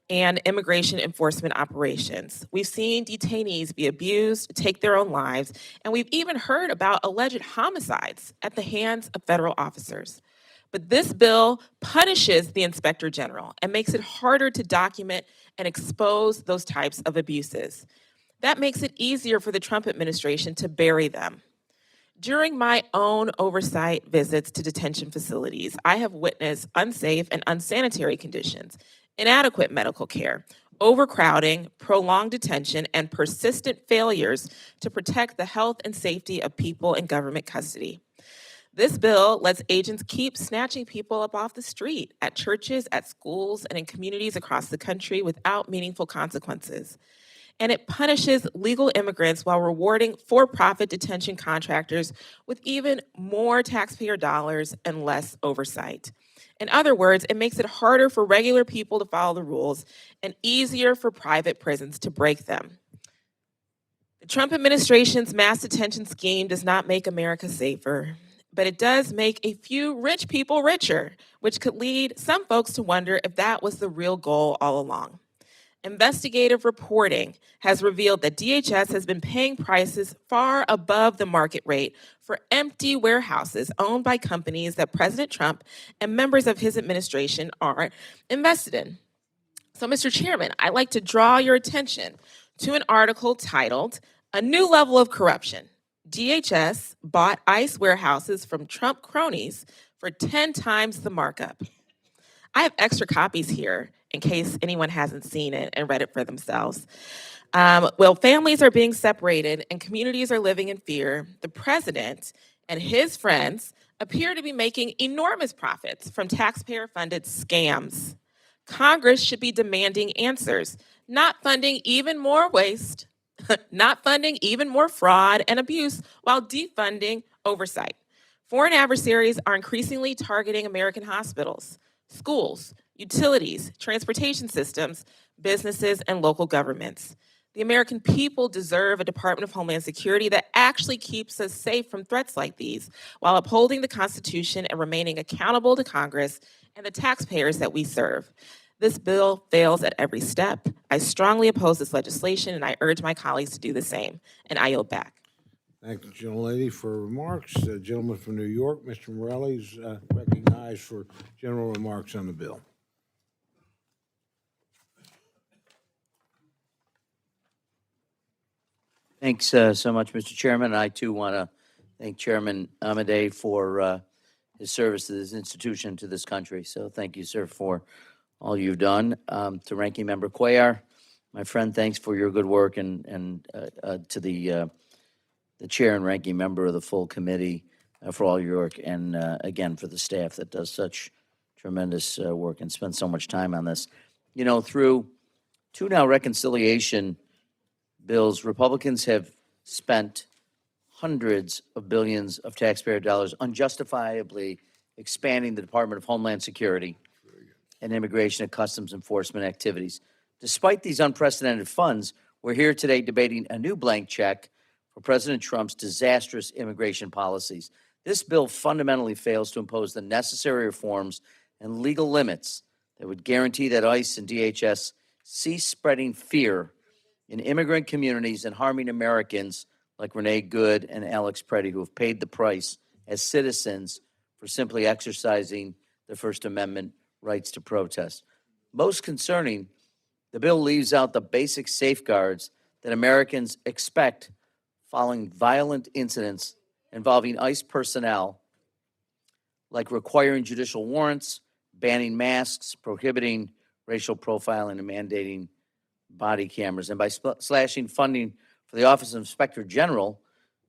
and immigration enforcement operations. We've seen detainees be abused, take their own lives, and we've even heard about alleged homicides at the hands of federal officers. But this bill punishes the Inspector General and makes it harder to document and expose those types of abuses. That makes it easier for the Trump administration to bury them. During my own oversight visits to detention facilities, I have witnessed unsafe and unsanitary conditions, inadequate medical care, overcrowding, prolonged detention, and persistent failures to protect the health and safety of people in government custody. This bill lets agents keep snatching people up off the street at churches, at schools, and in communities across the country without meaningful consequences. And it punishes legal immigrants while rewarding for-profit detention contractors with even more taxpayer dollars and less oversight. In other words, it makes it harder for regular people to follow the rules and easier for private prisons to break them. The Trump administration's mass detention scheme does not make America safer, but it does make a few rich people richer, which could lead some folks to wonder if that was the real goal all along. Investigative reporting has revealed that DHS has been paying prices far above the market rate for empty warehouses owned by companies that President Trump and members of his administration are invested in. So, Mr. Chairman, I'd like to draw your attention to an article titled, "A New Level of Corruption. DHS bought ICE warehouses from Trump cronies for 10 times the markup." I have extra copies here in case anyone hasn't seen it and read it for themselves. Well, families are being separated and communities are living in fear. The president and his friends appear to be making enormous profits from taxpayer-funded scams. Congress should be demanding answers, not funding even more waste, not funding even more fraud and abuse while defunding oversight. Foreign adversaries are increasingly targeting American hospitals, schools, utilities, transportation systems, businesses, and local governments. The American people deserve a Department of Homeland Security that actually keeps us safe from threats like these while upholding the Constitution and remaining accountable to Congress and the taxpayers that we serve. This bill fails at every step. I strongly oppose this legislation, and I urge my colleagues to do the same. And I yield back. Thank you, gentlelady, for remarks. The gentleman from New York, Mr. Morelli, is recognized for general remarks on the bill. Thanks so much, Mr. Chairman. I, too, want to thank Chairman Amadei for his service to this institution, to this country. So thank you, sir, for all you've done. To Ranking Member Cuellar, my friend, thanks for your good work, and to the chair and ranking member of the full committee for all your work, and again, for the staff that does such tremendous work and spends so much time on this. You know, through two now reconciliation bills, Republicans have spent hundreds of billions of taxpayer dollars, unjustifiably expanding the Department of Homeland Security and Immigration and Customs Enforcement activities. Despite these unprecedented funds, we're here today debating a new blank check for President Trump's disastrous immigration policies. This bill fundamentally fails to impose the necessary reforms and legal limits that would guarantee that ICE and DHS cease spreading fear in immigrant communities and harming Americans like Renee Good and Alex Preddy, who have paid the price as citizens for simply exercising their First Amendment rights to protest. Most concerning, the bill leaves out the basic safeguards that Americans expect following violent incidents involving ICE personnel, like requiring judicial warrants, banning masks, prohibiting racial profiling, and mandating body cameras. And by slashing funding for the Office of Inspector General,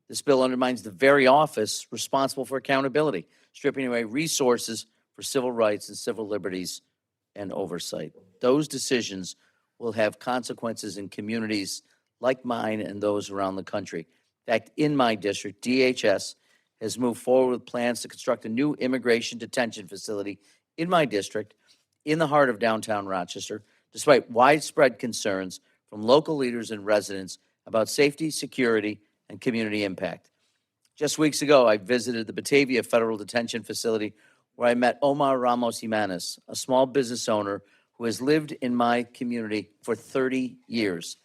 this bill undermines the very office responsible for accountability, stripping away resources for civil rights and civil liberties and oversight. Those decisions will have consequences in communities like mine and those around the country. In fact, in my district, DHS has moved forward with plans to construct a new immigration detention facility in my district, in the heart of downtown Rochester, despite widespread concerns from local leaders and residents about safety, security, and community impact. Just weeks ago, I visited the Batavia Federal Detention Facility, where I met Omar Ramos Jimenez, a small business owner who has lived in my community for 30 years.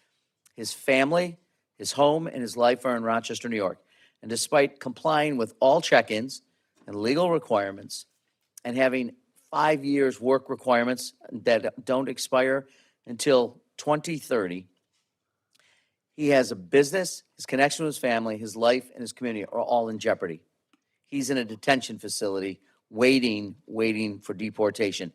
His family, his home, and his life are in Rochester, New York. And despite complying with all check-ins and legal requirements and having 5 years work requirements that don't expire until 2030, he has a business, his connection with his family, his life, and his community are all in jeopardy. He's in a detention facility waiting for deportation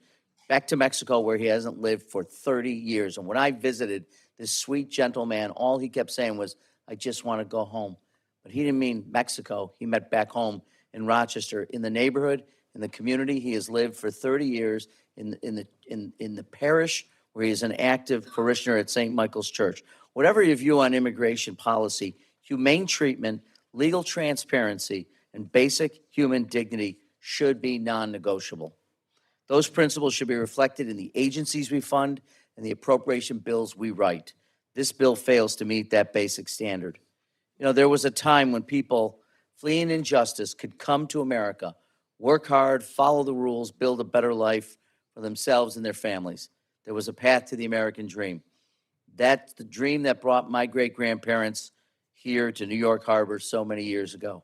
back to Mexico, where he hasn't lived for 30 years. And when I visited this sweet, gentle man, all he kept saying was, I just want to go home. But he didn't mean Mexico. He meant back home in Rochester, in the neighborhood, in the community. He has lived for 30 years in the parish where he is an active parishioner at St. Michael's Church. Whatever your view on immigration policy, humane treatment, legal transparency, and basic human dignity should be non-negotiable. Those principles should be reflected in the agencies we fund and the appropriation bills we write. This bill fails to meet that basic standard. You know, there was a time when people fleeing injustice could come to America, work hard, follow the rules, build a better life for themselves and their families. There was a path to the American dream. That's the dream that brought my great-grandparents here to New York Harbor so many years ago.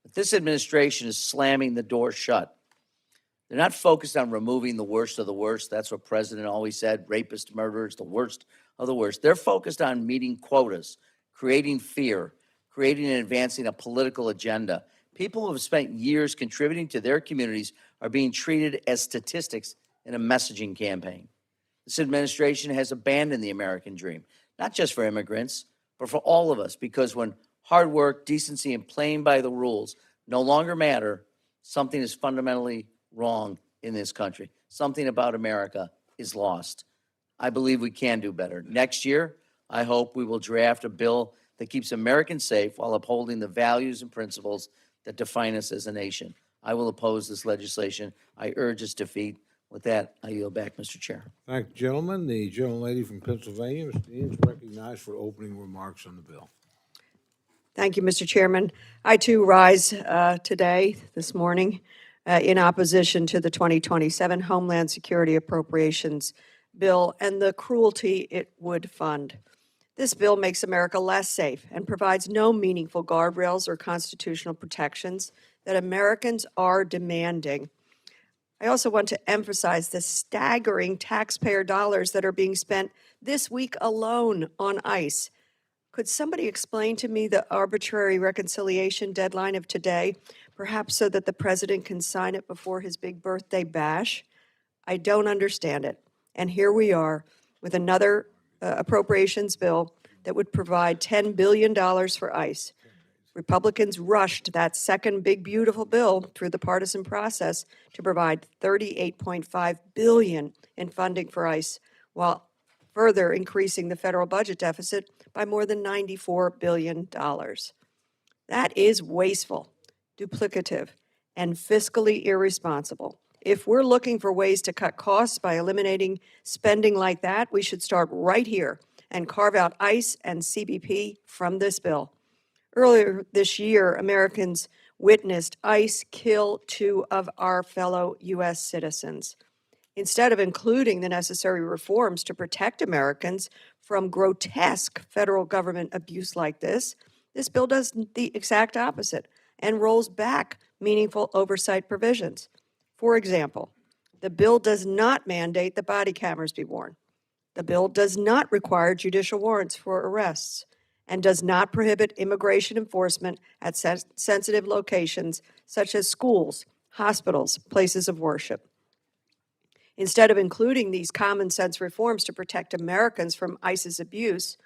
But this administration is slamming the door shut. They're not focused on removing the worst of the worst. That's what President always said, rapists, murderers, the worst of the worst. They're focused on meeting quotas, creating fear, creating and advancing a political agenda. People who have spent years contributing to their communities are being treated as statistics in a messaging campaign. This administration has abandoned the American dream, not just for immigrants, but for all of us, because when hard work, decency, and playing by the rules no longer matter, something is fundamentally wrong in this country. Something about America is lost. I believe we can do better. Next year, I hope we will draft a bill that keeps Americans safe while upholding the values and principles that define us as a nation. I will oppose this legislation. I urge its defeat. With that, I yield back, Mr. Chair. Thank you, gentlemen. The gentlelady from Pennsylvania, Ms. Dean, is recognized for opening remarks on the bill. Thank you, Mr. Chairman. I too rise this morning, in opposition to the 2027 Homeland Security Appropriations Bill and the cruelty it would fund. This bill makes America less safe and provides no meaningful guardrails or constitutional protections that Americans are demanding. I also want to emphasize the staggering taxpayer dollars that are being spent this week alone on ICE. Could somebody explain to me the arbitrary reconciliation deadline of today, perhaps so that the president can sign it before his big birthday bash? I don't understand it. And here we are with another appropriations bill that would provide $10 billion for ICE. Republicans rushed that second big, beautiful bill through the partisan process to provide $38.5 billion in funding for ICE, while further increasing the federal budget deficit by more than $94 billion. That is wasteful, duplicative, and fiscally irresponsible. If we're looking for ways to cut costs by eliminating spending like that, we should start right here and carve out ICE and CBP from this bill. Earlier this year, Americans witnessed ICE kill 2 of our fellow U.S. citizens. Instead of including the necessary reforms to protect Americans from grotesque federal government abuse like this bill does the exact opposite and rolls back meaningful oversight provisions. For example, the bill does not mandate that body cameras be worn. The bill does not require judicial warrants for arrests and does not prohibit immigration enforcement at sensitive locations such as schools, hospitals, places of worship. Instead of including these common sense reforms to protect Americans from ICE's abuse,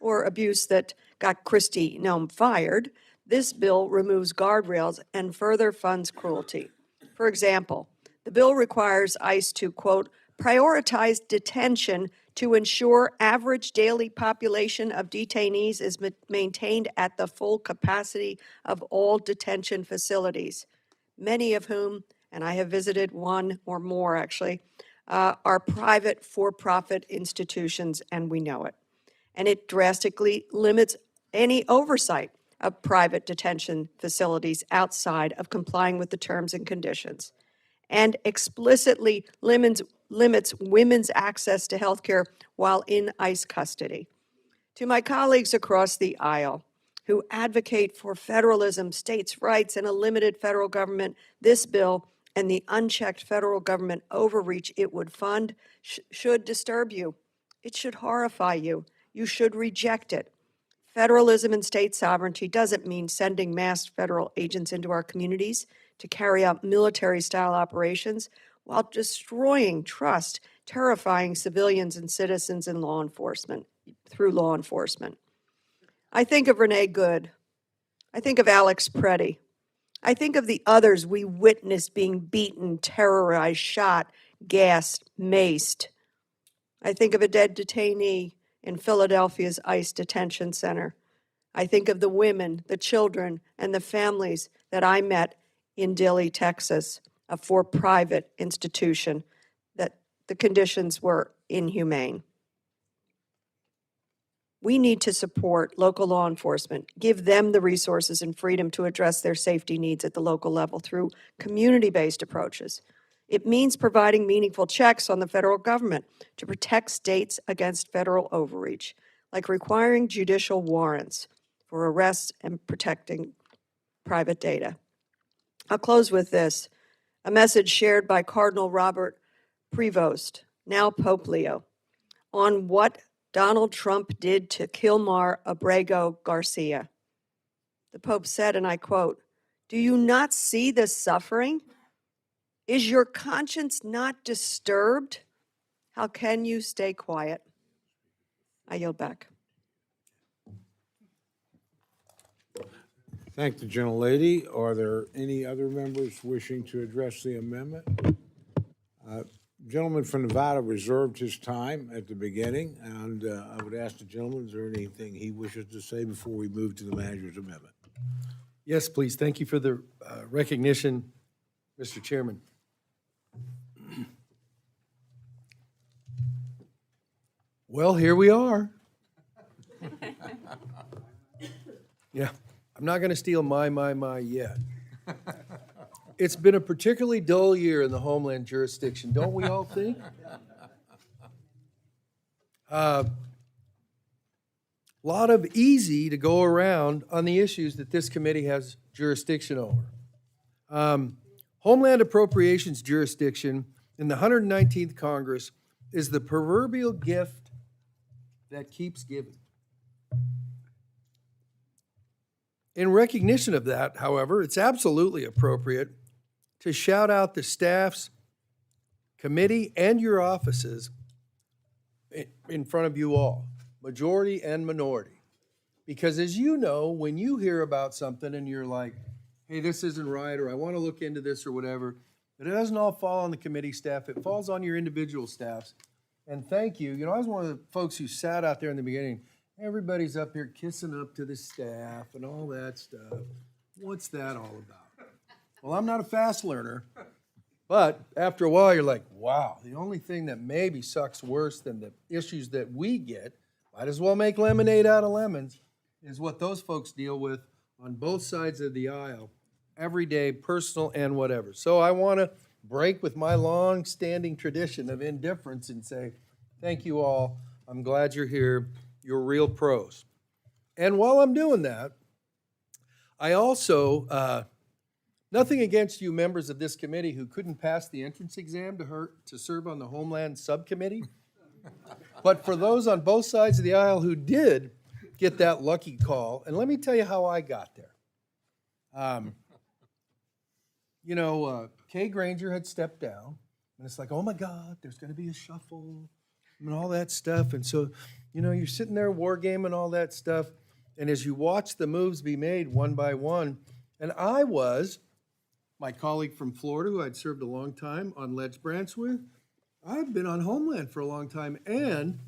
or abuse that got Kristi Noem fired, this bill removes guardrails and further funds cruelty. For example, the bill requires ICE to, quote, prioritize detention to ensure average daily population of detainees is maintained at the full capacity of all detention facilities, many of whom, and I have visited one or more actually, are private for-profit institutions, and we know it. And it drastically limits any oversight of private detention facilities outside of complying with the terms and conditions, and explicitly limits women's access to health care while in ICE custody. To my colleagues across the aisle who advocate for federalism, states' rights, and a limited federal government, this bill and the unchecked federal government overreach it would fund should disturb you. It should horrify you. You should reject it. Federalism and state sovereignty doesn't mean sending masked federal agents into our communities to carry out military-style operations while destroying trust, terrifying civilians and citizens in law enforcement, through law enforcement. I think of Renee Good. I think of Alex Preddy. I think of the others we witnessed being beaten, terrorized, shot, gassed, maced. I think of a dead detainee in Philadelphia's ICE detention center. I think of the women, the children, and the families that I met in Dilley, Texas, a for-profit institution that the conditions were inhumane. We need to support local law enforcement, give them the resources and freedom to address their safety needs at the local level through community-based approaches. It means providing meaningful checks on the federal government to protect states against federal overreach, like requiring judicial warrants for arrests and protecting private data. I'll close with this, a message shared by Cardinal Robert Prevost, now Pope Leo, on what Donald Trump did to Kilmar Abrego Garcia. The Pope said, and I quote, "Do you not see the suffering? Is your conscience not disturbed? How can you stay quiet?" I yield back. Thank the gentlelady. Are there any other members wishing to address the amendment? Gentleman from Nevada reserved his time at the beginning, and I would ask the gentleman, is there anything he wishes to say before we move to the manager's amendment? Yes, please. Thank you for the recognition, Mr. Chairman. Well, here we are. Yeah, I'm not going to steal my yet. It's been a particularly dull year in the Homeland jurisdiction, don't we all think? Lot of easy to go around on the issues that this committee has jurisdiction over. Homeland Appropriations jurisdiction in the 119th Congress is the proverbial gift that keeps giving. In recognition of that, however, it's absolutely appropriate to shout out the staffs, committee, and your offices in front of you all, majority and minority. Because as you know, when you hear about something and you're like, hey, this isn't right, or I want to look into this or whatever, but it doesn't all fall on the committee staff, it falls on your individual staffs. And thank you. You know, I was one of the folks who sat out there in the beginning everybody's up here kissing up to the staff and all that stuff. What's that all about? Well, I'm not a fast learner, but after a while, you're like, wow, the only thing that maybe sucks worse than the issues that we get, might as well make lemonade out of lemons, is what those folks deal with on both sides of the aisle, every day, personal and whatever. So I want to break with my long-standing tradition of indifference and say, thank you all. I'm glad you're here. You're real pros. And while I'm doing that, I also, nothing against you members of this committee who couldn't pass the entrance exam to serve on the Homeland Subcommittee. But for those on both sides of the aisle who did get that lucky call, and let me tell you how I got there. Kay Granger had stepped down, and it's like, oh my God, there's going to be a shuffle and all that stuff. And so, you're sitting there wargaming all that stuff, and as you watch the moves be made one by one, and my colleague from Florida, who I'd served a long time on Ledge Branch with, I've been on Homeland for a long time, and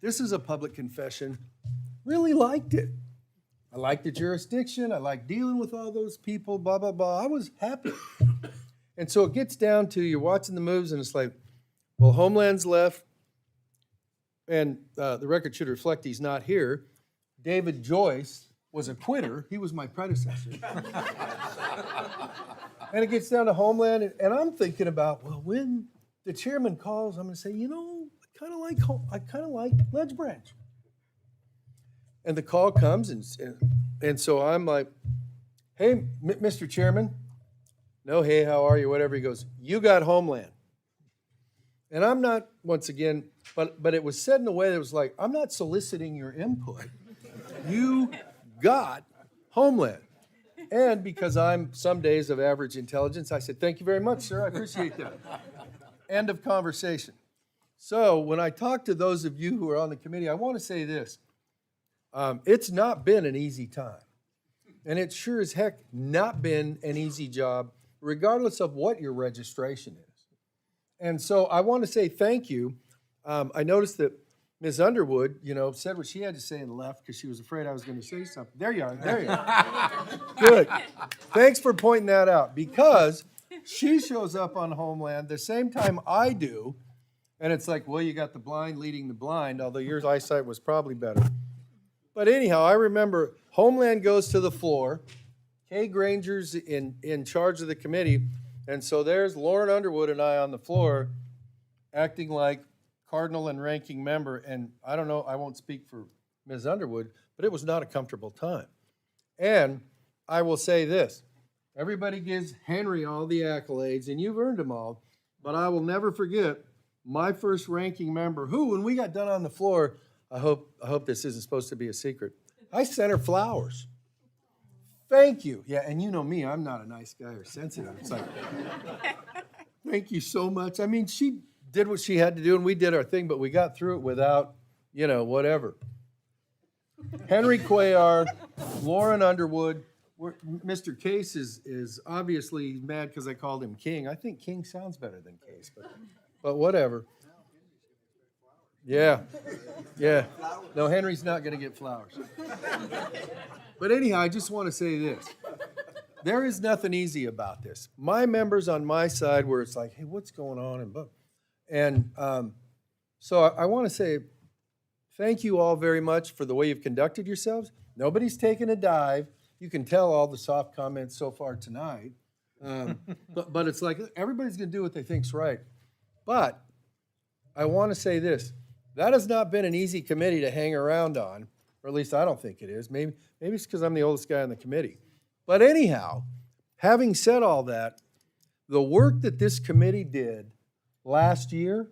this is a public confession, really liked it. I liked the jurisdiction. I liked dealing with all those people, blah, blah, blah. I was happy. And so it gets down to you're watching the moves, and it's like, well, Homeland's left, and the record should reflect he's not here. David Joyce was a quitter. He was my predecessor. And it gets down to Homeland, and I'm thinking about, well, when the chairman calls, I'm going to say, I kind of like Ledge Branch. And the call comes, and so I'm like, hey, Mr. Chairman. No, hey, how are you? Whatever. He goes, you got Homeland. And I'm not, once again, but it was said in a way that was like, I'm not soliciting your input. You got Homeland. And because I'm some days of average intelligence, I said, thank you very much, sir. I appreciate that. End of conversation. So when I talk to those of you who are on the committee, I want to say this. It's not been an easy time. And it sure as heck not been an easy job, regardless of what your registration is. And so I want to say thank you. I noticed that Ms. Underwood, said what she had to say and left because she was afraid I was going to say something. There you are. Good. Thanks for pointing that out, because she shows up on Homeland the same time I do, and it's like, well, you got the blind leading the blind, although your eyesight was probably better. But anyhow, I remember Homeland goes to the floor. Kay Granger's in charge of the committee, and so there's Lauren Underwood and I on the floor acting like cardinal and ranking member, and I don't know, I won't speak for Ms. Underwood, but it was not a comfortable time. And I will say this, everybody gives Henry all the accolades, and you've earned them all, but I will never forget my first ranking member, who, when we got done on the floor, I hope this isn't supposed to be a secret, I sent her flowers. Thank you. Yeah, and you know me, I'm not a nice guy or sensitive. It's like, thank you so much. I mean, she did what she had to do, and we did our thing, but we got through it without, whatever. Henry Cuellar, Lauren Underwood, Mr. Case is obviously mad because I called him King. I think King sounds better than Case, but whatever. Yeah. No, Henry's not going to get flowers. But anyhow, I just want to say this. There is nothing easy about this. My members on my side where it's like, hey, what's going on? And so I want to say thank you all very much for the way you've conducted yourselves. Nobody's taken a dive. You can tell all the soft comments so far tonight. But it's like everybody's going to do what they think's right. But I want to say this. That has not been an easy committee to hang around on, or at least I don't think it is. Maybe it's because I'm the oldest guy on the committee. But anyhow, having said all that, the work that this committee did last year,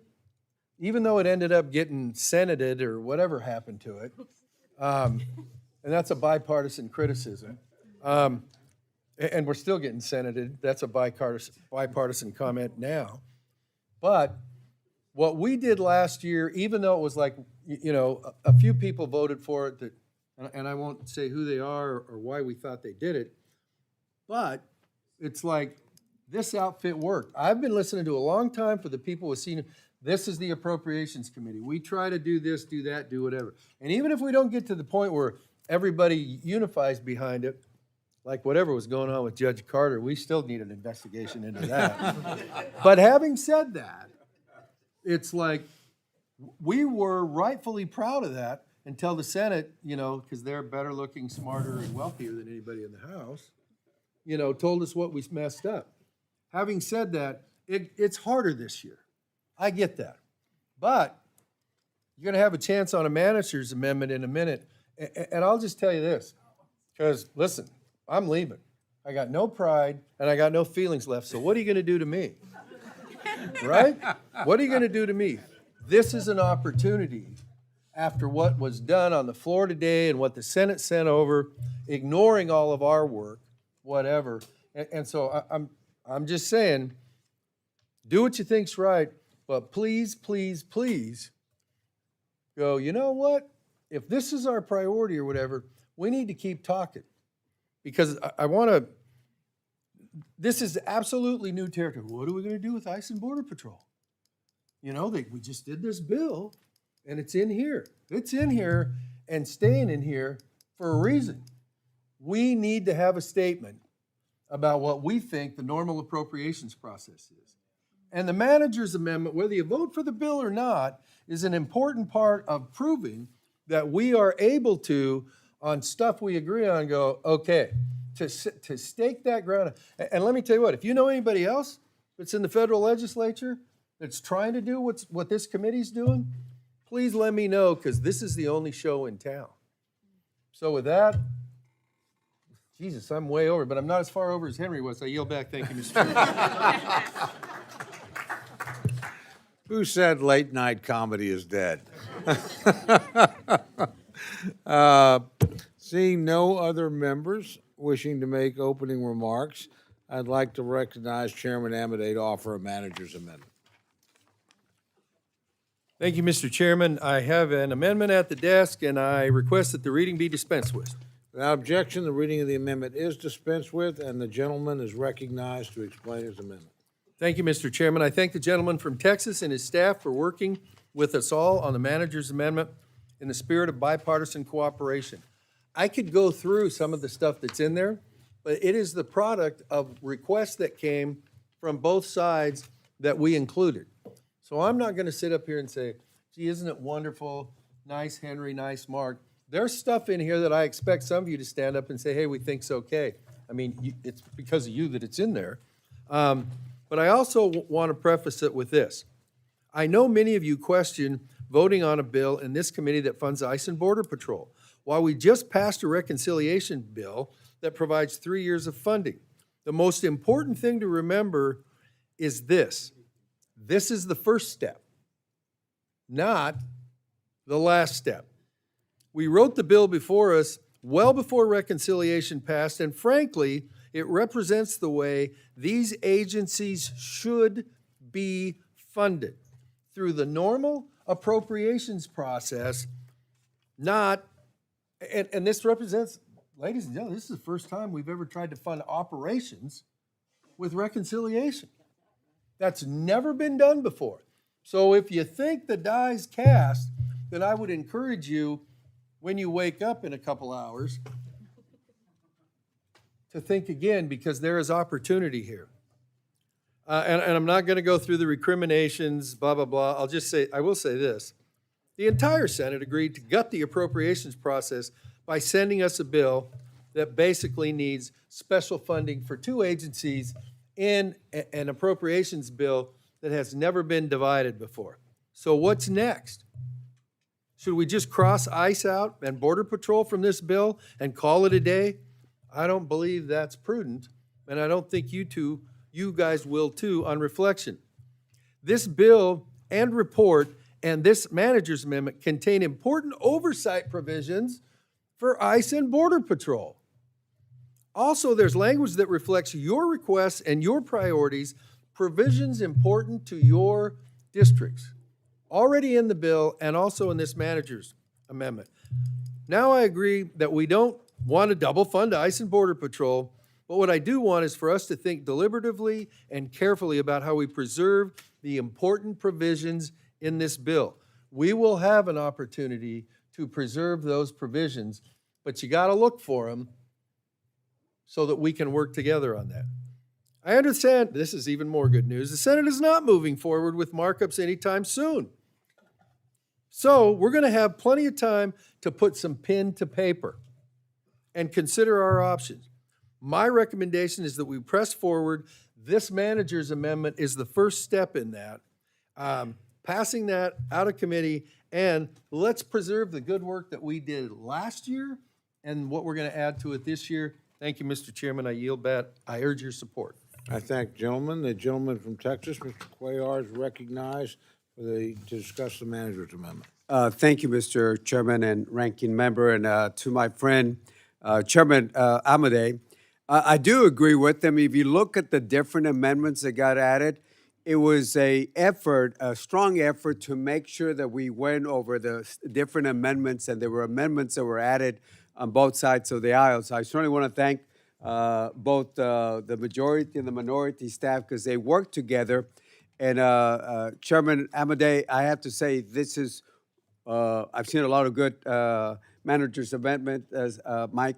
even though it ended up getting senated or whatever happened to it, and that's a bipartisan criticism, and we're still getting senated. That's a bipartisan comment now. But what we did last year, even though it was like, a few people voted for it, and I won't say who they are or why we thought they did it, but it's like this outfit worked. I've been listening to a long time for the people with senior. This is the Appropriations Committee. We try to do this, do that, do whatever. And even if we don't get to the point where everybody unifies behind it, like whatever was going on with Judge Carter, we still need an investigation into that. But having said that, it's like, we were rightfully proud of that until the Senate, you know, because they're better looking, smarter, and wealthier than anybody in the House, you know, told us what we messed up. Having said that, it's harder this year. I get that. But you're going to have a chance on a manager's amendment in a minute. And I'll just tell you this, because listen, I'm leaving. I got no pride and I got no feelings left. So what are you going to do to me? Right? What are you going to do to me? This is an opportunity after what was done on the floor today and what the Senate sent over, ignoring all of our work, whatever. And so I'm just saying, do what you think's right, but please, please, please go, you know what? If this is our priority or whatever, we need to keep talking. Because I want to, this is absolutely new territory. What are we going to do with ICE and Border Patrol? You know, we just did this bill, and it's in here. It's in here and staying in here for a reason. We need to have a statement about what we think the normal appropriations process is. And the manager's amendment, whether you vote for the bill or not, is an important part of proving that we are able to, on stuff we agree on, go, okay, to stake that ground. And let me tell you what, if you know anybody else that's in the federal legislature that's trying to do what this committee's doing, please let me know, because this is the only show in town. So with that, Jesus, I'm way over, but I'm not as far over as Henry was. I yield back. Thank you, Mr. Chairman. Who said late night comedy is dead? Seeing no other members wishing to make opening remarks, I'd like to recognize Chairman Amidei to offer a manager's amendment. Thank you, Mr. Chairman. I have an amendment at the desk, and I request that the reading be dispensed with. Without objection, the reading of the amendment is dispensed with, and the gentleman is recognized to explain his amendment. Thank you, Mr. Chairman. I thank the gentleman from Texas and his staff for working with us all on the manager's amendment in the spirit of bipartisan cooperation. I could go through some of the stuff that's in there, but it is the product of requests that came from both sides that we included. So I'm not going to sit up here and say, gee, isn't it wonderful? Nice Henry, nice Mark. There's stuff in here that I expect some of you to stand up and say, hey, we think's okay. I mean, it's because of you that it's in there. But I also want to preface it with this. I know many of you question voting on a bill in this committee that funds ICE and Border Patrol, while we just passed a reconciliation bill that provides 3 years of funding. The most important thing to remember is this. This is the first step, not the last step. We wrote the bill before us well before reconciliation passed, and frankly, it represents the way these agencies should be funded through the normal appropriations process, not, and this represents, ladies and gentlemen, this is the first time we've ever tried to fund operations with reconciliation. That's never been done before. So if you think the die's cast, then I would encourage you, when you wake up in a couple hours, to think again, because there is opportunity here. And I'm not going to go through the recriminations, blah, blah, blah. I'll just say, I will say this. The entire Senate agreed to gut the appropriations process by sending us a bill that basically needs special funding for two agencies in an appropriations bill that has never been divided before. So what's next? Should we just cross ICE out and Border Patrol from this bill and call it a day? I don't believe that's prudent, and I don't think you guys will too on reflection. This bill and report and this manager's amendment contain important oversight provisions for ICE and Border Patrol. Also, there's language that reflects your requests and your priorities, provisions important to your districts, already in the bill and also in this manager's amendment. Now I agree that we don't want to double fund ICE and Border Patrol, but what I do want is for us to think deliberatively and carefully about how we preserve the important provisions in this bill. We will have an opportunity to preserve those provisions, but you got to look for them so that we can work together on that. I understand, this is even more good news, the Senate is not moving forward with markups anytime soon. So we're going to have plenty of time to put some pen to paper and consider our options. My recommendation is that we press forward. This manager's amendment is the first step in that. Passing that out of committee, and let's preserve the good work that we did last year and what we're going to add to it this year. Thank you, Mr. Chairman. I yield back. I urge your support. I thank gentlemen. The gentleman from Texas, Mr. Cuellar, is recognized to discuss the manager's amendment. Thank you, Mr. Chairman and Ranking Member, and to my friend, Chairman Amadei. I do agree with them. If you look at the different amendments that got added, it was a strong effort to make sure that we went over the different amendments, and there were amendments that were added on both sides of the aisle. So I certainly want to thank both the majority and the minority staff because they worked together. And Chairman Amadei, I have to say this is, I've seen a lot of good manager's amendment as Mike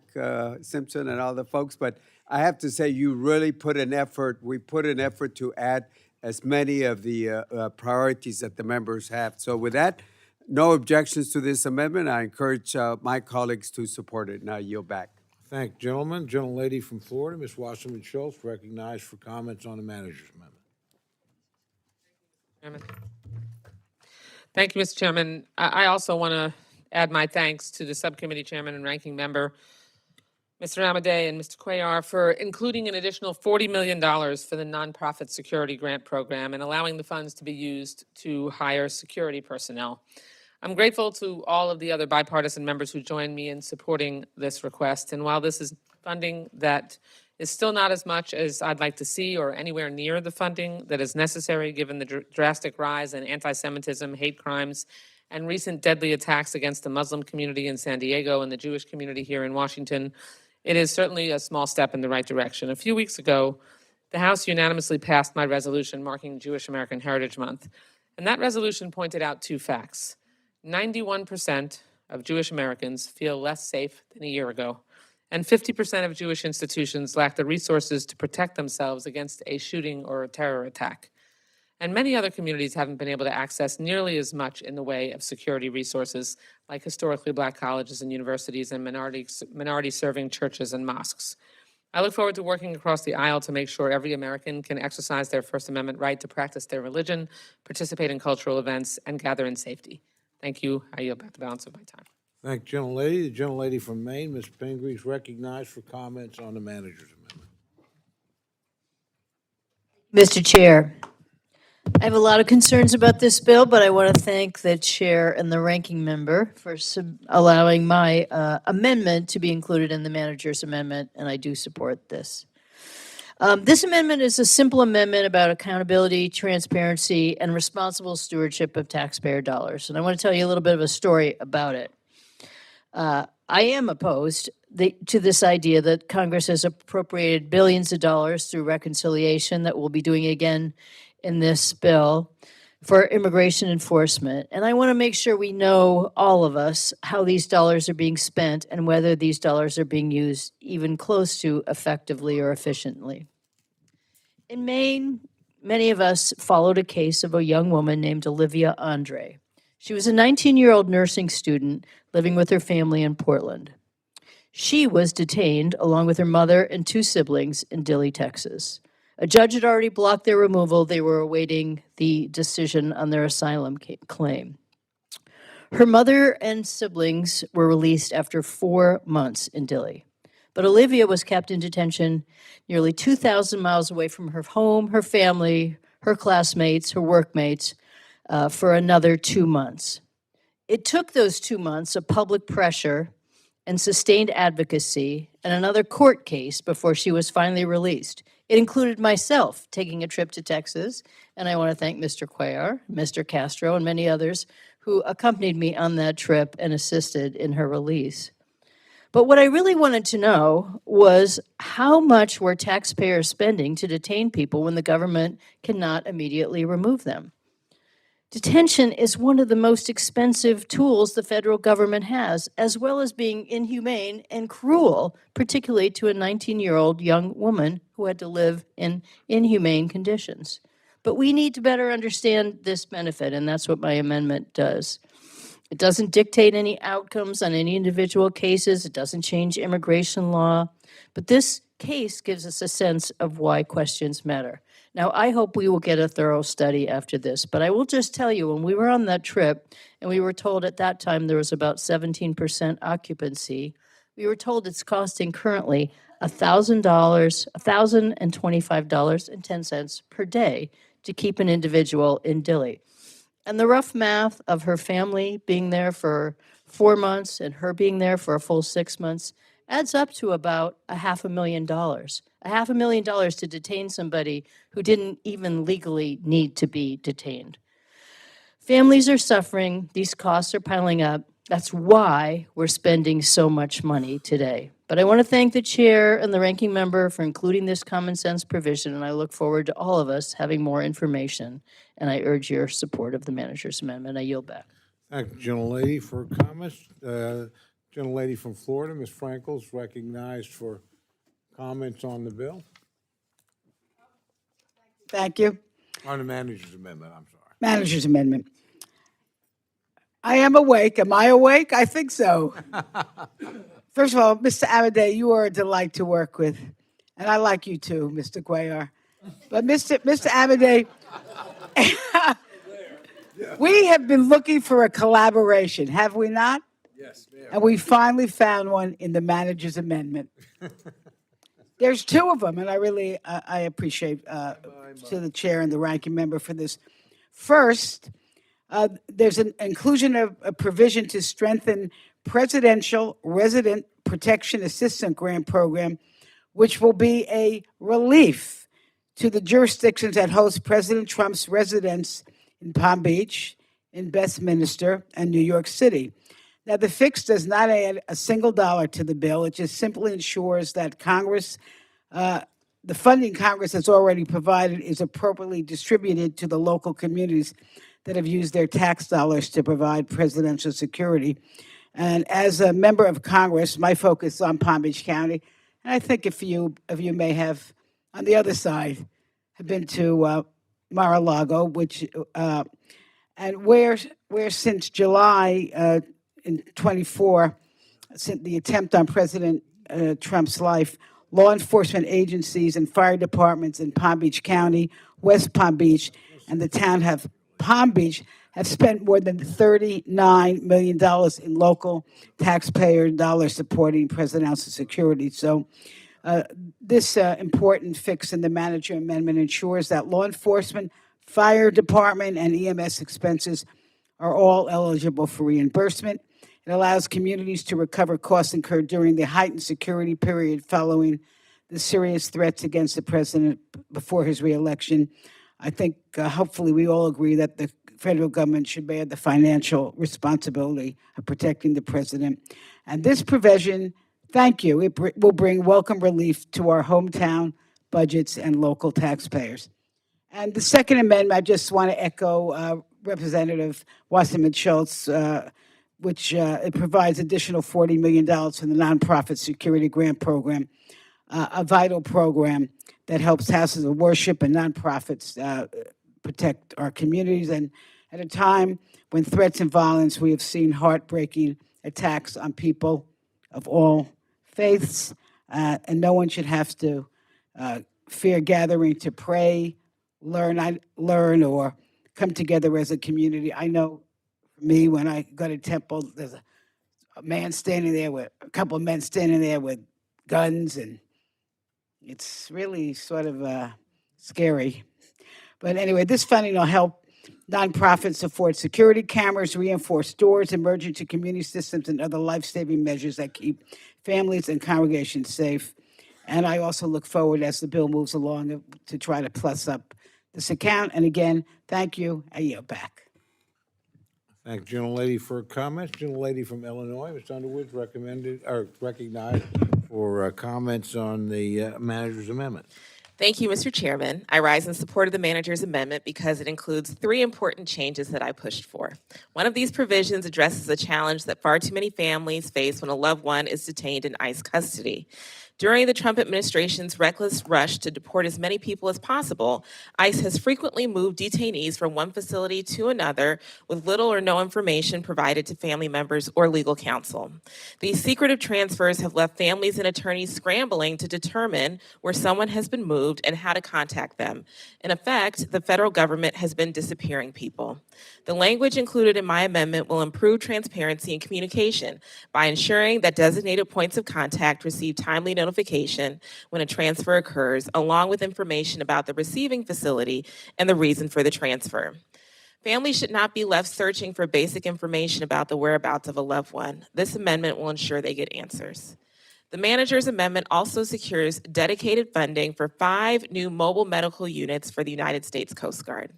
Simpson and all the folks, but I have to say you really put an effort, we put an effort to add as many of the priorities that the members have. So with that, no objections to this amendment. I encourage my colleagues to support it. Now I yield back. Thank gentlemen. Gentlelady from Florida, Ms. Wasserman Schultz, recognized for comments on the manager's amendment. Chairman. Thank you, Mr. Chairman. I also want to add my thanks to the subcommittee chairman and ranking member, Mr. Amadei and Mr. Cuellar, for including an additional $40 million for the nonprofit security grant program and allowing the funds to be used to hire security personnel. I'm grateful to all of the other bipartisan members who joined me in supporting this request. And while this is funding that is still not as much as I'd like to see or anywhere near the funding that is necessary given the drastic rise in anti-Semitism, hate crimes, and recent deadly attacks against the Muslim community in San Diego and the Jewish community here in Washington, it is certainly a small step in the right direction. A few weeks ago, the House unanimously passed my resolution marking Jewish American Heritage Month. And that resolution pointed out two facts. 91% of Jewish Americans feel less safe than a year ago, and 50% of Jewish institutions lack the resources to protect themselves against a shooting or a terror attack. And many other communities haven't been able to access nearly as much in the way of security resources, like historically Black colleges and universities and minority-serving churches and mosques. I look forward to working across the aisle to make sure every American can exercise their First Amendment right to practice their religion, participate in cultural events, and gather in safety. Thank you. I yield back the balance of my time. Thank you, gentlelady. The gentlelady from Maine, Ms. Pingree, is recognized for comments on the manager's amendment. Mr. Chair, I have a lot of concerns about this bill, but I want to thank the chair and the ranking member for allowing my amendment to be included in the manager's amendment, and I do support this. This amendment is a simple amendment about accountability, transparency, and responsible stewardship of taxpayer dollars. And I want to tell you a little bit of a story about it. I am opposed to this idea that Congress has appropriated billions of dollars through reconciliation that we'll be doing again in this bill for immigration enforcement. And I want to make sure we know, all of us, how these dollars are being spent and whether these dollars are being used even close to effectively or efficiently. In Maine, many of us followed a case of a young woman named Olivia Andre. She was a 19-year-old nursing student living with her family in Portland. She was detained along with her mother and two siblings in Dilley, Texas. A judge had already blocked their removal. They were awaiting the decision on their asylum claim. Her mother and siblings were released after 4 months in Dilley. But Olivia was kept in detention nearly 2,000 miles away from her home, her family, her classmates, her workmates, for another 2 months. It took those 2 months of public pressure and sustained advocacy and another court case before she was finally released. It included myself taking a trip to Texas, and I want to thank Mr. Cuellar, Mr. Castro, and many others who accompanied me on that trip and assisted in her release. But what I really wanted to know was how much were taxpayers spending to detain people when the government cannot immediately remove them? Detention is one of the most expensive tools the federal government has, as well as being inhumane and cruel, particularly to a 19-year-old young woman who had to live in inhumane conditions. But we need to better understand this benefit, and that's what my amendment does. It doesn't dictate any outcomes on any individual cases. It doesn't change immigration law. But this case gives us a sense of why questions matter. Now, I hope we will get a thorough study after this, but I will just tell you, when we were on that trip, and we were told at that time there was about 17% occupancy, we were told it's costing currently $1,000, $1,025.10 per day to keep an individual in Dilley. And the rough math of her family being there for 4 months and her being there for a full 6 months adds up to about $500,000. $500,000 to detain somebody who didn't even legally need to be detained. Families are suffering. These costs are piling up. That's why we're spending so much money today. But I want to thank the chair and the ranking member for including this common sense provision, and I look forward to all of us having more information. And I urge your support of the manager's amendment. I yield back. Thank you, gentlelady, for comments. Gentlelady from Florida, Ms. Frankel, is recognized for comments on the bill. Thank you. On the manager's amendment, I'm sorry. Manager's amendment. I am awake. Am I awake? I think so. First of all, Mr. Amadei, you are a delight to work with. And I like you too, Mr. Cuellar. But Mr. Amadei, we have been looking for a collaboration, have we not? Yes, ma'am. And we finally found one in the manager's amendment. There's two of them, and I appreciate to the chair and the ranking member for this. First, there's an inclusion of a provision to strengthen Presidential Resident Protection Assistance Grant Program, which will be a relief to the jurisdictions that host President Trump's residents in Palm Beach, in Westminster, and New York City. Now, the fix does not add a single dollar to the bill. It just simply ensures that Congress, the funding Congress has already provided, is appropriately distributed to the local communities that have used their tax dollars to provide presidential security. And as a member of Congress, my focus is on Palm Beach County. And I think a few of you may have, on the other side, have been to Mar-a-Lago, which and where since July in 24, since the attempt on President Trump's life, law enforcement agencies and fire departments in Palm Beach County, West Palm Beach, and the town of Palm Beach have spent more than $39 million in local taxpayer dollars supporting presidential security. So this important fix in the manager amendment ensures that law enforcement, fire department, and EMS expenses are all eligible for reimbursement. It allows communities to recover costs incurred during the heightened security period following the serious threats against the president before his reelection. I think hopefully we all agree that the federal government should bear the financial responsibility of protecting the president. And this provision, thank you, it will bring welcome relief to our hometown budgets and local taxpayers. And the second amendment, I just want to echo Representative Wasserman Schultz, which it provides additional $40 million for the Nonprofit Security Grant Program, a vital program that helps houses of worship and nonprofits protect our communities. And at a time when threats and violence, we have seen heartbreaking attacks on people of all faiths, and no one should have to fear gathering to pray, learn, or come together as a community. I know for me, when I go to temple, there's a man standing there with a couple of men standing there with guns, and it's really sort of scary. But anyway, this funding will help nonprofits afford security cameras, reinforce doors, emergency community systems, and other life-saving measures that keep families and congregations safe. And I also look forward, as the bill moves along, to try to plus up this account. And again, thank you. I yield back. Thank the gentlelady for her comments. Gentlelady from Illinois, Ms. Underwood, recognized for comments on the manager's amendment. Thank you, Mr. Chairman. I rise in support of the manager's amendment because it includes 3 important changes that I pushed for. One of these provisions addresses a challenge that far too many families face when a loved one is detained in ICE custody. During the Trump administration's reckless rush to deport as many people as possible, ICE has frequently moved detainees from one facility to another with little or no information provided to family members or legal counsel. These secretive transfers have left families and attorneys scrambling to determine where someone has been moved and how to contact them. In effect, the federal government has been disappearing people. The language included in my amendment will improve transparency and communication by ensuring that designated points of contact receive timely notification when a transfer occurs, along with information about the receiving facility and the reason for the transfer. Families should not be left searching for basic information about the whereabouts of a loved one. This amendment will ensure they get answers. The manager's amendment also secures dedicated funding for 5 new mobile medical units for the United States Coast Guard.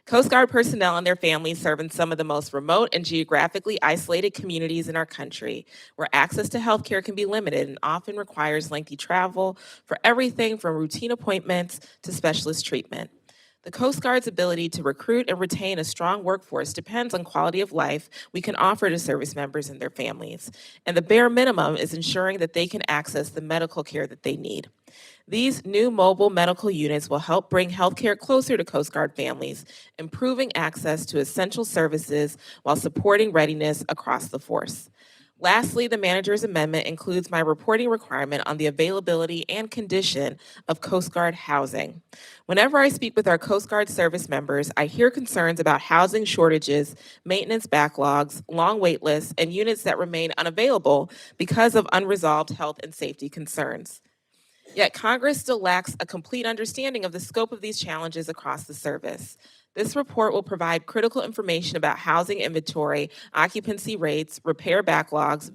Coast Guard personnel and their families serve in some of the most remote and geographically isolated communities in our country, where access to health care can be limited and often requires lengthy travel for everything from routine appointments to specialist treatment. The Coast Guard's ability to recruit and retain a strong workforce depends on quality of life we can offer to service members and their families, and the bare minimum is ensuring that they can access the medical care that they need. These new mobile medical units will help bring healthcare closer to Coast Guard families, improving access to essential services while supporting readiness across the force. Lastly, the manager's amendment includes my reporting requirement on the availability and condition of Coast Guard housing. Whenever I speak with our Coast Guard service members, I hear concerns about housing shortages, maintenance backlogs, long wait lists, and units that remain unavailable because of unresolved health and safety concerns. Yet Congress still lacks a complete understanding of the scope of these challenges across the service. This report will provide critical information about housing inventory, occupancy rates, repair backlogs,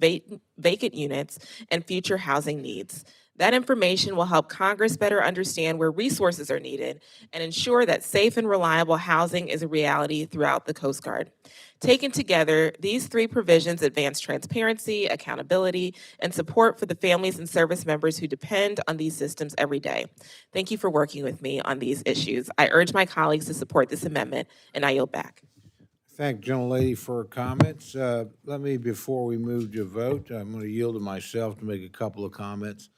vacant units, and future housing needs. That information will help Congress better understand where resources are needed and ensure that safe and reliable housing is a reality throughout the Coast Guard. Taken together, these 3 provisions advance transparency, accountability, and support for the families and service members who depend on these systems every day. Thank you for working with me on these issues. I urge my colleagues to support this amendment, and I yield back. Thank the gentlelady for her comments. Let me, before we move to a vote, I'm going to yield to myself to make a couple of comments.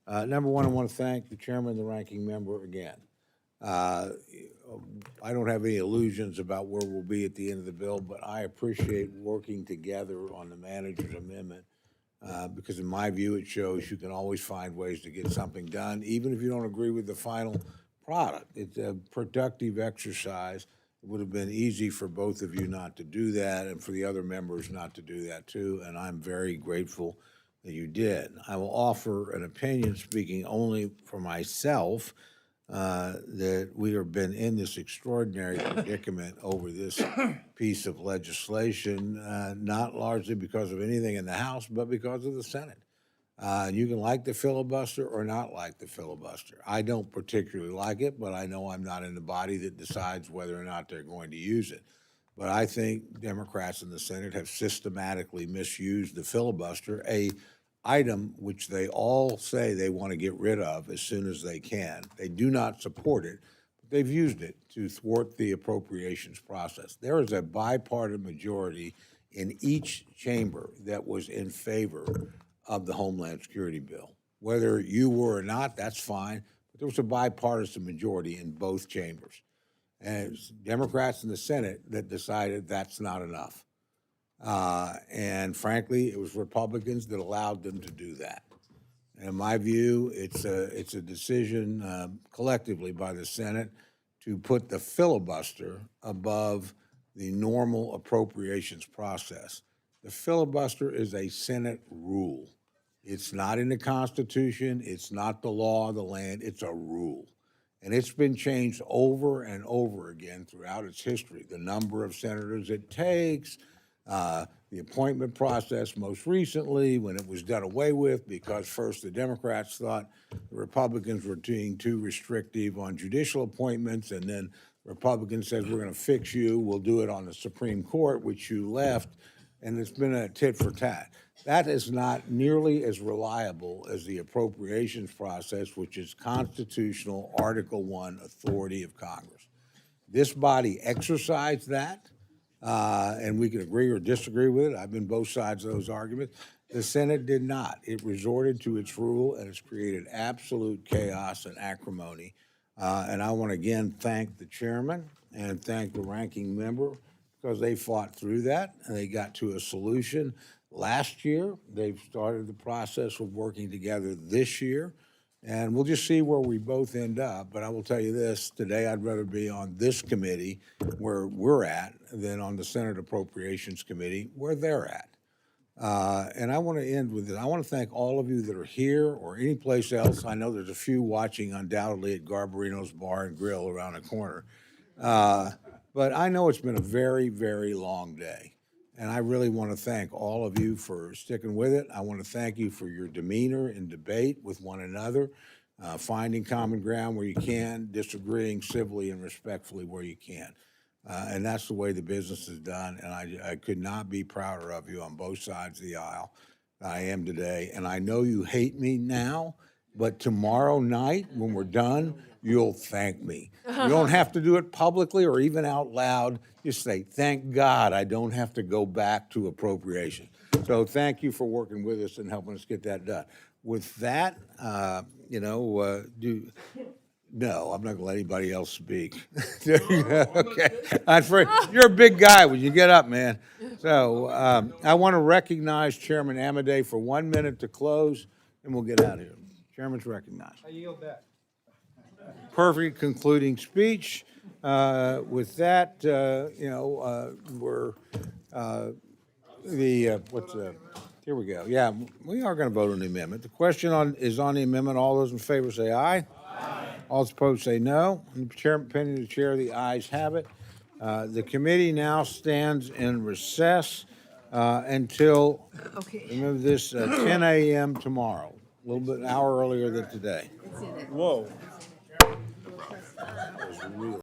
Number one, I want to thank the chairman and the ranking member again. I don't have any illusions about where we'll be at the end of the bill, but I appreciate working together on the manager's amendment because in my view, it shows you can always find ways to get something done, even if you don't agree with the final product. It's a productive exercise. It would have been easy for both of you not to do that and for the other members not to do that too, and I'm very grateful that you did. I will offer an opinion, speaking only for myself, that we have been in this extraordinary predicament over this piece of legislation, not largely because of anything in the House, but because of the Senate. You can like the filibuster or not like the filibuster. I don't particularly like it, but I know I'm not in the body that decides whether or not they're going to use it. But I think Democrats in the Senate have systematically misused the filibuster, a item which they all say they want to get rid of as soon as they can. They do not support it, but they've used it to thwart the appropriations process. There is a bipartisan majority in each chamber that was in favor of the Homeland Security bill. Whether you were or not, that's fine, but there was a bipartisan majority in both chambers. And it's Democrats in the Senate that decided that's not enough. And frankly, it was Republicans that allowed them to do that. And in my view, it's a decision collectively by the Senate to put the filibuster above the normal appropriations process. The filibuster is a Senate rule. It's not in the Constitution. It's not the law of the land. It's a rule. And it's been changed over and over again throughout its history. The number of senators it takes, the appointment process most recently when it was done away with because first the Democrats thought the Republicans were being too restrictive on judicial appointments, and then Republican says, we're going to fix you, we'll do it on the Supreme Court, which you left, and it's been a tit for tat. That is not nearly as reliable as the appropriations process, which is constitutional Article I authority of Congress. This body exercised that, and we can agree or disagree with it. I've been both sides of those arguments. The Senate did not. It resorted to its rule, and it's created absolute chaos and acrimony. And I want to again thank the chairman and thank the ranking member because they fought through that and they got to a solution last year. They've started the process of working together this year. And we'll just see where we both end up. But I will tell you this, today I'd rather be on this committee where we're at than on the Senate Appropriations Committee where they're at. And I want to end with this. I want to thank all of you that are here or any place else. I know there's a few watching undoubtedly at Garbarino's Bar and Grill around the corner. But I know it's been a very, very long day. And I really want to thank all of you for sticking with it. I want to thank you for your demeanor in debate with one another, finding common ground where you can, disagreeing civilly and respectfully where you can. And that's the way the business is done. And I could not be prouder of you on both sides of the aisle than I am today. And I know you hate me now, but tomorrow night when we're done, you'll thank me. You don't have to do it publicly or even out loud. Just say, thank God I don't have to go back to appropriation. So thank you for working with us and helping us get that done. With that, no, I'm not going to let anybody else speak. Okay. You're a big guy when you get up, man. So I want to recognize Chairman Amadei for 1 minute to close, and we'll get out of here. Chairman's recognized. I yield back. Perfect concluding speech. With that, here we go. Yeah, we are going to vote on the amendment. The question is on the amendment. All those in favor say aye. Aye. All opposed say no. Pending the chair, the ayes have it. The committee now stands in recess until, remember this, 10 a.m. tomorrow, a little bit, an hour earlier than today. Whoa. That was real.